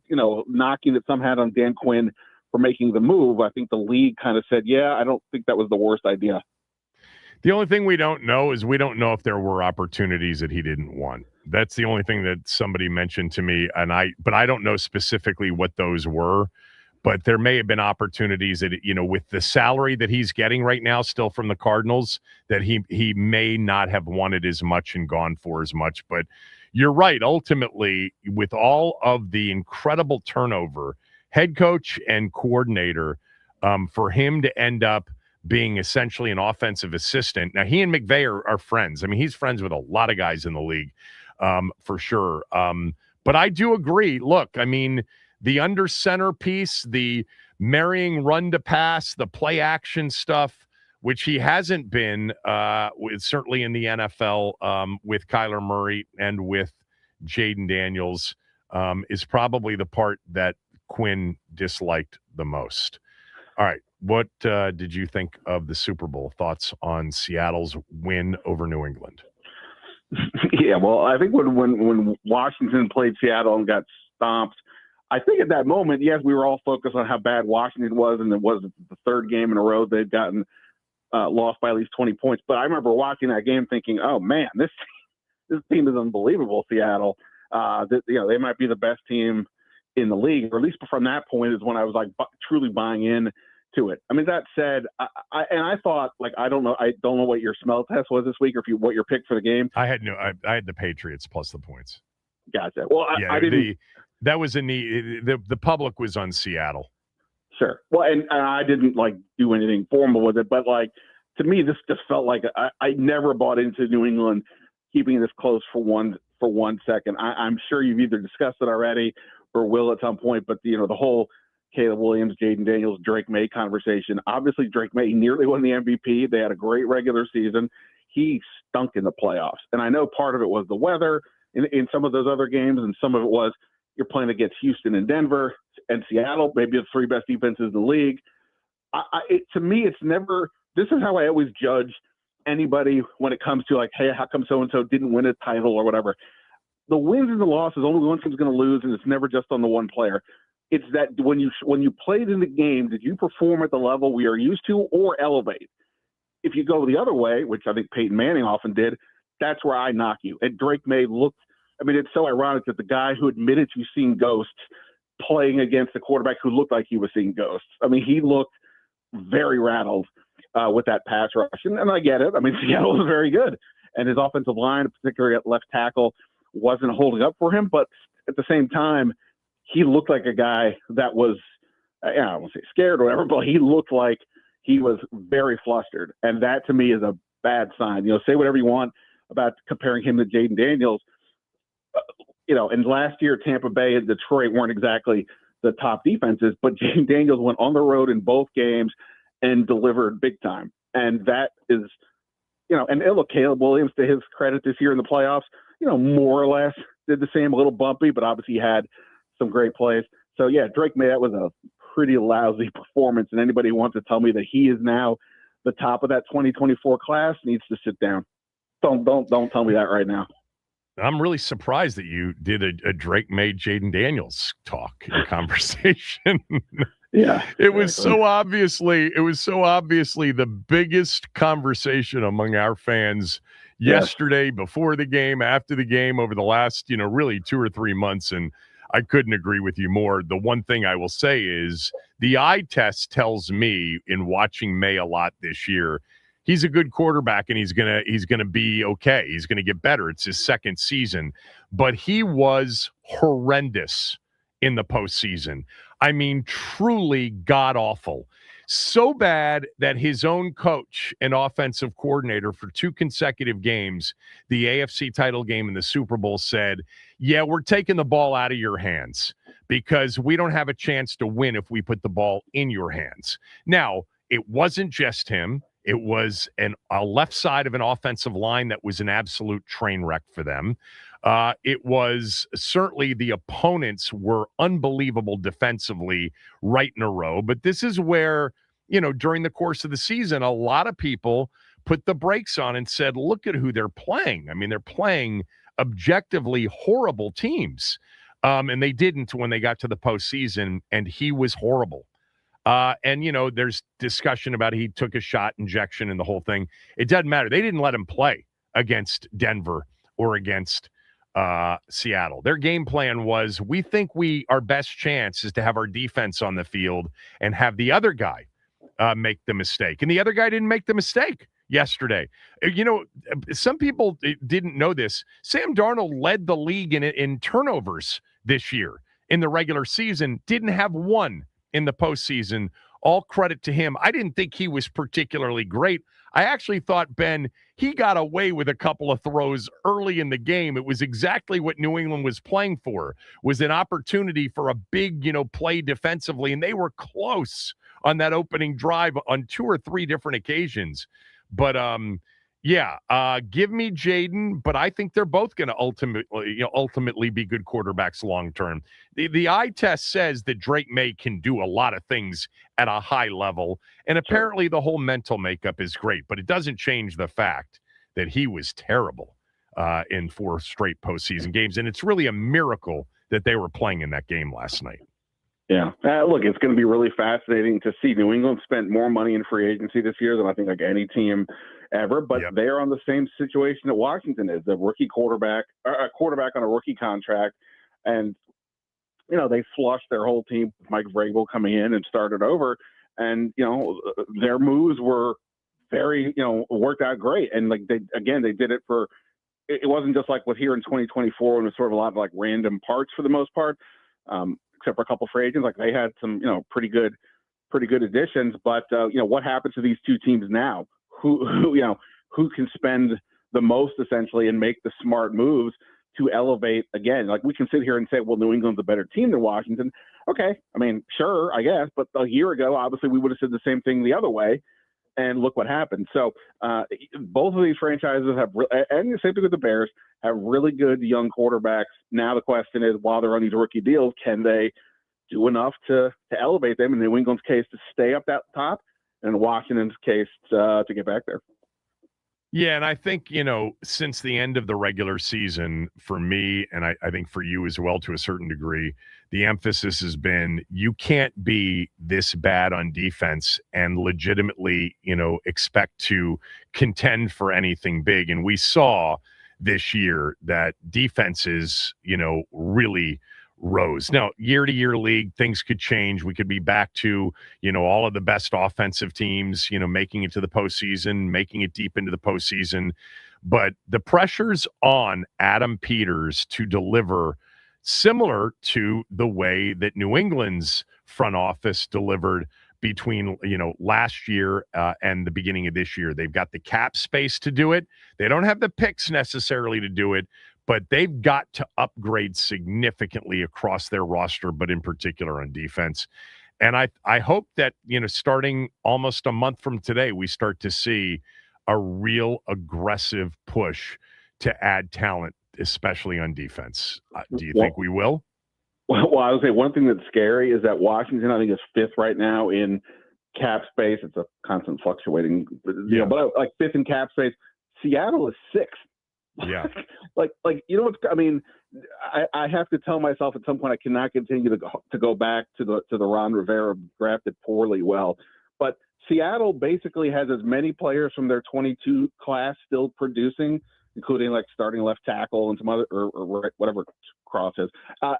knocking that some had on Dan Quinn for making the move, I think the league kind of said, yeah, I don't think that was the worst idea. The only thing we don't know is we don't know if there were opportunities that he didn't want. That's the only thing that somebody mentioned to me, but I don't know specifically what those were. But there may have been opportunities that, with the salary that he's getting right now still from the Cardinals, that he may not have wanted as much and gone for as much. But you're right. Ultimately, with all of the incredible turnover, head coach and coordinator, for him to end up being essentially an offensive assistant. Now, he and McVay are friends. I mean, he's friends with a lot of guys in the league, for sure. But I do agree. Look, I mean, the under center piece, the marrying run to pass, the play action stuff, which he hasn't been certainly in the NFL with Kyler Murray and with Jaden Daniels, is probably the part that Quinn disliked the most. All right. What did you think of the Super Bowl? Thoughts on Seattle's win over New England? Yeah, well, I think when Washington played Seattle and got stomped, I think at that moment, yes, we were all focused on how bad Washington was, and it was the third game in a row they'd gotten lost by at least 20 points. But I remember watching that game thinking, oh, man, this team is unbelievable, Seattle. They might be the best team in the league, or at least from that point is when I was like truly buying in to it. I mean, that said, I thought, like, I don't know what your smell test was this week, or what your pick for the game. I had the Patriots plus the points. Gotcha. Well, I didn't. That was the public was on Seattle. Sure. Well, and I didn't do anything formal with it, but to me, this just felt like I never bought into New England keeping this close for one second. I'm sure you've either discussed it already or will at some point, but the whole Caleb Williams, Jaden Daniels, Drake May conversation. Obviously, Drake May nearly won the MVP. They had a great regular season. He stunk in the playoffs, and I know part of it was the weather in some of those other games, and some of it was you're playing against Houston and Denver and Seattle, maybe the three best defenses in the league. To me, it's never – this is how I always judge anybody when it comes to hey, how come so-and-so didn't win a title or whatever. the wins and the losses, only one team's going to lose, and it's never just on the one player. It's that when you played in the game, did you perform at the level we are used to or elevate? If you go the other way, which I think Peyton Manning often did, that's where I knock you. And Drake May looked – I mean, it's so ironic that the guy who admitted to seeing ghosts playing against a quarterback who looked like he was seeing ghosts. I mean, he looked very rattled with that pass rush. And I get it. I mean, Seattle was very good. And his offensive line, particularly at left tackle, wasn't holding up for him. But at the same time, he looked like a guy that was, I won't say scared or whatever, but he looked like he was very flustered. And that, to me, is a bad sign. You know, say whatever you want about comparing him to Jaden Daniels. You know, and last year, Tampa Bay and Detroit weren't exactly the top defenses, but Jaden Daniels went on the road in both games and delivered big time. And that is, you know, and look, Caleb Williams, to his credit this year in the playoffs, you know, more or less did the same, a little bumpy, but obviously he had some great plays. So, yeah, Drake May, that was a pretty lousy performance. And anybody who wants to tell me that he is now the top of that 2024 class needs to sit down. Don't tell me that right now. I'm really surprised that you did a Drake May, Jaden Daniels talk and conversation. Yeah. It was so obviously the biggest conversation among our fans yesterday, before the game, after the game, over the last, really 2 or 3 months. And I couldn't agree with you more. The one thing I will say is the eye test tells me, in watching May a lot this year, he's a good quarterback and he's gonna be okay. He's gonna get better. It's his second season, but he was horrendous in the postseason. I mean, truly god awful. So bad that his own coach and offensive coordinator for 2 consecutive games, the AFC title game and the Super Bowl, said, yeah, we're taking the ball out of your hands because we don't have a chance to win if we put the ball in your hands. Now, it wasn't just him. It was a left side of an offensive line that was an absolute train wreck for them. It was certainly the opponents were unbelievable defensively right in a row. But this is where, during the course of the season, a lot of people put the brakes on and said, look at who they're playing. I mean, they're playing objectively horrible teams. And they didn't when they got to the postseason, and he was horrible. And there's discussion about he took a shot injection and the whole thing. It doesn't matter. They didn't let him play against Denver or against Seattle. Their game plan was, we think our best chance is to have our defense on the field and have the other guy make the mistake. And the other guy didn't make the mistake yesterday. Some people didn't know this. Sam Darnold led the league in turnovers this year in the regular season, didn't have one in the postseason. All credit to him. I didn't think he was particularly great. I actually thought, Ben, he got away with a couple of throws early in the game. It was exactly what New England was playing for, was an opportunity for a big, play defensively, and they were close on that opening drive on 2 or 3 different occasions. But, give me Jaden, but I think they're both going to ultimately be good quarterbacks long term. The eye test says that Drake May can do a lot of things at a high level, and apparently the whole mental makeup is great, but it doesn't change the fact that he was terrible in 4 straight postseason games, and it's really a miracle that they were playing in that game last night. Yeah. Look, it's going to be really fascinating to see. New England spent more money in free agency this year than I think like any team ever, but they're on the same situation that Washington is, a rookie quarterback, a quarterback on a rookie contract. And, they flushed their whole team, Mike Vrabel coming in and started over. And, their moves were very, worked out great. And like they did it for, it wasn't just like what here in 2024 when it was sort of a lot of like random parts for the most part. Except for a couple of free agents, like they had some, pretty good additions. But what happens to these 2 teams now? Who can spend the most essentially and make the smart moves to elevate again? Like we can sit here and say, well, New England's a better team than Washington. Okay, I mean, sure, I guess. But a year ago, obviously, we would have said the same thing the other way. And look what happened. So both of these franchises have, and the same thing with the Bears, have really good young quarterbacks. Now the question is, while they're on these rookie deals, can they do enough to elevate them? In New England's case, to stay up that top, and in Washington's case, to get back there. Yeah, and I think, since the end of the regular season, for me, and I think for you as well to a certain degree, the emphasis has been you can't be this bad on defense and legitimately, expect to contend for anything big. And we saw this year that defenses, really rose. Now, year to year league, things could change. We could be back to all of the best offensive teams, making it to the postseason, making it deep into the postseason. But the pressure's on Adam Peters to deliver similar to the way that New England's front office delivered between, last year and the beginning of this year. They've got the cap space to do it. They don't have the picks necessarily to do it, but they've got to upgrade significantly across their roster, but in particular on defense. And I hope that, starting almost a month from today, we start to see a real aggressive push to add talent, especially on defense. Do you think we will? Well, I would say one thing that's scary is that Washington, I think, is fifth right now in cap space. It's a constant fluctuating, but like fifth in cap space. Seattle is sixth. Yeah. like I have to tell myself at some point I cannot continue to go back to the Ron Rivera drafted poorly well. But Seattle basically has as many players from their 22 class still producing, including like starting left tackle and some other or whatever Cross is, as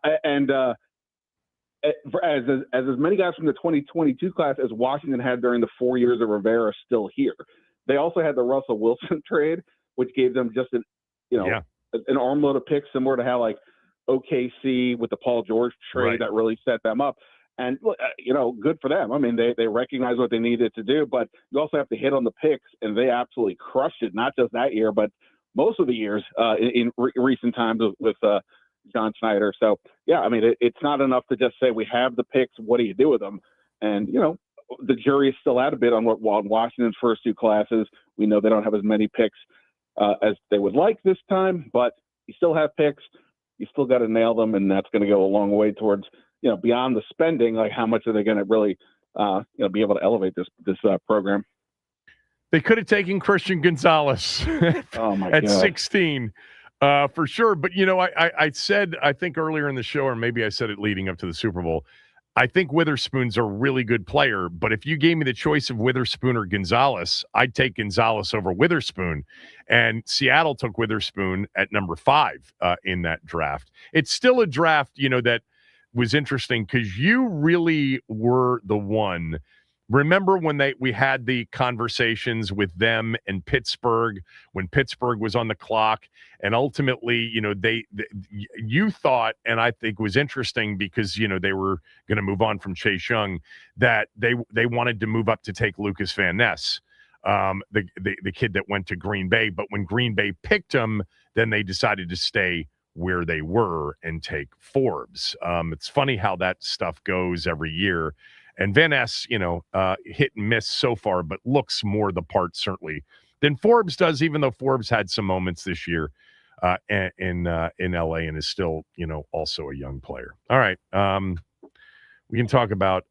many guys from the 2022 class as Washington had during the 4 years of Rivera still here. They also had the Russell Wilson trade, which gave them just an armload of picks, similar to how like OKC with the Paul George trade that really set them up. And good for them. I mean, they recognize what they needed to do, but you also have to hit on the picks, and they absolutely crushed it. Not just that year, but most of the years in recent times with John Snyder. So yeah, I mean, it's not enough to just say we have the picks. What do you do with them? And the jury is still out a bit on what Washington's first two classes. We know they don't have as many picks as they would like this time, but you still have picks. You still got to nail them, and that's going to go a long way towards beyond the spending. Like how much are they going to really be able to elevate this program? They could have taken Christian Gonzalez at 16 for sure. But I said, I think earlier in the show, or maybe I said it leading up to the Super Bowl, I think Witherspoon's a really good player, but if you gave me the choice of Witherspoon or Gonzalez, I'd take Gonzalez over Witherspoon. And Seattle took Witherspoon at number 5 in that draft. It's still a draft, that was interesting because you really were the one. Remember when we had the conversations with them and Pittsburgh when Pittsburgh was on the clock, and ultimately, you thought, and I think was interesting because they were going to move on from Chase Young, that they wanted to move up to take Lucas Van Ness, the kid that went to Green Bay. But when Green Bay picked him, then they decided to stay where they were and take Forbes. It's funny how that stuff goes every year. And Van Ness, hit and miss so far, but looks more the part certainly than Forbes does, even though Forbes had some moments this year in LA and is still, also a young player. All right. We can talk about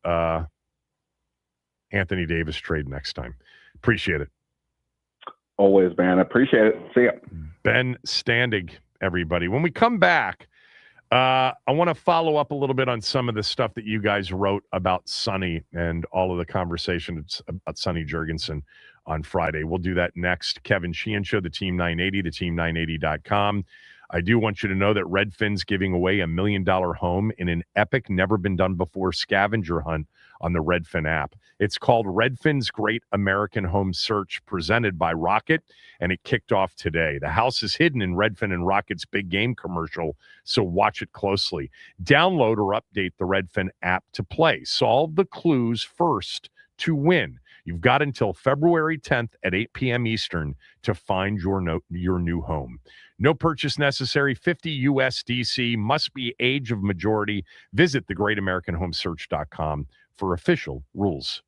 Anthony Davis trade next time. Appreciate it. Always, man. I appreciate it. See ya. Ben Standig, everybody. When we come back, I want to follow up a little bit on some of the stuff that you guys wrote about Sonny and all of the conversations about Sonny Jurgensen on Friday. We'll do that next. Kevin Sheehan Show, the Team 980, the team980.com. I do want you to know that Redfin's giving away $1 million home in an epic, never-been-done-before scavenger hunt on the Redfin app. It's called Redfin's Great American Home Search, presented by Rocket, and it kicked off today. The house is hidden in Redfin and Rocket's big game commercial, so watch it closely. Download or update the Redfin app to play. Solve the clues first to win. You've got until February 10th at 8 p.m. Eastern to find your new home. No purchase necessary. 50 USDC. Must be age of majority. Visit thegreatamericanhomesearch.com for official rules.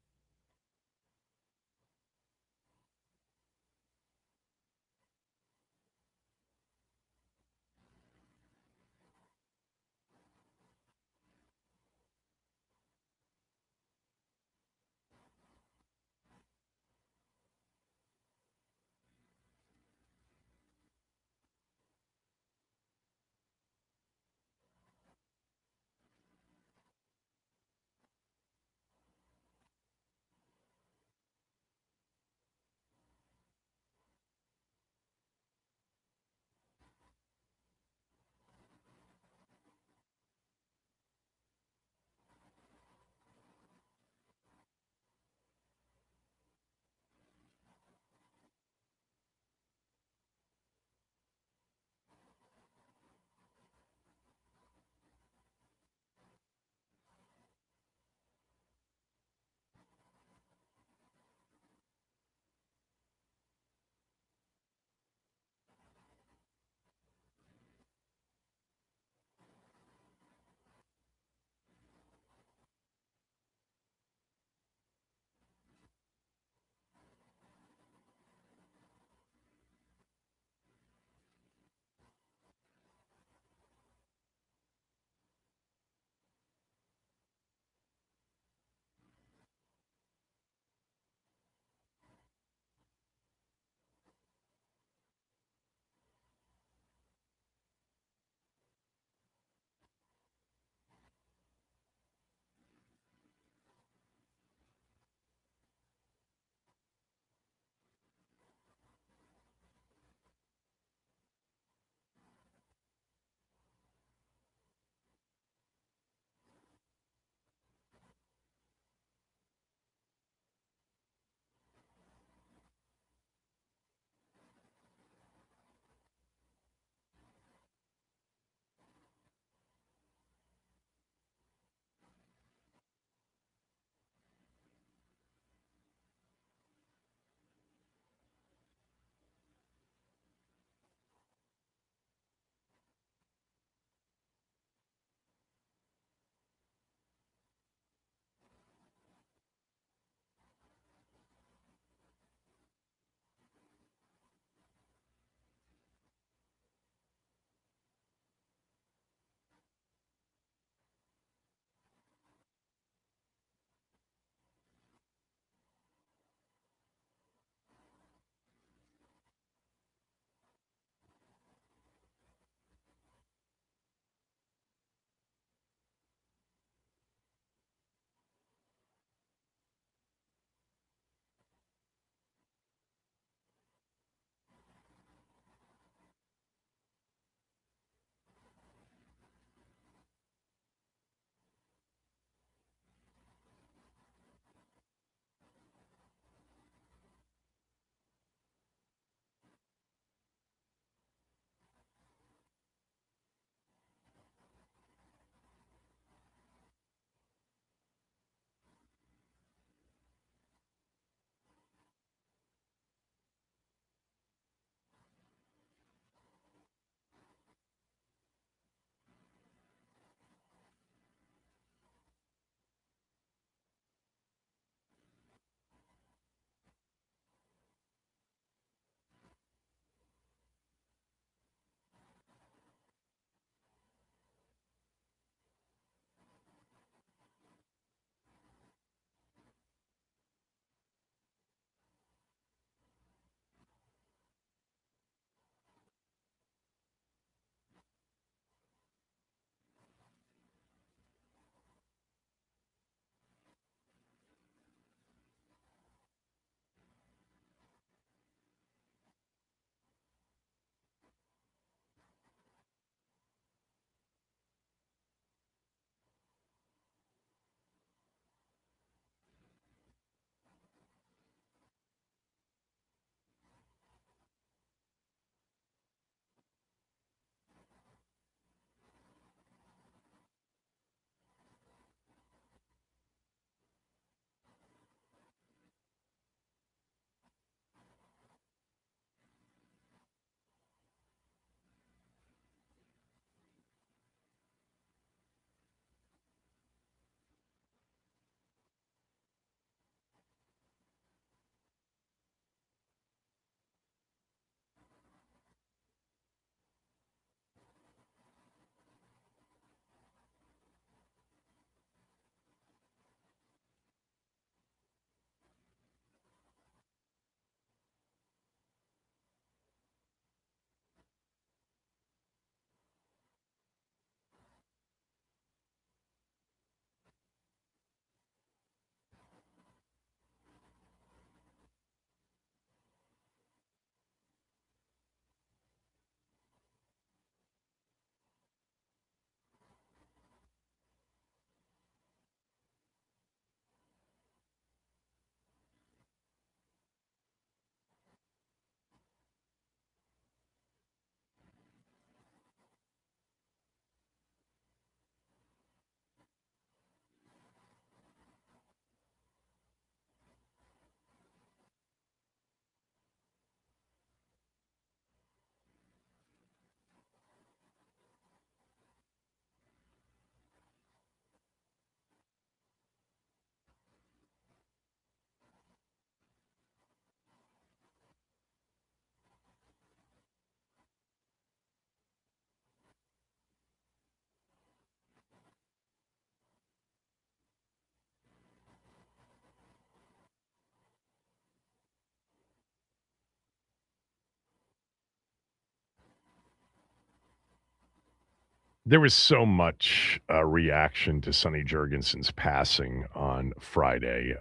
There was so much reaction to Sonny Jurgensen's passing on Friday.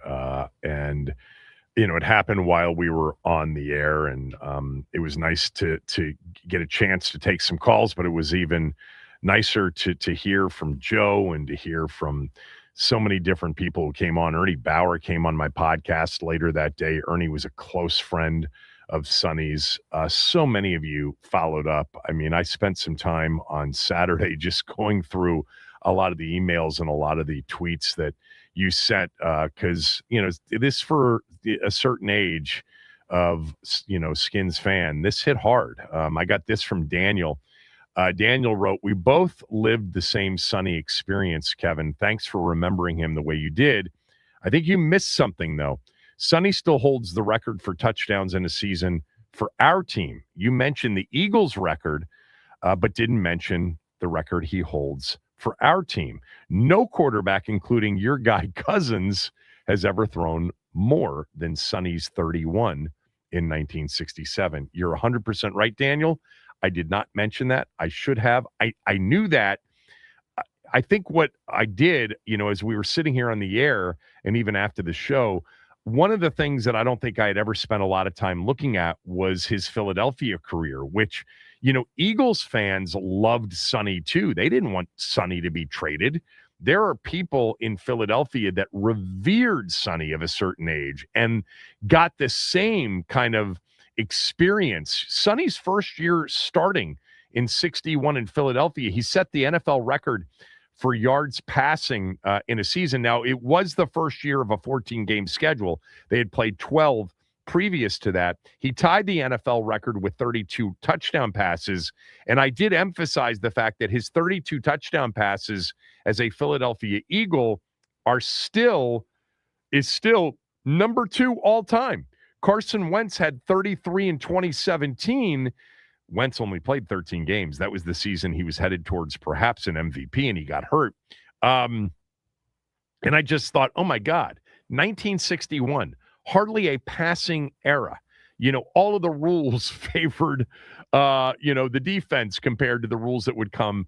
And it happened while we were on the air, and it was nice to get a chance to take some calls, but it was even nicer to hear from Joe and to hear from so many different people who came on. Ernie Bauer came on my podcast later that day. Ernie was a close friend of Sonny's. So many of you followed up. I mean, I spent some time on Saturday just going through a lot of the emails and a lot of the tweets that you sent, because this, for a certain age of Skins fan, this hit hard. I got this from Daniel. Daniel wrote, "We both lived the same Sonny experience, Kevin. Thanks for remembering him the way you did. I think you missed something, though. Sonny still holds the record for touchdowns in a season for our team. You mentioned the Eagles record, but didn't mention the record he holds for our team. No quarterback, including your guy Cousins, has ever thrown more than Sonny's 31 in 1967. You're 100% right, Daniel. I did not mention that. I should have. I knew that. I think what I did, as we were sitting here on the air and even after the show, one of the things that I don't think I had ever spent a lot of time looking at was his Philadelphia career, which, Eagles fans loved Sonny too. They didn't want Sonny to be traded. There are people in Philadelphia that revered Sonny of a certain age and got the same kind of experience. Sonny's first year starting in 61 in Philadelphia, he set the NFL record for yards passing in a season. Now, it was the first year of a 14-game schedule. They had played 12 previous to that. He tied the NFL record with 32 touchdown passes, and I did emphasize the fact that his 32 touchdown passes as a Philadelphia Eagle is still number 2 all time. Carson Wentz had 33 in 2017. Wentz only played 13 games. That was the season he was headed towards perhaps an MVP, and he got hurt. And I just thought, oh, my God, 1961, hardly a passing era. All of the rules favored, the defense compared to the rules that would come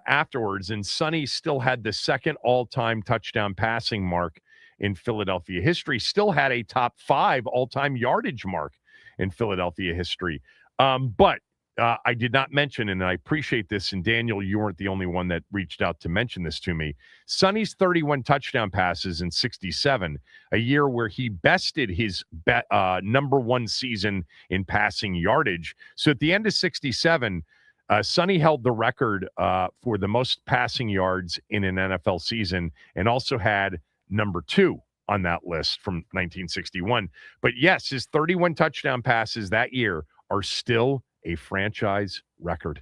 afterwards. And Sonny still had the second all-time touchdown passing mark in Philadelphia history, still had a top 5 all-time yardage mark in Philadelphia history. But I did not mention, and I appreciate this, and Daniel, you weren't the only one that reached out to mention this to me, Sonny's 31 touchdown passes in 67, a year where he bested his number 1 season in passing yardage. So at the end of 67, Sonny held the record for the most passing yards in an NFL season and also had number 2 on that list from 1961. But yes, his 31 touchdown passes that year are still a franchise record.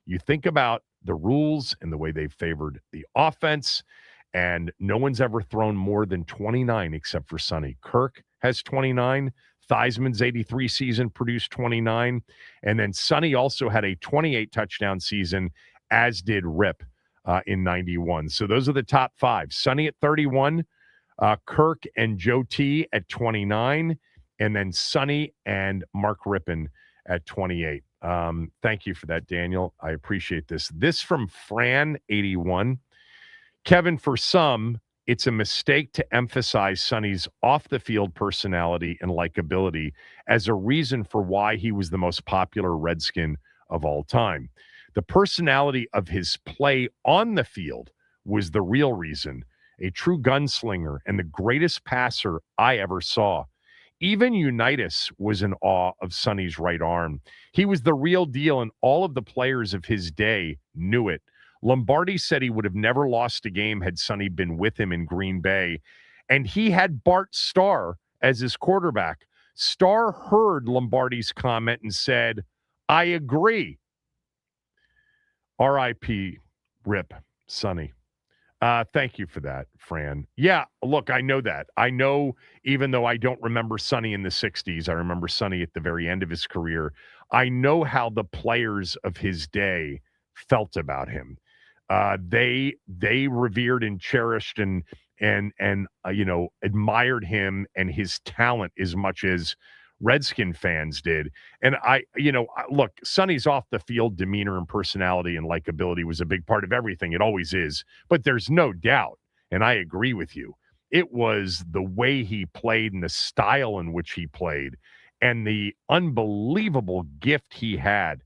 You think about the rules and the way they favored the offense, and no one's ever thrown more than 29 except for Sonny. Kirk has 29. Theismann's 83 season produced 29. And then Sonny also had a 28 touchdown season, as did Rip in 91. So those are the top 5. Sonny at 31, Kirk and Joe T at 29, and then Sonny and Mark Rippon at 28. Thank you for that, Daniel. I appreciate this. This from Fran81. Kevin, for some, it's a mistake to emphasize Sonny's off-the-field personality and likability as a reason for why he was the most popular Redskin of all time. The personality of his play on the field was the real reason. A true gunslinger and the greatest passer I ever saw. Even Unitas was in awe of Sonny's right arm. He was the real deal, and all of the players of his day knew it. Lombardi said he would have never lost a game had Sonny been with him in Green Bay, and he had Bart Starr as his quarterback. Starr heard Lombardi's comment and said, "I agree." R.I.P. Rip, Sonny. Thank you for that, Fran. Yeah, look, I know that. I know, even though I don't remember Sonny in the 60s, I remember Sonny at the very end of his career. I know how the players of his day felt about him. They revered and cherished and admired him and his talent as much as Redskin fans did. And look, Sonny's off the field demeanor and personality and likability was a big part of everything. It always is. But there's no doubt, and I agree with you, it was the way he played and the style in which he played and the unbelievable gift he had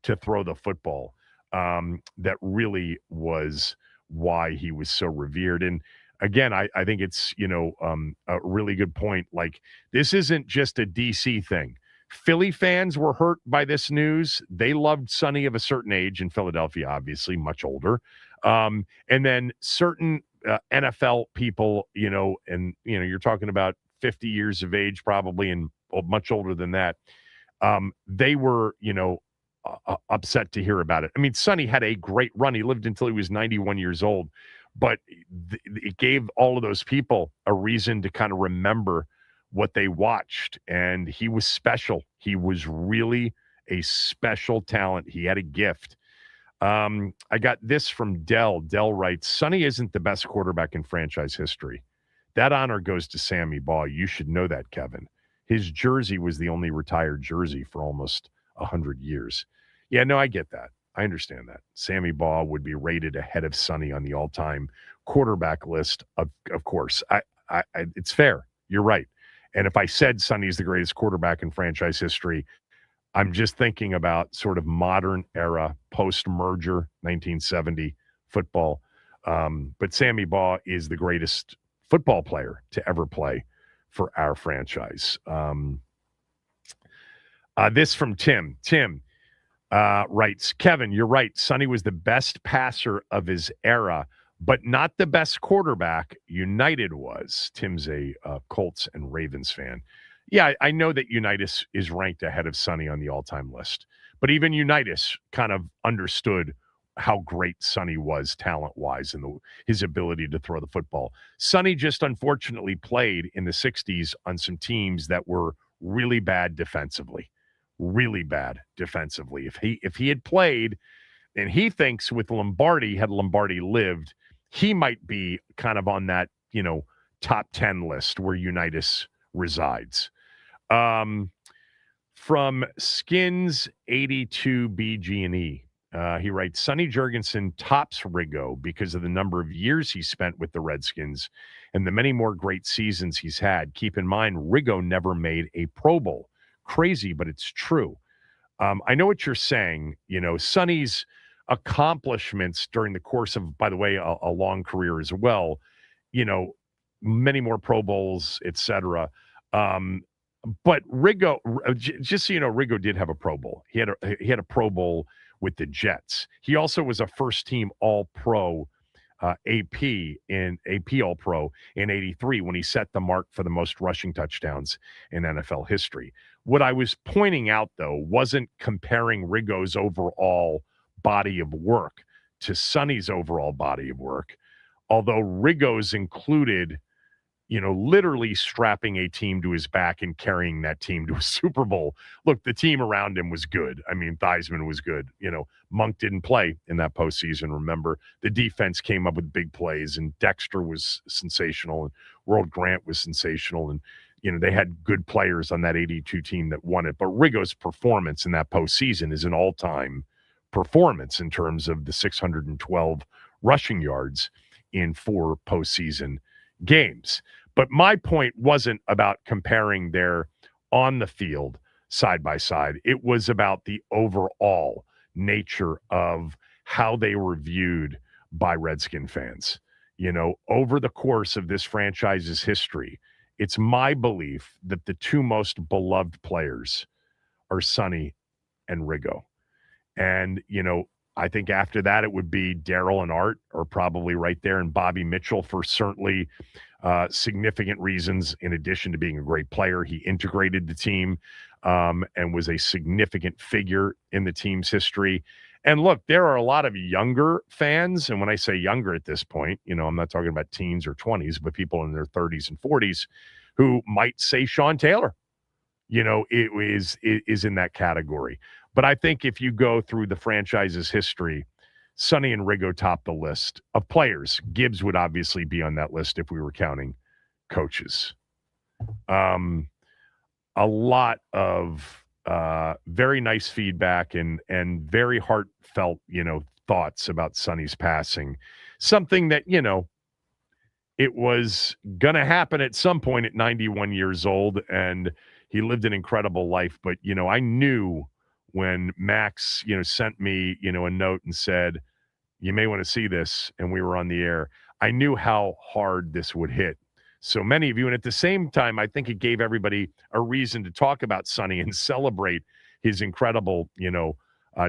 to throw the football that really was why he was so revered. And again, I think it's, a really good point. Like, this isn't just a DC thing. Philly fans were hurt by this news. They loved Sonny of a certain age in Philadelphia, obviously much older. And then certain NFL people, you're talking about 50 years of age probably and much older than that. They were, upset to hear about it. I mean, Sonny had a great run. He lived until he was 91 years old. But it gave all of those people a reason to kind of remember what they watched. And he was special. He was really a special talent. He had a gift. I got this from Dell. Dell writes, Sonny isn't the best quarterback in franchise history. That honor goes to Sammy Baugh. You should know that, Kevin. His jersey was the only retired jersey for almost 100 years. Yeah, no, I get that. I understand that. Sammy Baugh would be rated ahead of Sonny on the all-time quarterback list, of course. It's fair. You're right. And if I said Sonny's the greatest quarterback in franchise history, I'm just thinking about sort of modern era, post-merger, 1970 football. But Sammy Baugh is the greatest football player to ever play for our franchise. This from Tim. Tim writes, Kevin, you're right. Sonny was the best passer of his era, but not the best quarterback. United was. Tim's a Colts and Ravens fan. Yeah, I know that Unitas is ranked ahead of Sonny on the all-time list, but even Unitas kind of understood how great Sonny was talent-wise and his ability to throw the football. Sonny just unfortunately played in the 60s on some teams that were really bad defensively. Really bad defensively. If he had played, and he thinks with Lombardi, had Lombardi lived, he might be kind of on that, top 10 list where Unitas resides. From Skins 82 BG&E, he writes, Sonny Jurgensen tops Riggo because of the number of years he spent with the Redskins and the many more great seasons he's had. Keep in mind, Riggo never made a Pro Bowl. Crazy, but it's true. I know what you're saying. Sonny's accomplishments during the course of, by the way, a long career as well, many more Pro Bowls, etc. But Riggo, just so you know, Riggo did have a Pro Bowl. He had a Pro Bowl with the Jets. He also was a first-team All-Pro AP All-Pro in 83 when he set the mark for the most rushing touchdowns in NFL history. What I was pointing out, though, wasn't comparing Riggo's overall body of work to Sonny's overall body of work, although Riggo's included, literally strapping a team to his back and carrying that team to a Super Bowl. Look, the team around him was good. I mean, Theismann was good. Monk didn't play in that postseason, remember. The defense came up with big plays, and Dexter was sensational, and World Grant was sensational, and they had good players on that 82 team that won it. But Riggo's performance in that postseason is an all-time performance in terms of the 612 rushing yards in 4 postseason games. But my point wasn't about comparing their on the field side by side. It was about the overall nature of how they were viewed by Redskin fans. Over the course of this franchise's history, it's my belief that the two most beloved players are Sonny and Riggo. And, I think after that it would be Darryl and Art, or probably right there, and Bobby Mitchell for certainly significant reasons. In addition to being a great player, he integrated the team and was a significant figure in the team's history. And look, there are a lot of younger fans, and when I say younger at this point, I'm not talking about teens or 20s, but people in their 30s and 40s who might say Sean Taylor, it is in that category. But I think if you go through the franchise's history, Sonny and Riggo top the list of players. Gibbs would obviously be on that list if we were counting coaches. a lot of very nice feedback and very heartfelt, thoughts about Sonny's passing. Something that, it was going to happen at some point at 91 years old, and he lived an incredible life. But, I knew when Max, sent me, a note and said, you may want to see this, and we were on the air, I knew how hard this would hit so many of you. And at the same time, I think it gave everybody a reason to talk about Sonny and celebrate his incredible,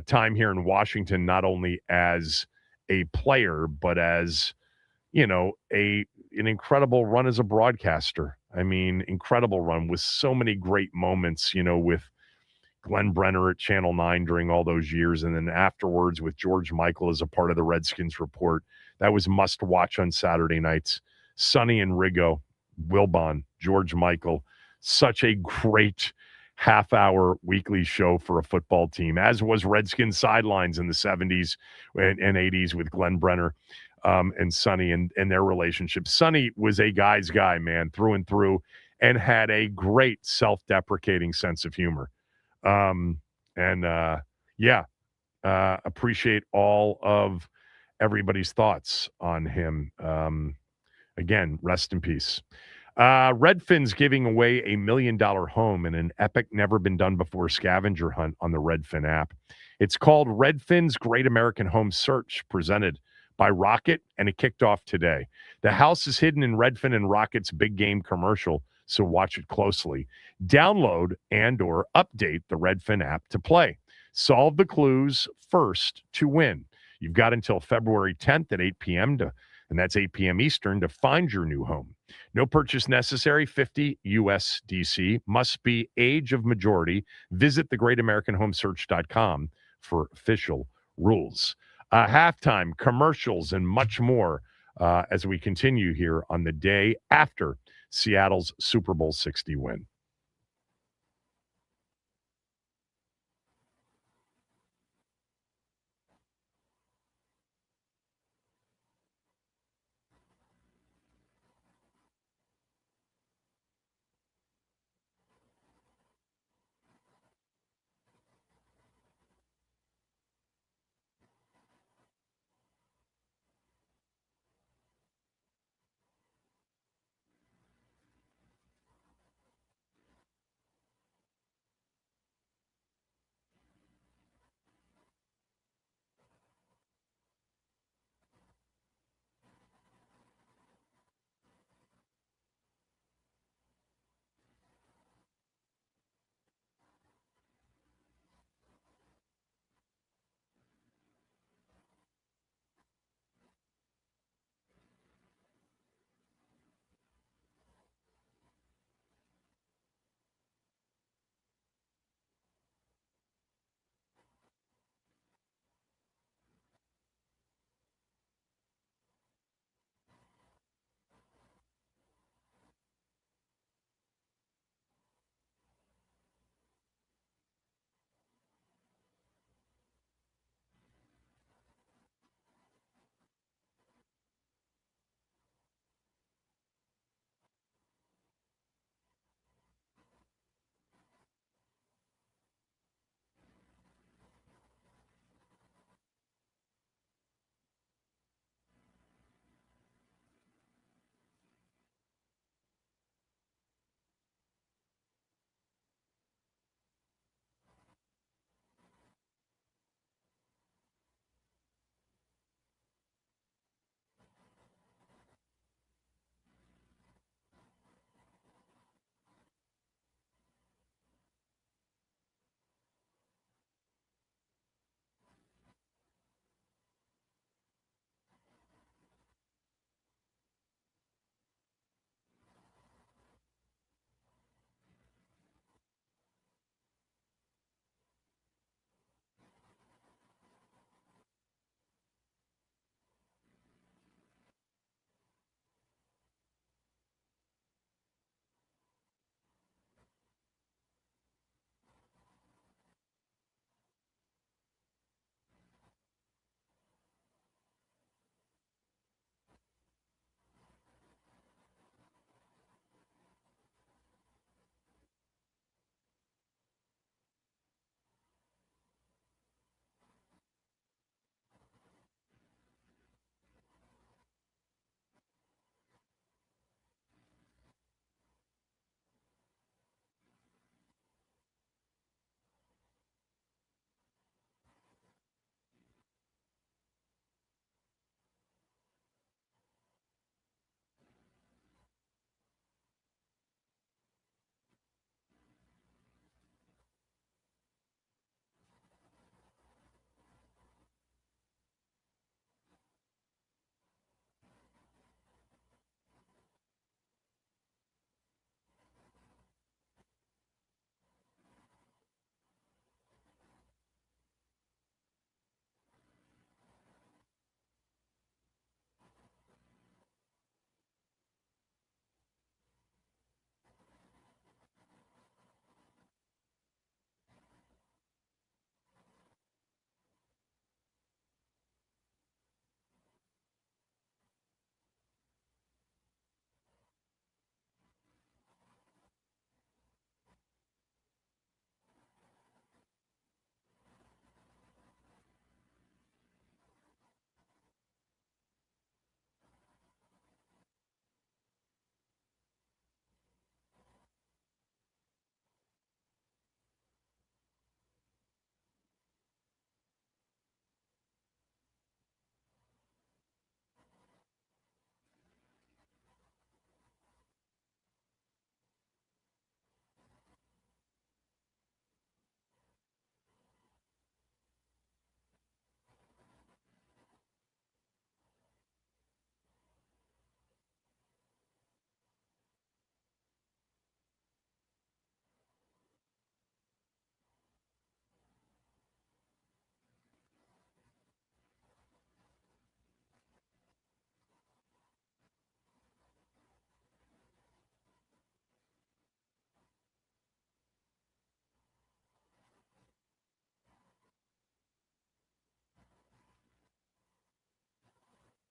time here in Washington, not only as a player, but as, an incredible run as a broadcaster. I mean, incredible run with so many great moments, with Glenn Brenner at Channel 9 during all those years. And then afterwards with George Michael as a part of the Redskins report. That was must watch on Saturday nights. Sonny and Rigo, Wilbon, George Michael, such a great half-hour weekly show for a football team, as was Redskins Sidelines in the 70s and 80s with Glenn Brenner and Sonny and their relationship. Sonny was a guy's guy, man, through and through, and had a great self-deprecating sense of humor. Appreciate all of everybody's thoughts on him. Again, rest in peace. Redfin's giving away $1 million home in an epic, never-been-done-before scavenger hunt on the Redfin app. It's called Redfin's Great American Home Search, presented by Rocket, and it kicked off today. The house is hidden in Redfin and Rocket's big game commercial, so watch it closely. Download and or update the Redfin app to play. Solve the clues first to win. You've got until February 10th at 8 p.m. and that's 8 p.m. Eastern, to find your new home. No purchase necessary, $50 USDC. Must be age of majority. Visit thegreatamericanhomesearch.com for official rules. Halftime, commercials, and much more as we continue here on the day after Seattle's Super Bowl 60 win.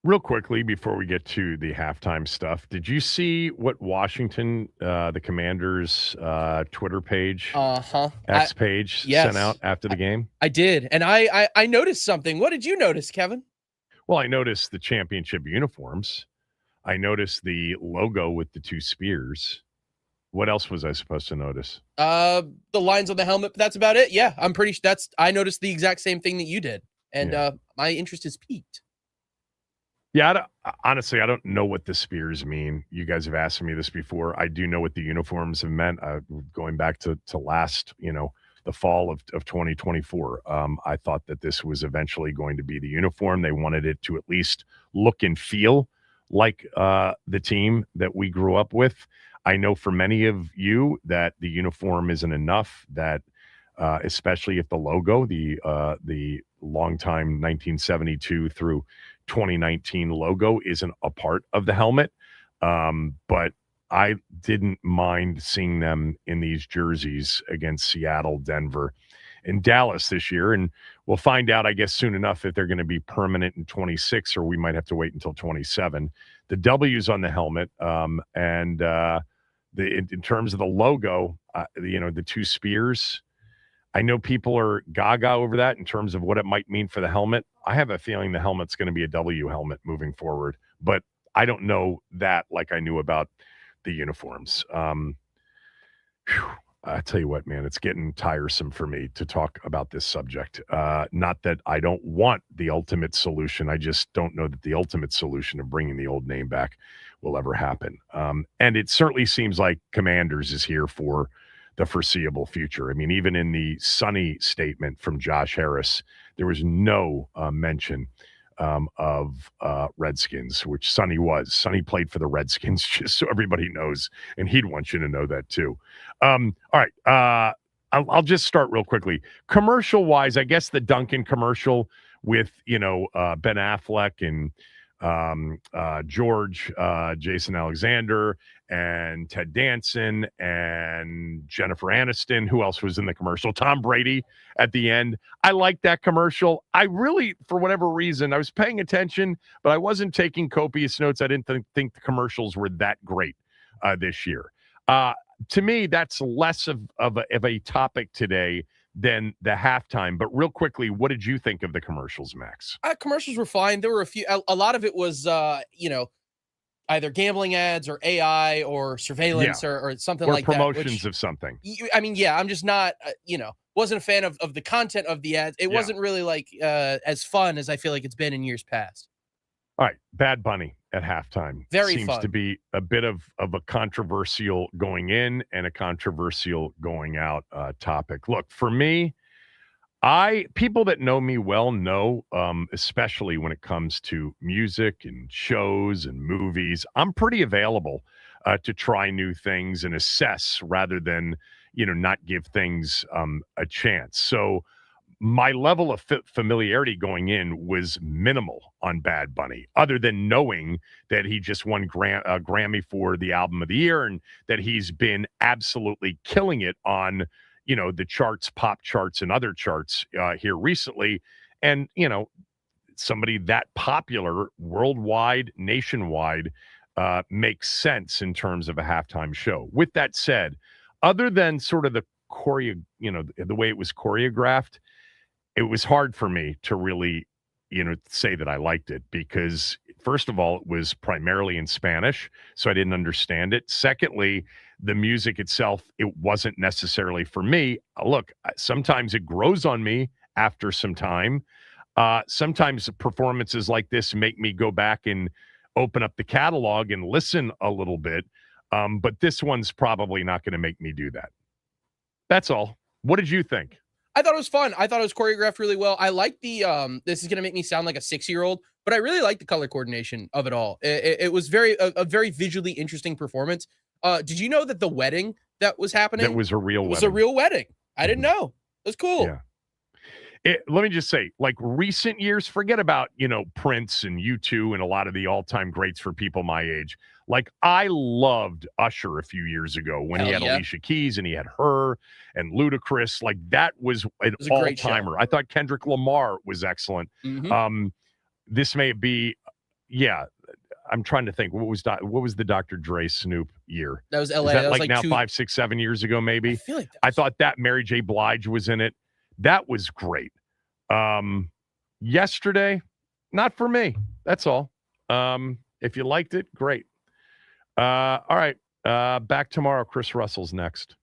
Real quickly before we get to the halftime stuff, did you see what Washington, the Commanders' Twitter page, X page, sent out after the game? I did, and I noticed something. What did you notice, Kevin? Well, I noticed the championship uniforms. I noticed the logo with the two spears. What else was I supposed to notice? The lines on the helmet, but that's about it. Yeah, I'm pretty sure I noticed the exact same thing that you did, and my interest is piqued. Yeah, honestly, I don't know what the spears mean. You guys have asked me this before. I do know what the uniforms have meant. Going back to last, the fall of 2024, I thought that this was eventually going to be the uniform. They wanted it to at least look and feel like the team that we grew up with. I know for many of you that the uniform isn't enough, that especially if the logo, the longtime 1972 through 2019 logo isn't a part of the helmet. But I didn't mind seeing them in these jerseys against Seattle, Denver, and Dallas this year. And we'll find out, I guess, soon enough if they're going to be permanent in 26, or we might have to wait until 27. The W's on the helmet, and in terms of the logo, the two spears, I know people are gaga over that in terms of what it might mean for the helmet. I have a feeling the helmet's going to be a W helmet moving forward, but I don't know that like I knew about the uniforms. I tell you what, man, it's getting tiresome for me to talk about this subject. Not that I don't want the ultimate solution. I just don't know that the ultimate solution of bringing the old name back will ever happen. And it certainly seems like Commanders is here for the foreseeable future. I mean, even in the Sonny statement from Josh Harris, there was no mention of Redskins, which Sonny was. Sonny played for the Redskins, just so everybody knows, and he'd want you to know that too. All right, I'll just start real quickly. Commercial-wise, I guess the Duncan commercial with, Ben Affleck and George, Jason Alexander, and Ted Danson, and Jennifer Aniston. Who else was in the commercial? Tom Brady at the end. I liked that commercial. I really, for whatever reason, I was paying attention, but I wasn't taking copious notes. I didn't think the commercials were that great this year. To me, that's less of a topic today than the halftime. But real quickly, what did you think of the commercials, Max? Commercials were fine. There were a lot of it was, either gambling ads or AI or surveillance or something like that. Or promotions of something. I'm just not, wasn't a fan of the content of the ads. It wasn't really like as fun as I feel like it's been in years past. All right, Bad Bunny at halftime. Very seems fun. to be a bit of a controversial going in and a controversial going out topic. Look, for me, people that know me well know, especially when it comes to music and shows and movies, I'm pretty available to try new things and assess rather than, not give things a chance. So my level of familiarity going in was minimal on Bad Bunny, other than knowing that he just won Grammy for the album of the year and that he's been absolutely killing it on, the charts, pop charts and other charts here recently. And, somebody that popular worldwide, nationwide makes sense in terms of a halftime show. With that said, other than sort of the the way it was choreographed, it was hard for me to really, say that I liked it because, first of all, it was primarily in Spanish, so I didn't understand it. Secondly, the music itself, it wasn't necessarily for me. Look, sometimes it grows on me after some time. Sometimes performances like this make me go back and open up the catalog and listen a little bit. But this one's probably not going to make me do that. That's all. What did you think? I thought it was fun. I thought it was choreographed really well. I like the, this is going to make me sound like a 6-year-old, but I really like the color coordination of it all. It was a very visually interesting performance. Did you know that the wedding that was happening? That was a real wedding. Was a real wedding. I didn't know. It was cool. Yeah. Let me just say, like recent years, forget about, Prince and U2 and a lot of the all-time greats for people my age. Like I loved Usher a few years ago when he had Alicia Keys and he had her and Ludacris. Like that was an all-timer. I thought Kendrick Lamar was excellent. Mm-hmm. This may be yeah, I'm trying to think. What was the Dr. Dre Snoop year? That was LA. Is that, that was like now 5, 6, 7 years ago, maybe? I feel like I thought that Mary J. Blige was in it. That was great. Yesterday, not for me. That's all. If you liked it, great. All right. Back tomorrow. Chris Russell's next.